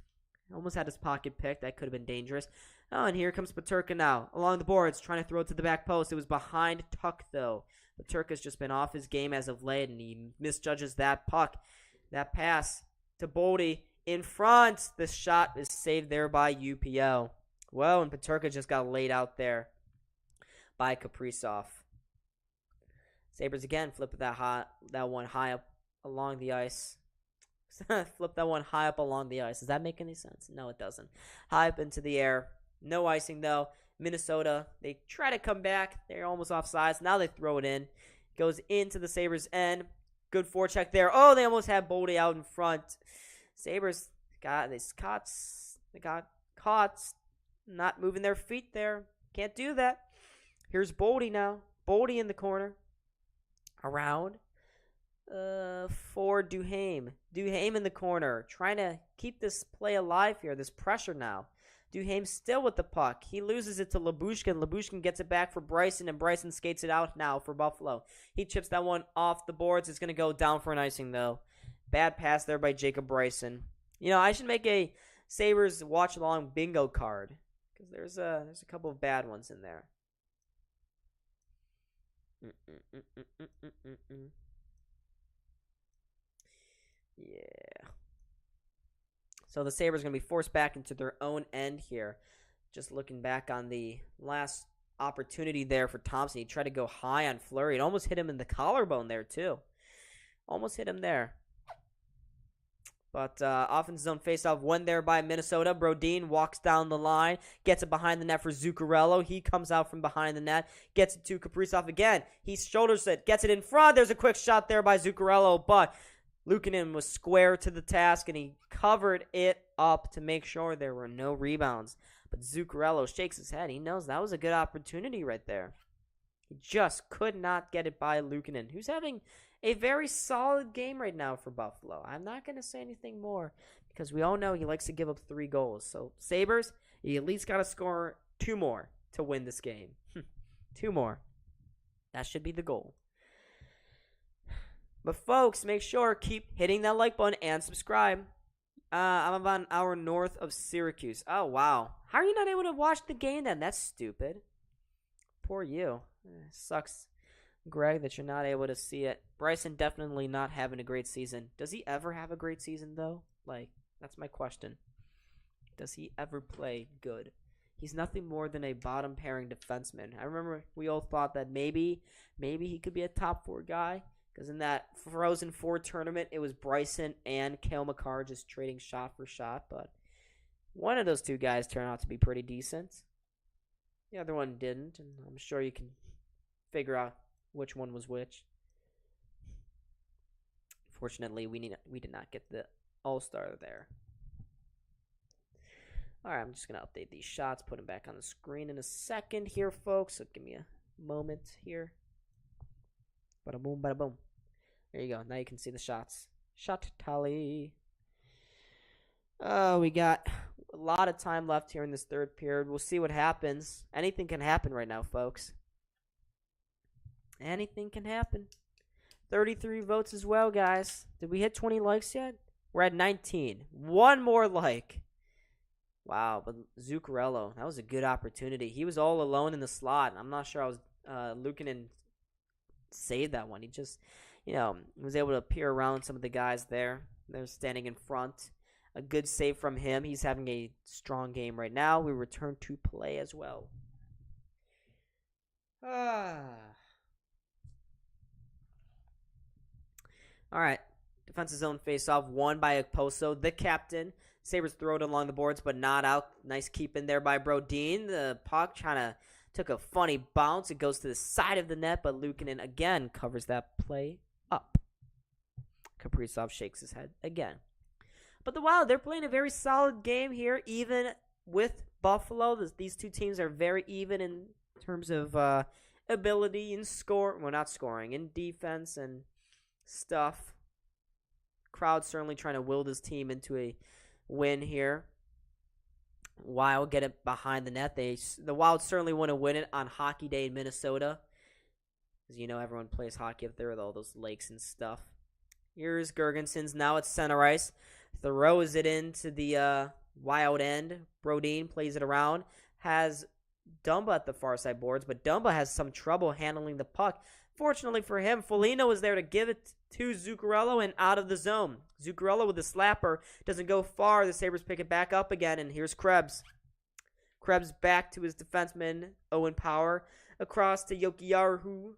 Almost had his pocket picked. That could have been dangerous. Oh, and here comes Peterka now, along the boards, trying to throw it to the back post. It was behind Tuck, though. Peterka's just been off his game as of late, and he misjudges that puck. That pass to Boldy. In front, the shot is saved there by UPL. Well, and Peterka just got laid out there by Kaprizov. Sabres again flip that one high up along the ice. Flip that one high up along the ice. Does that make any sense? No, it doesn't. High up into the air. No icing, though. Minnesota, they try to come back. They're almost offsides. Now they throw it in. Goes into the Sabres' end. Good forecheck there. Oh, they almost had Boldy out in front. Sabres got caught not moving their feet there. Can't do that. Here's Boldy now. Boldy in the corner. Around for Duhaime. Duhaime in the corner. Trying to keep this play alive here. This pressure now. Duhaime still with the puck. He loses it to Lyubushkin. Lyubushkin gets it back for Bryson, and Bryson skates it out now for Buffalo. He chips that one off the boards. It's going to go down for an icing, though. Bad pass there by Jacob Bryson. You know, I should make a Sabres watch-along bingo card, because there's a couple of bad ones in there. Yeah. So the Sabres are going to be forced back into their own end here. Just looking back on the last opportunity there for Thompson. He tried to go high on Fleury. It almost hit him in the collarbone there, too. Almost hit him there. But offensive zone faceoff won there by Minnesota. Brodin walks down the line, gets it behind the net for Zuccarello. He comes out from behind the net, gets it to Kaprizov again. He shoulders it, gets it in front. There's a quick shot there by Zuccarello, but Luukkonen was square to the task, and he covered it up to make sure there were no rebounds. But Zuccarello shakes his head. He knows that was a good opportunity right there. He just could not get it by Luukkonen, who's having a very solid game right now for Buffalo. I'm not going to say anything more because we all know he likes to give up 3 goals. So, Sabres, you at least got to score 2 more to win this game. 2 more. That should be the goal. But, folks, make sure keep hitting that like button and subscribe. I'm about an hour north of Syracuse. Oh, wow. How are you not able to watch the game then? That's stupid. Poor you. Sucks, Greg, that you're not able to see it. Bryson definitely not having a great season. Does he ever have a great season, though? Like, that's my question. Does he ever play good? He's nothing more than a bottom pairing defenseman. I remember we all thought that maybe he could be a top 4 guy. Because in that Frozen 4 tournament, it was Bryson and Cale Makar just trading shot for shot. But one of those 2 guys turned out to be pretty decent. The other one didn't, and I'm sure you can figure out which one was which. Fortunately, we did not get the All-Star there. All right, I'm just going to update these shots, put them back on the screen in a second here, folks. So give me a moment here. Bada boom, bada boom. There you go. Now you can see the shots. Shot tally. Oh, we got a lot of time left here in this third period. We'll see what happens. Anything can happen right now, folks. Anything can happen. 33 votes as well, guys. Did we hit 20 likes yet? We're at 19. One more like. Wow, but Zuccarello, that was a good opportunity. He was all alone in the slot. I'm not sure I was Luukkonen saved that one. He just, was able to peer around some of the guys there. They're standing in front. A good save from him. He's having a strong game right now. We return to play as well. All right. Defensive zone face-off won by Okposo, the captain. Sabres throw it along the boards, but not out. Nice keep in there by Brodin. The puck took a funny bounce. It goes to the side of the net, but Luukkonen again covers that play up. Kaprizov shakes his head again. But the Wild, they're playing a very solid game here, even with Buffalo. These two teams are very even in terms of ability and score. Well, not scoring, in defense and stuff. Crowd certainly trying to will this team into a win here. Wild get it behind the net. The Wild certainly want to win it on Hockey Day in Minnesota. As you know, everyone plays hockey up there with all those lakes and stuff. Here's Girgensons now at center ice. Throws it into the Wild end. Brodin plays it around. Has Dumba at the far side boards, but Dumba has some trouble handling the puck. Fortunately for him, Foligno is there to give it to Zuccarello and out of the zone. Zuccarello with the slapper doesn't go far. The Sabres pick it back up again, and here's Krebs. Krebs back to his defenseman, Owen Power, across to Jokiharju.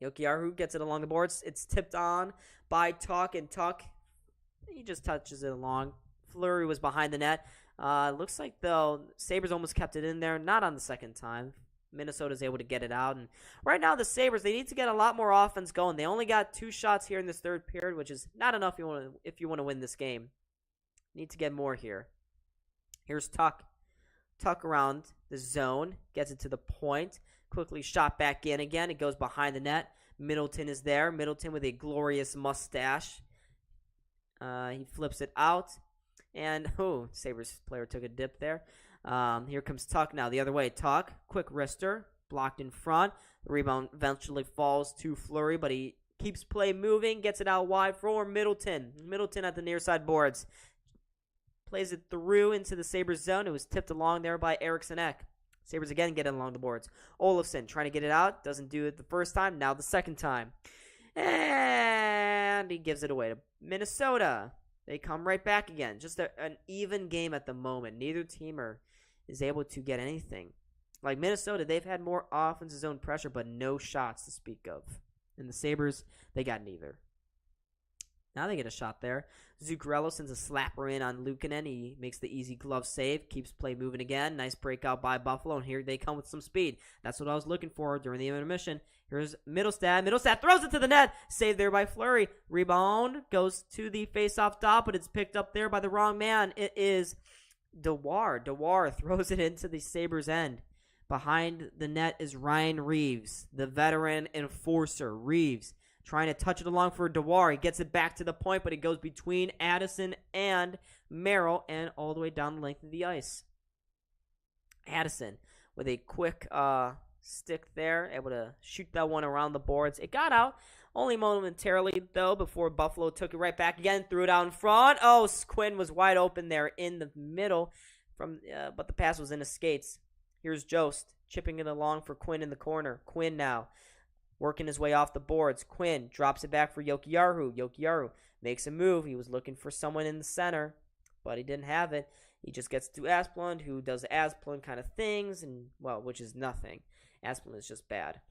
Jokiharju gets it along the boards. It's tipped on by Tuch, and Tuch, he just touches it along. Fleury was behind the net. Looks like, though, Sabres almost kept it in there. Not on the second time. Minnesota's able to get it out. And right now, the Sabres, they need to get a lot more offense going. They only got 2 shots here in this third period, which is not enough if you want to win this game. Need to get more here. Here's Tuch. Tuch around the zone. Gets it to the point. Quickly shot back in again. It goes behind the net. Middleton is there. Middleton with a glorious mustache. He flips it out. And, Sabres player took a dip there. Here comes Tuch now the other way. Tuch, quick wrister, blocked in front. The rebound eventually falls to Fleury, but he keeps play moving, gets it out wide for Middleton. Middleton at the near side boards. Plays it through into the Sabres zone. It was tipped along there by Eriksson Ek. Sabres again get it along the boards. Olofsson trying to get it out. Doesn't do it the first time, now the second time. And he gives it away to Minnesota. They come right back again. Just an even game at the moment. Neither team is able to get anything. Like Minnesota, they've had more offensive zone pressure, but no shots to speak of. And the Sabres, they got neither. Now they get a shot there. Zuccarello sends a slapper in on Luukkonen. He makes the easy glove save. Keeps play moving again. Nice breakout by Buffalo. And here they come with some speed. That's what I was looking for during the intermission. Here's Middlestad. Middlestad throws it to the net. Saved there by Fleury. Rebound goes to the face-off dot, but it's picked up there by the wrong man. It is Dewar. Dewar throws it into the Sabres end. Behind the net is Ryan Reeves, the veteran enforcer. Reeves trying to touch it along for Dewar. He gets it back to the point, but it goes between Addison and Merrill and all the way down the length of the ice. Addison with a quick stick there, able to shoot that one around the boards. It got out only momentarily, though, before Buffalo took it right back again, threw it out in front. Oh, Quinn was wide open there in the middle, but the pass was in his skates. Here's Jost chipping it along for Quinn in the corner. Quinn now working his way off the boards. Quinn drops it back for Jokiharju. Jokiharju makes a move. He was looking for someone in the center, but he didn't have it. He just gets to Asplund, who does Asplund kind of things, and which is nothing. Asplund is just bad.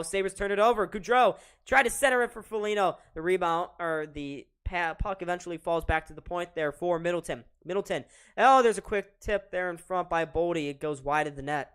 Sabres turn it over. Goudreau tried to center it for Foligno. The rebound, or the puck eventually falls back to the point there for Middleton. There's a quick tip there in front by Boldy. It goes wide of the net.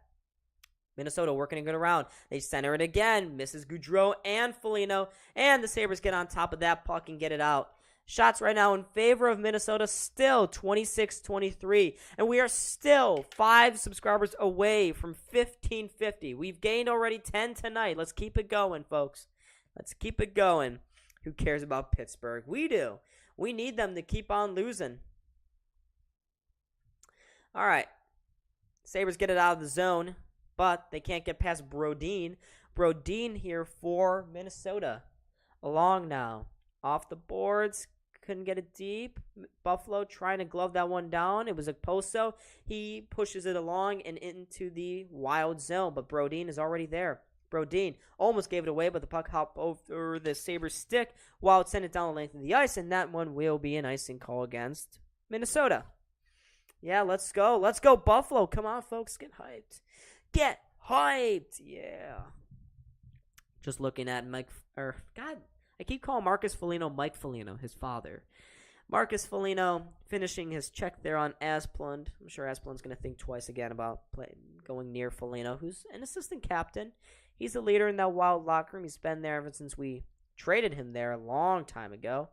Minnesota working it good around. They center it again. Misses Goudreau and Foligno. And the Sabres get on top of that puck and get it out. Shots right now in favor of Minnesota, still 26-23. And we are still 5 subscribers away from 1550. We've gained already 10 tonight. Let's keep it going, folks. Let's keep it going. Who cares about Pittsburgh? We do. We need them to keep on losing. All right. Sabres get it out of the zone, but they can't get past Brodin. Brodin here for Minnesota. Along now. Off the boards. Couldn't get it deep. Buffalo trying to glove that one down. It was a Poso. He pushes it along and into the Wild zone, but Brodin is already there. Brodin almost gave it away, but the puck hopped over the Sabres stick. Wild sent it down the length of the ice, and that one will be an icing call against Minnesota. Yeah, let's go. Let's go, Buffalo. Come on, folks. Get hyped. Get hyped. Yeah. Just looking at I keep calling Marcus Foligno Mike Foligno, his father. Marcus Foligno finishing his check there on Asplund. I'm sure Asplund's going to think twice again about going near Foligno, who's an assistant captain. He's the leader in that Wild locker room. He's been there ever since we traded him there a long time ago.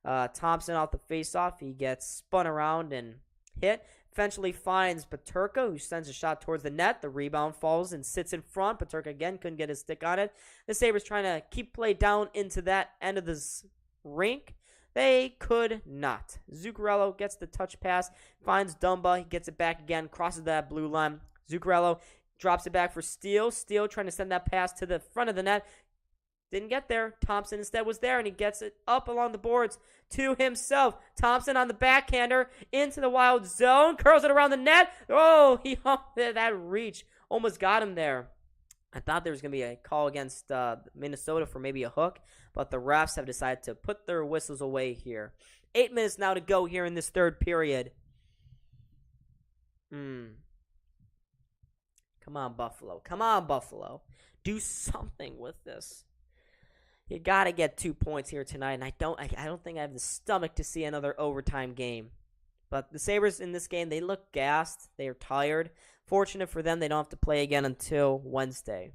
Thompson off the faceoff. He gets spun around and hit. Eventually finds Peterka, who sends a shot towards the net. The rebound falls and sits in front. Peterka again couldn't get his stick on it. The Sabres trying to keep play down into that end of this rink. They could not. Zuccarello gets the touch pass, finds Dumba. He gets it back again, crosses that blue line. Zuccarello drops it back for Steele. Steele trying to send that pass to the front of the net. Didn't get there. Thompson instead was there, and he gets it up along the boards to himself. Thompson on the backhander into the Wild zone. Curls it around the net. Oh, that reach almost got him there. I thought there was going to be a call against Minnesota for maybe a hook, but the refs have decided to put their whistles away here. 8 minutes now to go here in this third period. Come on, Buffalo. Come on, Buffalo. Do something with this. You got to get 2 points here tonight, and I don't think I have the stomach to see another overtime game. But the Sabres in this game, they look gassed. They are tired. Fortunate for them, they don't have to play again until Wednesday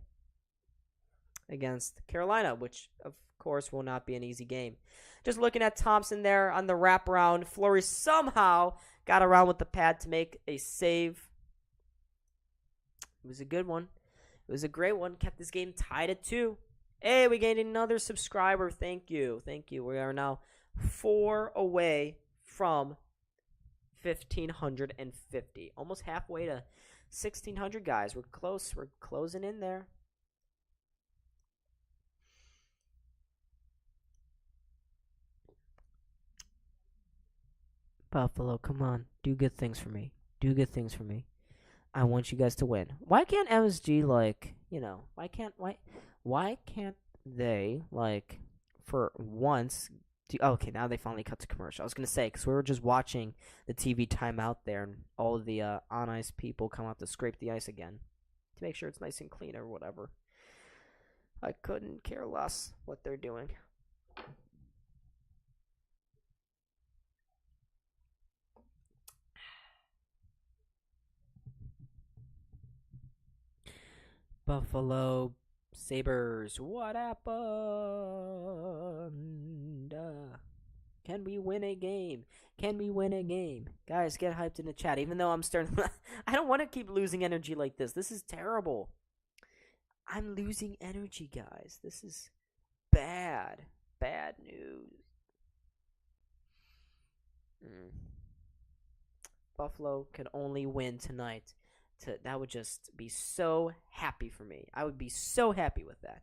against Carolina, which, of course, will not be an easy game. Just looking at Thompson there on the wraparound. Fleury somehow got around with the pad to make a save. It was a good one. It was a great one. Kept this game tied at 2. Hey, we gained another subscriber. Thank you. Thank you. We are now 4 away from 1,550. Almost halfway to 1,600, guys. We're close. We're closing in there. Buffalo, come on. Do good things for me. Do good things for me. I want you guys to win. Why can't MSG, why can't they, for once, okay, now they finally cut to commercial. I was going to say, because we were just watching the TV timeout there, and all of the on-ice people come out to scrape the ice again to make sure it's nice and clean or whatever. I couldn't care less what they're doing. Buffalo Sabres, what happened? Can we win a game? Can we win a game? Guys, get hyped in the chat. Even though I'm starting, I don't want to keep losing energy like this. This is terrible. I'm losing energy, guys. This is bad. Bad news. Buffalo could only win tonight. That would just be so happy for me. I would be so happy with that.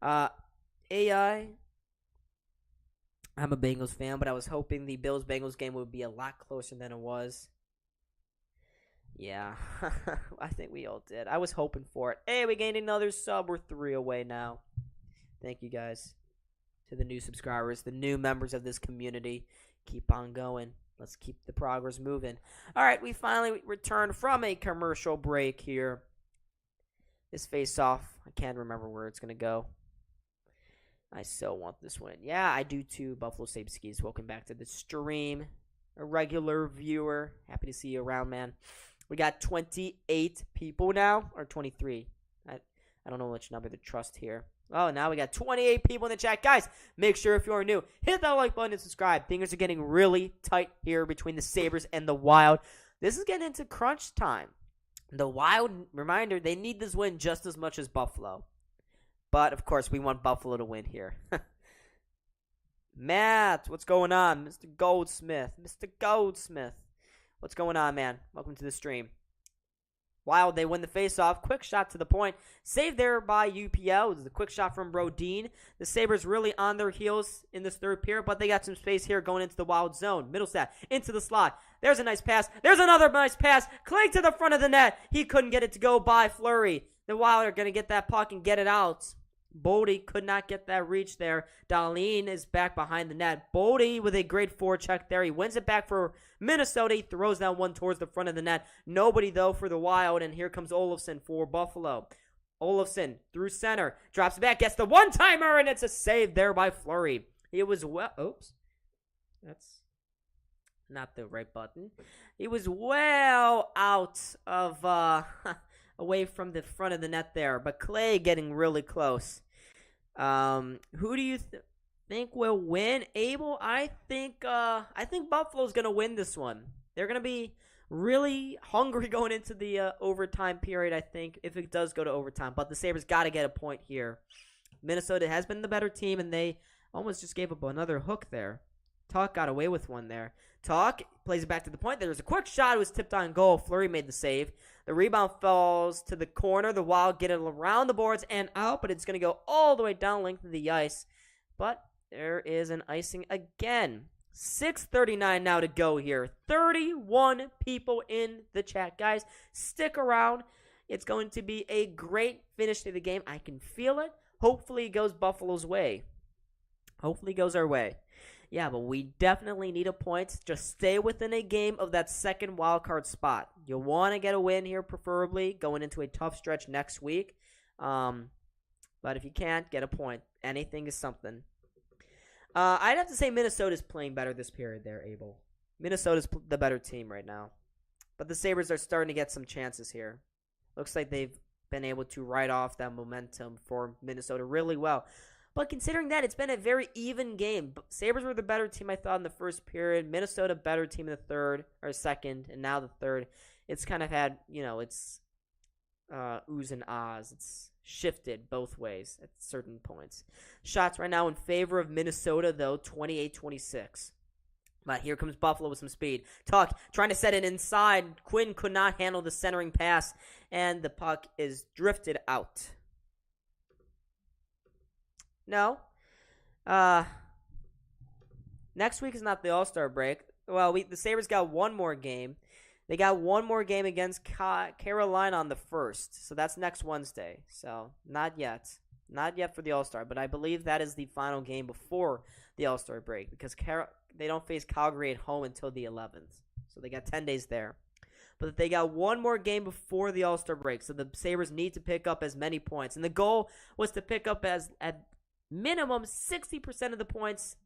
I'm a Bengals fan, but I was hoping the Bills-Bengals game would be a lot closer than it was. Yeah, I think we all did. I was hoping for it. Hey, we gained another sub. We're 3 away now. Thank you, guys. To the new subscribers, the new members of this community. Keep on going. Let's keep the progress moving. All right, we finally returned from a commercial break here. This face-off, I can't remember where it's going to go. I so want this win. Yeah, I do too, Buffalo Sabeskis. Welcome back to the stream. A regular viewer. Happy to see you around, man. We got 28 people now, or 23. I don't know which number to trust here. Oh, now we got 28 people in the chat. Guys, make sure if you are new, hit that like button and subscribe. Things are getting really tight here between the Sabres and the Wild. This is getting into crunch time. The Wild, reminder, they need this win just as much as Buffalo. But, of course, we want Buffalo to win here. Matt, what's going on? Mr. Goldsmith. Mr. Goldsmith. What's going on, man? Welcome to the stream. Wild, they win the faceoff. Quick shot to the point. Saved there by UPL. It was a quick shot from Brodin. The Sabres really on their heels in this third period, but they got some space here going into the Wild zone. Middlestat into the slot. There's a nice pass. There's another nice pass. Clegg to the front of the net. He couldn't get it to go by Fleury. The Wild are going to get that puck and get it out. Bodie could not get that reach there. Dahlin is back behind the net. Bodie with a great forecheck there. He wins it back for Minnesota. He throws that one towards the front of the net. Nobody, though, for the Wild. And here comes Olofsson for Buffalo. Olofsson through center. Drops it back. Gets the one-timer, and it's a save there by Fleury. It was well... Oops. That's not the right button. He was well out of... away from the front of the net there, but Clay getting really close. Who do you think will win? Abel, I think Buffalo's gonna win this one. They're gonna be really hungry going into the overtime period, I think, if it does go to overtime. But the Sabres got to get a point here. Minnesota has been the better team, and they almost just gave up another hook there. Talk got away with one there. Talk plays it back to the point. There's a quick shot. It was tipped on goal. Fleury made the save. The rebound falls to the corner. The Wild get it around the boards and out, but it's going to go all the way down length of the ice. But there is an icing again. 6:39 now to go here. 31 people in the chat. Guys, stick around. It's going to be a great finish to the game. I can feel it. Hopefully it goes Buffalo's way. Hopefully it goes our way. Yeah, but we definitely need a point. Just stay within a game of that second wild card spot. You want to get a win here, preferably, going into a tough stretch next week. But if you can't, get a point. Anything is something. I'd have to say Minnesota's playing better this period there, Abel. Minnesota's the better team right now. But the Sabres are starting to get some chances here. Looks like they've been able to ride off that momentum for Minnesota really well. But considering that, it's been a very even game. Sabres were the better team, I thought, in the first period. Minnesota, better team in the third, or second, and now the third. It's kind of had, it's oohs and ahs. It's shifted both ways at certain points. Shots right now in favor of Minnesota, though, 28-26. But here comes Buffalo with some speed. Tuck trying to set it inside. Quinn could not handle the centering pass, and the puck is drifted out. No. Next week is not the All-Star break. Well, the Sabres got one more game. They got one more game against Carolina on the 1st. So that's next Wednesday. So not yet. Not yet for the All-Star. But I believe that is the final game before the All-Star break. Because they don't face Calgary at home until the 11th. So they got 10 days there. But they got one more game before the All-Star break. So the Sabres need to pick up as many points. And the goal was to pick up at minimum 60% of the points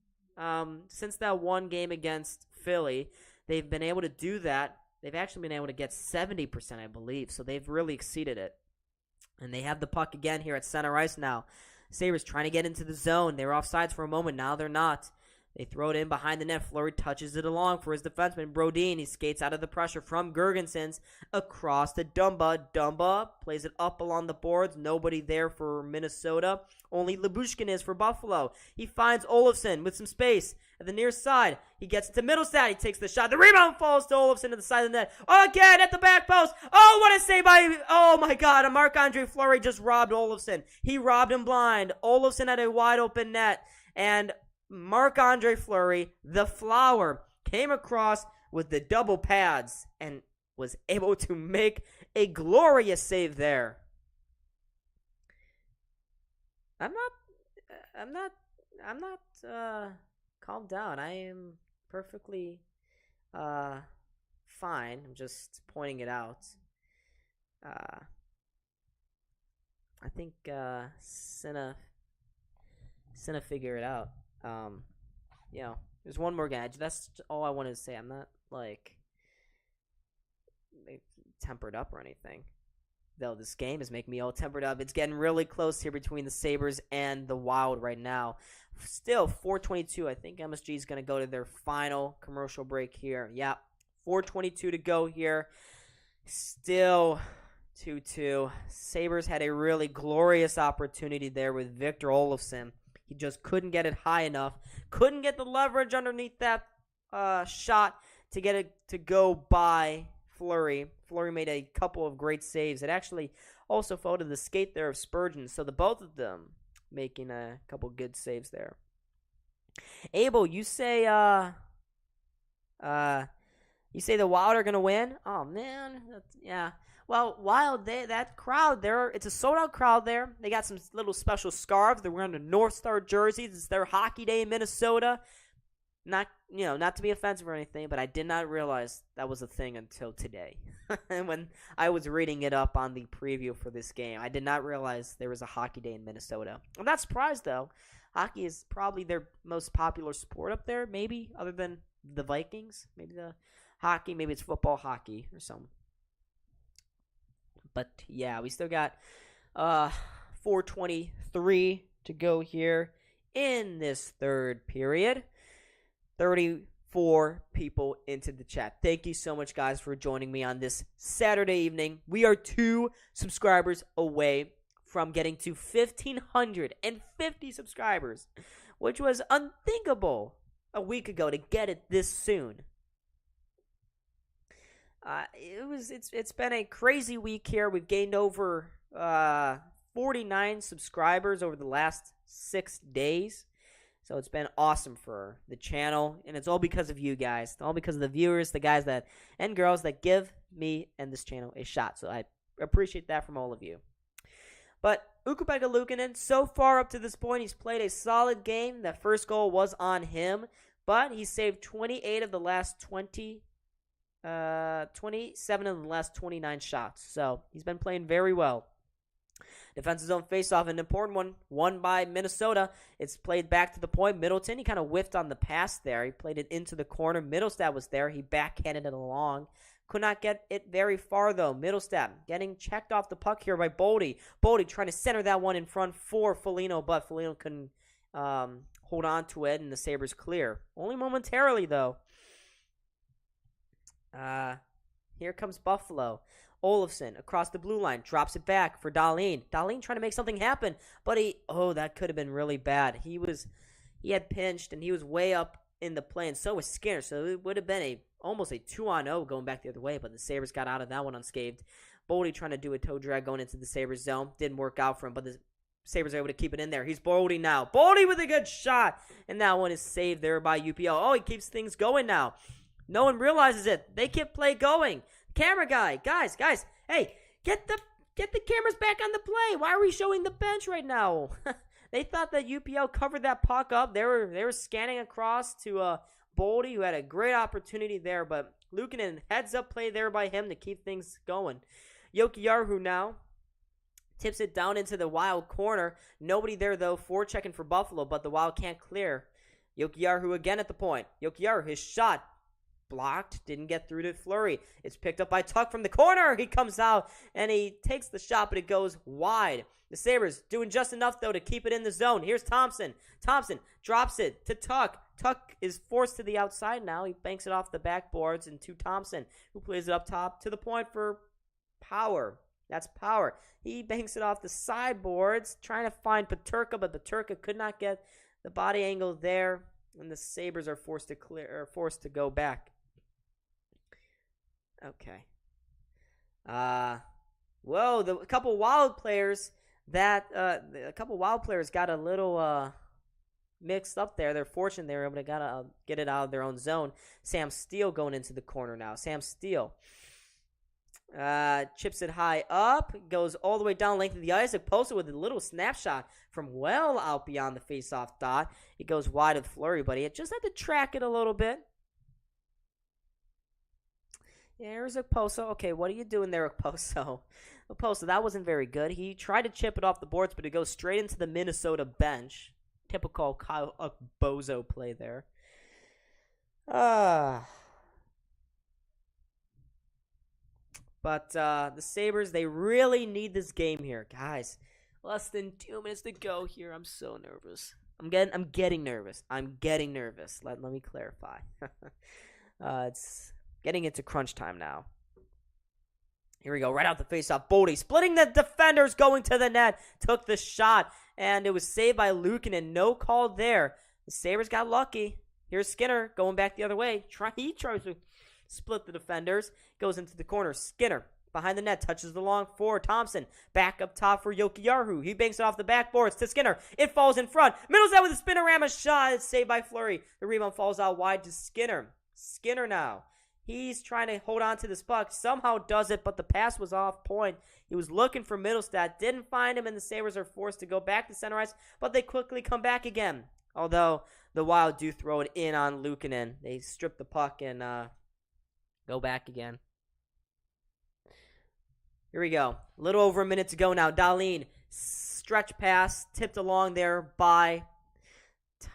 since that one game against Philly. They've been able to do that. They've actually been able to get 70%, I believe. So they've really exceeded it. And they have the puck again here at center ice now. Sabres trying to get into the zone. They were offsides for a moment. Now they're not. They throw it in behind the net. Fleury touches it along for his defenseman, Brodin. He skates out of the pressure from Girgensons across to Dumba. Dumba plays it up along the boards. Nobody there for Minnesota. Only Lyubushkin is for Buffalo. He finds Olofsson with some space at the near side. He gets it to Middlestat. He takes the shot. The rebound falls to Olofsson to the side of the net. Again at the back post. Oh, what a save by... Oh, my God. Marc-Andre Fleury just robbed Olofsson. He robbed him blind. Olofsson had a wide open net. And Marc-Andre Fleury, the flower, came across with the double pads and was able to make a glorious save there. I'm not calmed down. I am perfectly fine. I'm just pointing it out. I think Cinna figure it out. There's one more guy. That's all I wanted to say. I'm not tempered up or anything. Though this game is making me all tempered up. It's getting really close here between the Sabres and the Wild right now. Still 4:22. I think MSG is going to go to their final commercial break here. Yeah, 4:22 to go here. Still 2-2. Sabres had a really glorious opportunity there with Victor Olofsson. He just couldn't get it high enough. Couldn't get the leverage underneath that shot to get it to go by Fleury. Fleury made a couple of great saves. It actually also fell to the skate there of Spurgeon. So the both of them making a couple good saves there. Abel, you say the Wild are gonna win? Oh man, yeah. Well, Wild, that crowd there, it's a sold-out crowd there. They got some little special scarves. They're wearing the North Star jerseys. It's their hockey day in Minnesota. Not to be offensive or anything, but I did not realize that was a thing until today. When I was reading it up on the preview for this game, I did not realize there was a hockey day in Minnesota. I'm not surprised, though. Hockey is probably their most popular sport up there, maybe, other than the Vikings. Maybe the hockey, maybe it's football hockey or something. But, yeah, we still got 4:23 to go here in this third period. 34 people into the chat. Thank you so much, guys, for joining me on this Saturday evening. We are 2 subscribers away from getting to 1,550 subscribers, which was unthinkable a week ago to get it this soon. It's been a crazy week here. We've gained over 49 subscribers over the last 6 days. So it's been awesome for the channel, and it's all because of you guys. It's all because of the viewers, the guys that and girls that give me and this channel a shot. So I appreciate that from all of you. But Ukko-Pekka Luukkonen, so far up to this point, he's played a solid game. That first goal was on him, but he saved 28 of the last 27 of the last 29 shots. So he's been playing very well. Defensive zone faceoff, an important one, won by Minnesota. It's played back to the point. Middleton, he kind of whiffed on the pass there. He played it into the corner. Middlestat was there. He backhanded it along. Could not get it very far, though. Middlestat getting checked off the puck here by Boldy. Boldy trying to center that one in front for Foligno, but Foligno couldn't hold on to it, and the Sabres clear. Only momentarily, though. Here comes Buffalo. Olofsson across the blue line, drops it back for Dahlin. Dahlin trying to make something happen, but that could have been really bad. He had pinched, and he was way up in the play, and so was Skinner, so it would have been almost a 2-on-0 going back the other way, but the Sabres got out of that one unscathed. Boldy trying to do a toe drag going into the Sabres zone. Didn't work out for him, but the Sabres are able to keep it in there. He's Boldy now. Boldy with a good shot, and that one is saved there by UPL. Oh, he keeps things going now. No one realizes it. They keep play going. Camera guy, guys, hey, get the cameras back on the play. Why are we showing the bench right now? They thought that UPL covered that puck up. They were scanning across to Boldy, who had a great opportunity there, but Luukkonen heads up play there by him to keep things going. Jokiharju now tips it down into the Wild corner. Nobody there though, forechecking for Buffalo, but the Wild can't clear. Jokiharju again at the point. Jokiharju, his shot. Blocked, didn't get through to Fleury. It's picked up by Tuck from the corner. He comes out and he takes the shot, but it goes wide. The Sabres doing just enough, though, to keep it in the zone. Here's Thompson. Thompson drops it to Tuck. Tuck is forced to the outside now. He banks it off the backboards and to Thompson, who plays it up top to the point for Power. That's Power. He banks it off the sideboards, trying to find Peterka, but Peterka could not get the body angle there, and the Sabres are forced to go back. Okay. Whoa, a couple Wild players got a little mixed up there. They're fortunate they were able to get it out of their own zone. Sam Steele going into the corner now. Sam Steele chips it high up, goes all the way down the length of the ice. It posted with a little snapshot from well out beyond the face-off dot. It goes wide of Fleury, but he just had to track it a little bit. There's Okposo. Okay, what are you doing there, Okposo? Okposo, that wasn't very good. He tried to chip it off the boards, but it goes straight into the Minnesota bench. Typical Kyle Okposo play there. But the Sabres, they really need this game here. Guys, less than 2 minutes to go here. I'm so nervous. I'm getting nervous. Let me clarify. It's getting into crunch time now. Here we go, right out the faceoff. Boldy splitting the defenders, going to the net. Took the shot, and it was saved by Luukkonen. No call there. The Sabres got lucky. Here's Skinner going back the other way. He tries to split the defenders. Goes into the corner. Skinner behind the net, touches the long for Thompson. Back up top for Jokiharju. He banks it off the backboards to Skinner. It falls in front. Middles out with a spinorama shot. It's saved by Fleury. The rebound falls out wide to Skinner. Skinner now. He's trying to hold on to this puck. Somehow does it, but the pass was off point. He was looking for Middlestat. Didn't find him, and the Sabres are forced to go back to center ice, but they quickly come back again. Although the Wild do throw it in on Luukkonen. They strip the puck and go back again. Here we go. A little over a minute to go now. Dahlin, stretch pass, tipped along there by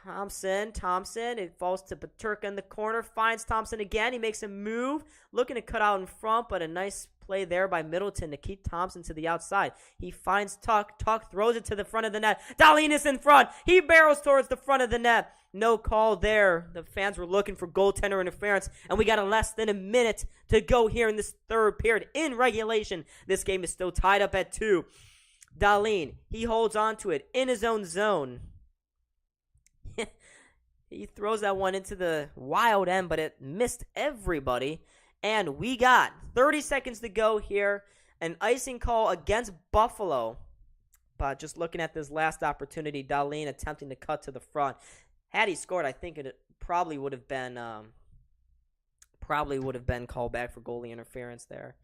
Thompson. It falls to Peterka in the corner. Finds Thompson again. He makes a move. Looking to cut out in front, but a nice play there by Middleton to keep Thompson to the outside. He finds Tuck. Tuck throws it to the front of the net. Dahlin is in front. He barrels towards the front of the net. No call there. The fans were looking for goaltender interference, and we got less than a minute to go here in this third period. In regulation, this game is still tied up at 2. Dahlin, he holds on to it in his own zone. He throws that one into the Wild end, but it missed everybody. And we got 30 seconds to go here. An icing call against Buffalo. But just looking at this last opportunity, Dahlin attempting to cut to the front. Had he scored, I think it probably would have been called back for goalie interference there.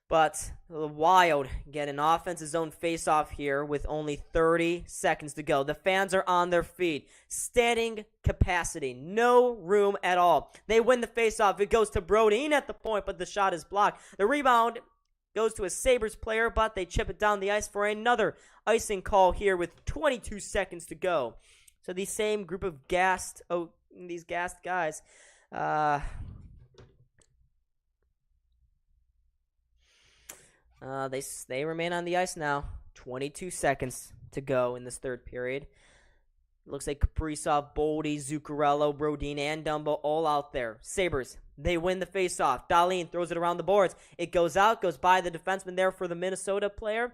But the Wild get an offensive zone face-off here with only 30 seconds to go. The fans are on their feet. Standing capacity. No room at all. They win the face-off. It goes to Brodin at the point, but the shot is blocked. The rebound goes to a Sabres player, but they chip it down the ice for another icing call here with 22 seconds to go. So the same group of gassed guys. They remain on the ice now. 22 seconds to go in this third period. Looks like Kaprizov, Boldy, Zuccarello, Brodin, and Dumbo all out there. Sabres, they win the faceoff. Dahlin throws it around the boards. It goes out, goes by the defenseman there for the Minnesota player.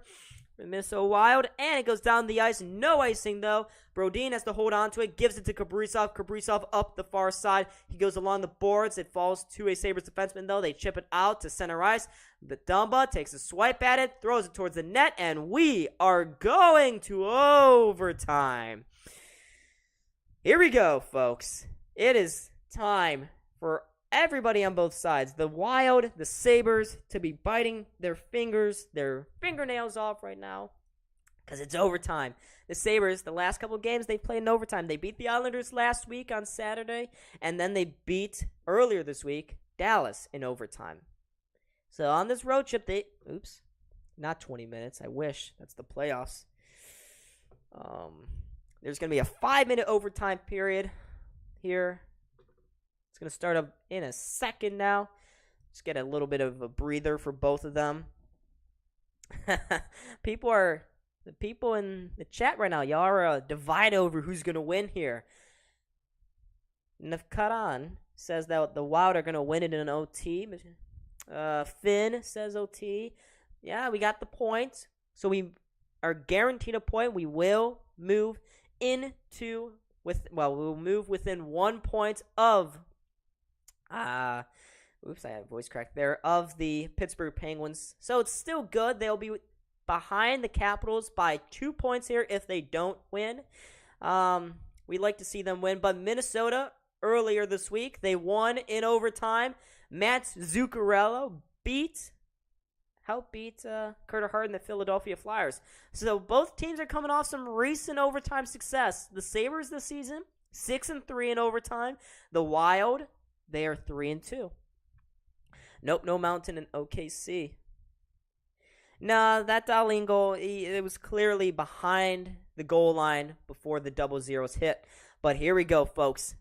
The Minnesota Wild, and it goes down the ice. No icing, though. Brodin has to hold on to it, gives it to Kaprizov. Kaprizov up the far side. He goes along the boards. It falls to a Sabres defenseman, though. They chip it out to center ice. But Dumba takes a swipe at it, throws it towards the net, and we are going to overtime. Here we go, folks. It is time for everybody on both sides, the Wild, the Sabres, to be biting their fingernails off right now because it's overtime. The Sabres, the last couple of games they played in overtime. They beat the Islanders last week on Saturday, and then they beat, earlier this week, Dallas in overtime. So on this road trip, not 20 minutes. I wish. That's the playoffs. There's going to be a 5-minute overtime period here. It's going to start up in a second now. Just get a little bit of a breather for both of them. The people in the chat right now, y'all are divided over who's going to win here. Nafkaran says that the Wild are going to win it in an OT. Finn says OT. Yeah, we got the point. So we are guaranteed a point. We will move we'll move within 1 point of I had voice crack there, of the Pittsburgh Penguins. So it's still good. They'll be behind the Capitals by 2 points here if they don't win. We'd like to see them win. But Minnesota, earlier this week, they won in overtime. Matt Zuccarello helped beat Carter Hart and the Philadelphia Flyers. So both teams are coming off some recent overtime success. The Sabres this season, 6-3 in overtime. The Wild, they are 3-2. Nope, no Mountain in OKC. Nah, that Dahlin goal, it was clearly behind the goal line before the double zeros hit. But here we go, folks.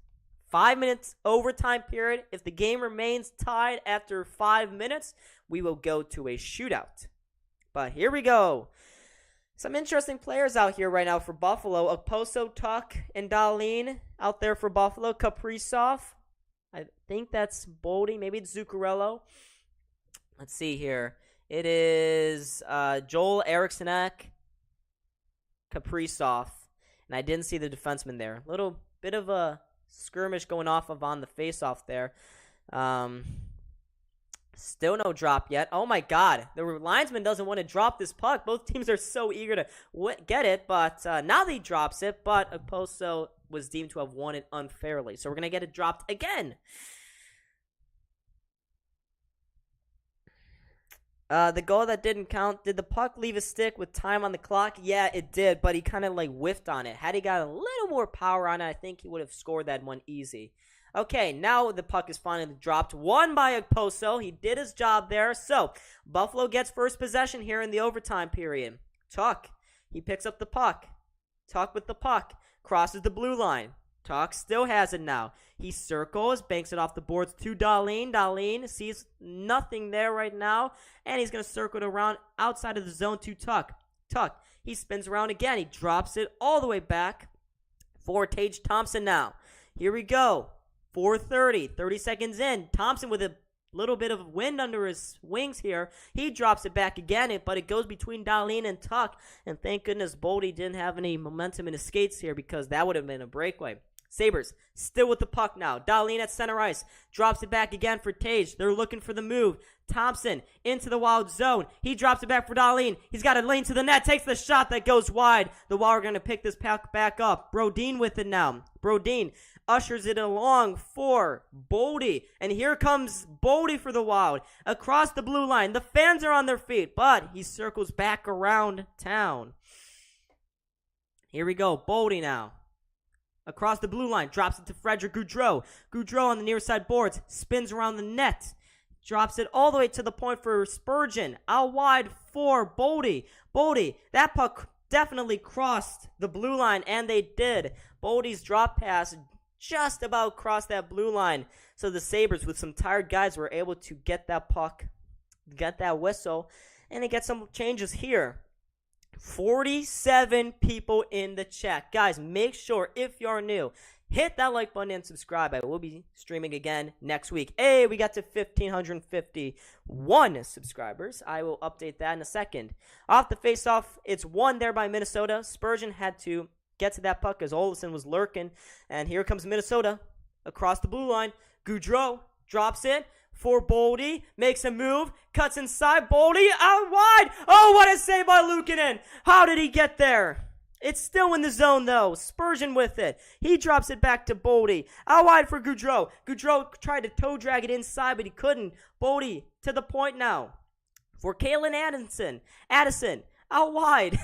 5 minutes overtime period. If the game remains tied after 5 minutes, we will go to a shootout. But here we go. Some interesting players out here right now for Buffalo. Okposo, Tuck, and Dahlin out there for Buffalo. Kaprizov. I think that's Boldy. Maybe it's Zuccarello. Let's see here. It is Joel Eriksson, Kaprizov, and I didn't see the defenseman there. Little bit of a skirmish going off of on the face-off there. Still no drop yet. Oh my God, the linesman doesn't want to drop this puck. Both teams are so eager to get it, but now he drops it, but Okposo was deemed to have won it unfairly. So we're going to get it dropped again. The goal that didn't count, did the puck leave a stick with time on the clock? Yeah, it did, but he kind of like whiffed on it. Had he got a little more power on it, I think he would have scored that one easy. Okay, now the puck is finally dropped. Won by Okposo. He did his job there. So, Buffalo gets first possession here in the overtime period. Tuch, he picks up the puck. Tuch with the puck. Crosses the blue line. Tuch still has it now. He circles, banks it off the boards to Dahlin. Dahlin sees nothing there right now, and he's going to circle it around outside of the zone to Tuch. Tuch, he spins around again. He drops it all the way back for Tage Thompson now. Here we go. 4:30, 30 seconds in. Thompson with a little bit of wind under his wings here. He drops it back again, but it goes between Dahlin and Tuch. And thank goodness Boldy didn't have any momentum in his skates here because that would have been a breakaway. Sabres still with the puck now. Dahlin at center ice. Drops it back again for Tage. They're looking for the move. Thompson into the Wild zone. He drops it back for Dahlin. He's got a lane to the net. Takes the shot that goes wide. The Wild are going to pick this puck back up. Brodin with it now. Brodin ushers it along for Boldy. And here comes Boldy for the Wild. Across the blue line. The fans are on their feet, but he circles back around town. Here we go. Boldy now. Across the blue line. Drops it to Frederick Gaudreau. Gaudreau on the near side boards. Spins around the net. Drops it all the way to the point for Spurgeon. Out wide for Boldy. Boldy, that puck definitely crossed the blue line, and they did. Boldy's drop pass just about crossed that blue line. So the Sabres, with some tired guys, were able to get that puck, get that whistle, and they get some changes here. 47 people in the chat. Guys, make sure, if you're new, hit that like button and subscribe. I will be streaming again next week. Hey, we got to 1,551 subscribers. I will update that in a second. Off the face-off, it's won there by Minnesota. Spurgeon had to get to that puck as Olsen was lurking. And here comes Minnesota across the blue line. Gaudreau drops it for Boldy. Makes a move. Cuts inside. Boldy out wide. Oh, what a save by Luukkonen. How did he get there? It's still in the zone, though. Spurgeon with it. He drops it back to Boldy. Out wide for Gaudreau. Gaudreau tried to toe drag it inside, but he couldn't. Boldy to the point now for Kalen Addison. Out wide.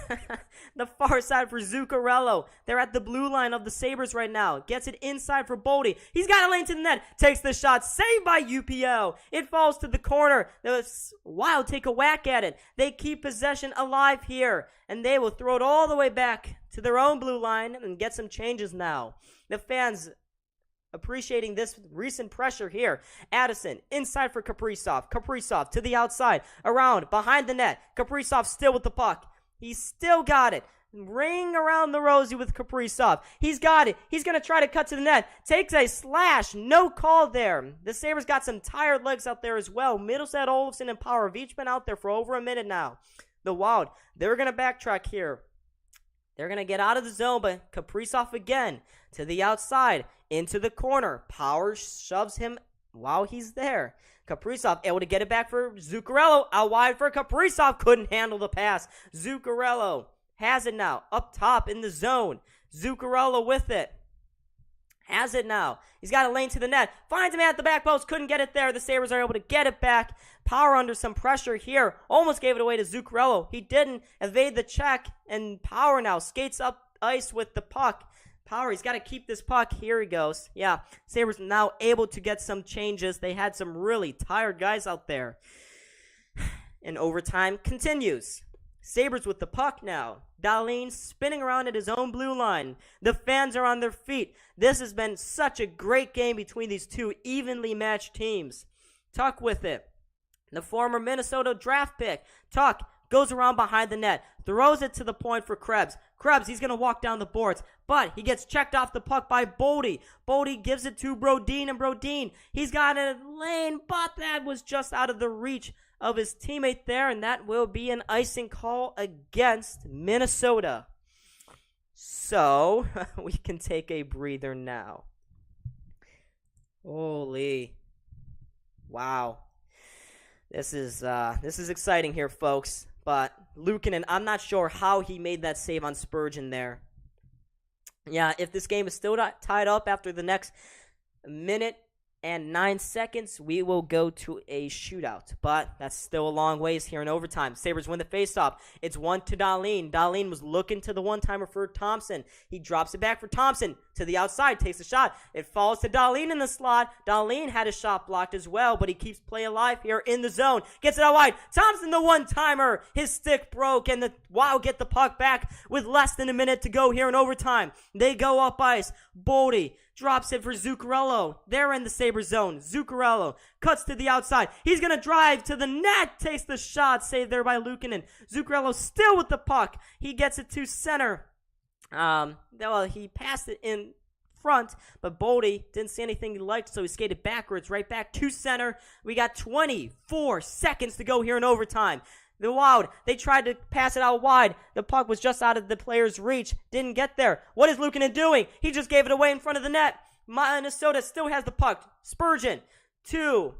The far side for Zuccarello. They're at the blue line of the Sabres right now. Gets it inside for Boldy. He's got a lane to the net. Takes the shot. Saved by UPL. It falls to the corner. The Wild take a whack at it. They keep possession alive here. And they will throw it all the way back to their own blue line and get some changes now. The fans appreciating this recent pressure here. Addison inside for Kaprizov. Kaprizov to the outside. Around, behind the net. Kaprizov still with the puck. He's still got it. Ring around the rosy with Kaprizov. He's got it. He's going to try to cut to the net. Takes a slash. No call there. The Sabres got some tired legs out there as well. Middlestad, Olofsson, and Power have each been out there for over a minute now. The Wild, they're going to backtrack here. They're going to get out of the zone, but Kaprizov again to the outside, into the corner. Power shoves him while he's there. Kaprizov able to get it back for Zuccarello. Out wide for Kaprizov. Couldn't handle the pass. Zuccarello has it now. Up top in the zone. Zuccarello with it. Has it now. He's got a lane to the net. Finds him at the back post. Couldn't get it there. The Sabres are able to get it back. Power under some pressure here. Almost gave it away to Zuccarello. He didn't evade the check. And Power now skates up ice with the puck. Power, he's got to keep this puck. Here he goes. Yeah, Sabres now able to get some changes. They had some really tired guys out there. And overtime continues. Sabres with the puck now. Dahlin spinning around at his own blue line. The fans are on their feet. This has been such a great game between these two evenly matched teams. Tuch with it. The former Minnesota draft pick. Tuch goes around behind the net. Throws it to the point for Krebs. Krebs, he's going to walk down the boards. But he gets checked off the puck by Boldy. Boldy gives it to Brodin, and Brodin, he's got a lane, but that was just out of the reach of his teammate there, and that will be an icing call against Minnesota. So, we can take a breather now. Holy. Wow. This is exciting here, folks. But Luukkonen, I'm not sure how he made that save on Spurgeon there. Yeah, if this game is still tied up after the next minute and 9 seconds, we will go to a shootout. But that's still a long ways here in overtime. Sabres win the faceoff. It's 1 to Dahlin. Dahlin was looking to the one-timer for Thompson. He drops it back for Thompson to the outside, takes a shot. It falls to Dahlin in the slot. Dahlin had a shot blocked as well, but he keeps play alive here in the zone. Gets it out wide. Thompson, the one-timer. His stick broke, and the Wild get the puck back with less than a minute to go here in overtime. They go up ice. Boldy drops it for Zuccarello. They're in the Sabres zone. Zuccarello cuts to the outside. He's going to drive to the net. Takes the shot. Saved there by Luukkonen. Zuccarello still with the puck. He gets it to center. He passed it in front, but Boldy didn't see anything he liked, so he skated backwards right back to center. We got 24 seconds to go here in overtime. The Wild, they tried to pass it out wide. The puck was just out of the player's reach. Didn't get there. What is Luukkonen doing? He just gave it away in front of the net. Minnesota still has the puck. Spurgeon to,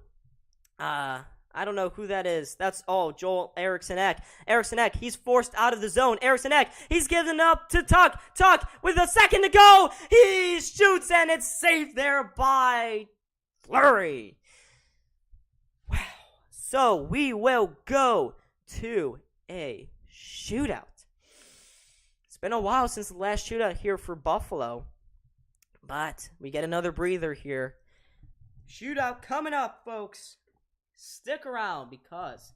I don't know who that is. That's Joel Eriksson-Ek. Eriksson-Ek, he's forced out of the zone. Eriksson-Ek, he's given up to Tuck. Tuck with a second to go. He shoots, and it's saved there by Fleury. Wow. So we will go to a shootout. It's been a while since the last shootout here for Buffalo, but we get another breather here. Shootout coming up, folks. Stick around because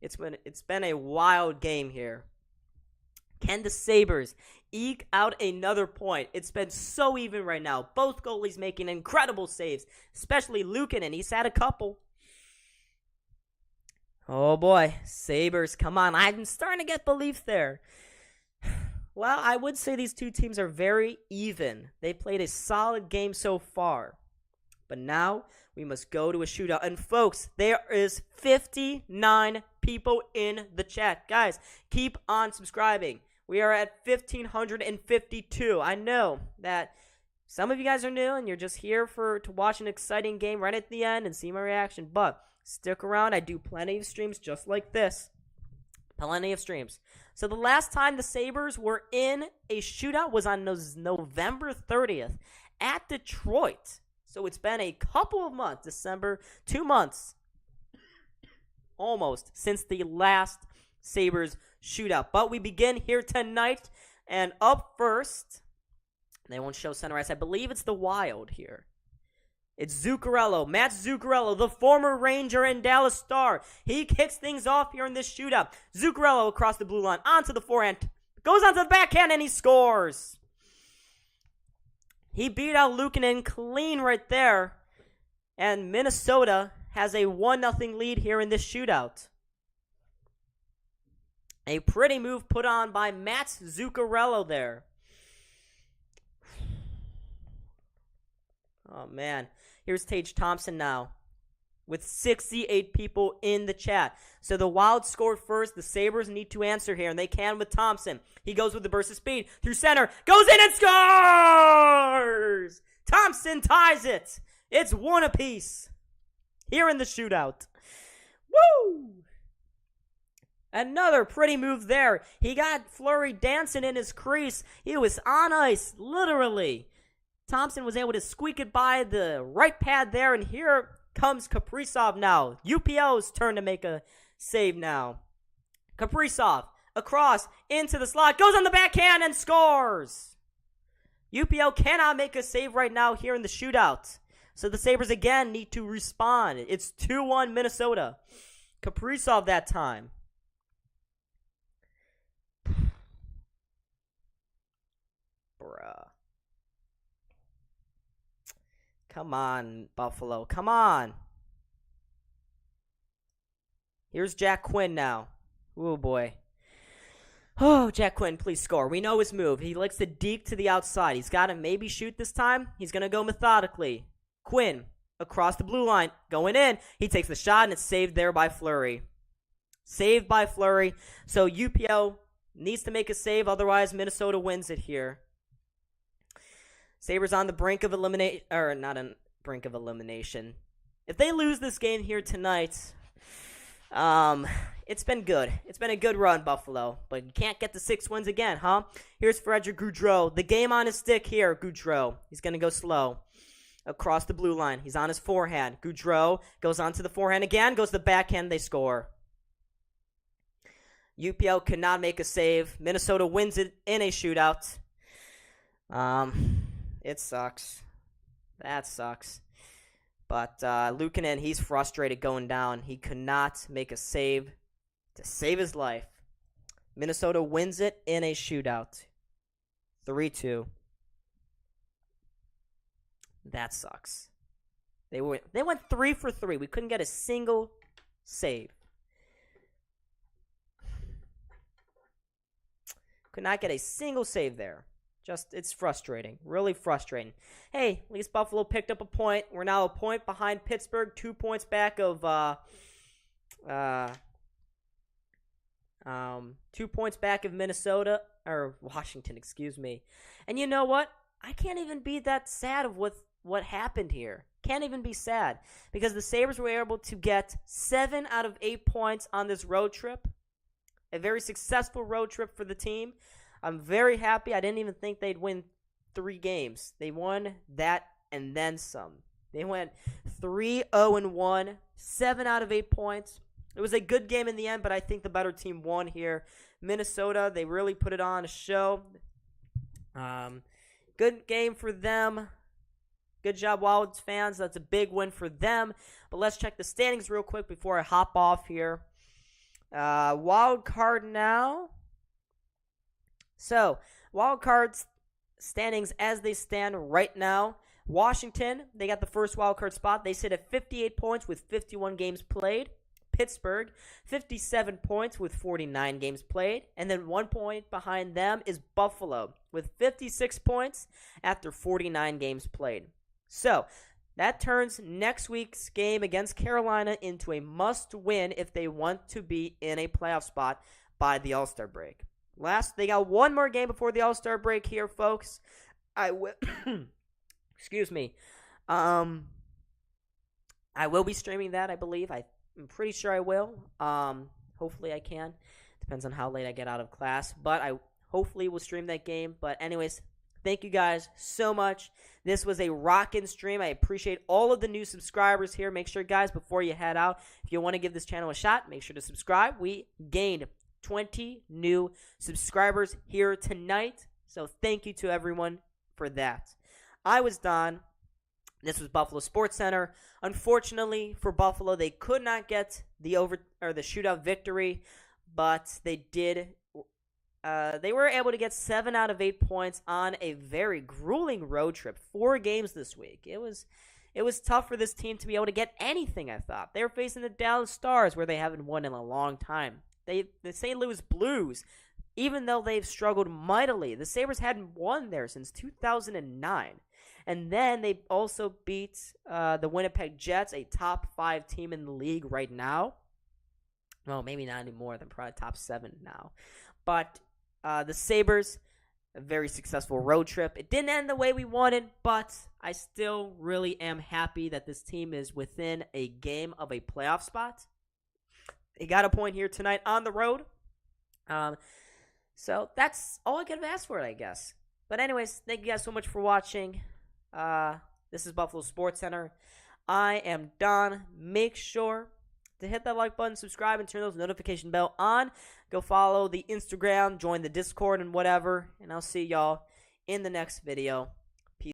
it's been a wild game here. Can the Sabres eke out another point? It's been so even right now. Both goalies making incredible saves, especially Luukkonen. He's had a couple. Oh boy, Sabres, come on. I'm starting to get belief there. Well, I would say these two teams are very even. They played a solid game so far. But now we must go to a shootout. And folks, there is 59 people in the chat. Guys, keep on subscribing. We are at 1,552. I know that some of you guys are new and you're just here to watch an exciting game right at the end and see my reaction. But stick around. I do plenty of streams just like this. Plenty of streams. So the last time the Sabres were in a shootout was on November 30th at Detroit. So it's been a couple of months, 2 months, almost, since the last Sabres shootout. But we begin here tonight, and up first, they won't show center ice. I believe it's the Wild here. It's Zuccarello, Matt Zuccarello, the former Ranger and Dallas Star. He kicks things off here in this shootout. Zuccarello across the blue line, onto the forehand, goes onto the backhand, and he scores. He beat out Luukkonen clean right there, and Minnesota has a 1-0 lead here in this shootout. A pretty move put on by Matt Zuccarello there. Oh, man. Here's Tage Thompson now with 68 people in the chat. So the Wild scored first. The Sabres need to answer here, and they can with Thompson. He goes with the burst of speed through center. Goes in and scores! Thompson ties it. It's 1 apiece here in the shootout. Woo! Another pretty move there. He got Fleury dancing in his crease. He was on ice, literally. Thompson was able to squeak it by the right pad there, and here comes Kaprizov now. UPO's turn to make a save now. Kaprizov across into the slot, goes on the backhand and scores. UPO cannot make a save right now here in the shootout. So the Sabres again need to respond. It's 2-1 Minnesota. Kaprizov that time. Bruh. Come on, Buffalo. Come on. Here's Jack Quinn now. Oh, boy. Oh, Jack Quinn, please score. We know his move. He likes to deke to the outside. He's got to maybe shoot this time. He's going to go methodically. Quinn across the blue line. Going in. He takes the shot, and it's saved there by Fleury. Saved by Fleury. So UPL needs to make a save, otherwise Minnesota wins it here. Sabres on the brink of elimination, or not on brink of elimination. If they lose this game here tonight, it's been good. It's been a good run, Buffalo, but you can't get the 6 wins again, huh? Here's Frederick Gaudreau. The game on his stick here, Gaudreau. He's going to go slow across the blue line. He's on his forehand. Gaudreau goes onto the forehand again, goes to the backhand, they score. UPL could not make a save. Minnesota wins it in a shootout. It sucks. That sucks. But Luukkonen, he's frustrated going down. He could not make a save to save his life. Minnesota wins it in a shootout. 3-2. That sucks. They went 3 for 3. We couldn't get a single save. Could not get a single save there. It's frustrating. Really frustrating. Hey, at least Buffalo picked up a point. We're now a point behind Pittsburgh, 2 points back of 2 points back of Minnesota or Washington, excuse me. And you know what? I can't even be that sad of what happened here. Can't even be sad because the Sabres were able to get 7 out of 8 points on this road trip. A very successful road trip for the team. I'm very happy. I didn't even think they'd win 3 games. They won that and then some. They went 3-0-1, 7 out of 8 points. It was a good game in the end, but I think the better team won here. Minnesota, they really put it on a show. Good game for them. Good job, Wilds fans. That's a big win for them. But let's check the standings real quick before I hop off here. Wild card now. So, wild cards standings as they stand right now. Washington, they got the first wild card spot. They sit at 58 points with 51 games played. Pittsburgh, 57 points with 49 games played. And then 1 point behind them is Buffalo with 56 points after 49 games played. So, that turns next week's game against Carolina into a must-win if they want to be in a playoff spot by the All-Star break. They got one more game before the All-Star break here, folks. Excuse me. I will be streaming that, I believe. I'm pretty sure I will. Hopefully I can. Depends on how late I get out of class. But I hopefully will stream that game. But anyways, thank you guys so much. This was a rockin' stream. I appreciate all of the new subscribers here. Make sure, guys, before you head out, if you want to give this channel a shot, make sure to subscribe. We gained 20 new subscribers here tonight. So thank you to everyone for that. I was Don. This was Buffalo SportsCenter. Unfortunately for Buffalo, they could not get the shootout victory, but they did. They were able to get 7 out of 8 points on a very grueling road trip. 4 games this week. It was tough for this team to be able to get anything, I thought. They were facing the Dallas Stars, where they haven't won in a long time. The St. Louis Blues, even though they've struggled mightily, the Sabres hadn't won there since 2009. And then they also beat the Winnipeg Jets, a top 5 team in the league right now. Well, maybe not anymore. They're probably top 7 now. But the Sabres, a very successful road trip. It didn't end the way we wanted, but I still really am happy that this team is within a game of a playoff spot. They got a point here tonight on the road. So that's all I could have asked for, I guess. But anyways, thank you guys so much for watching. This is Buffalo SportsCenter. I am Don. Make sure to hit that like button, subscribe, and turn those notification bell on. Go follow the Instagram, join the Discord, and whatever. And I'll see y'all in the next video.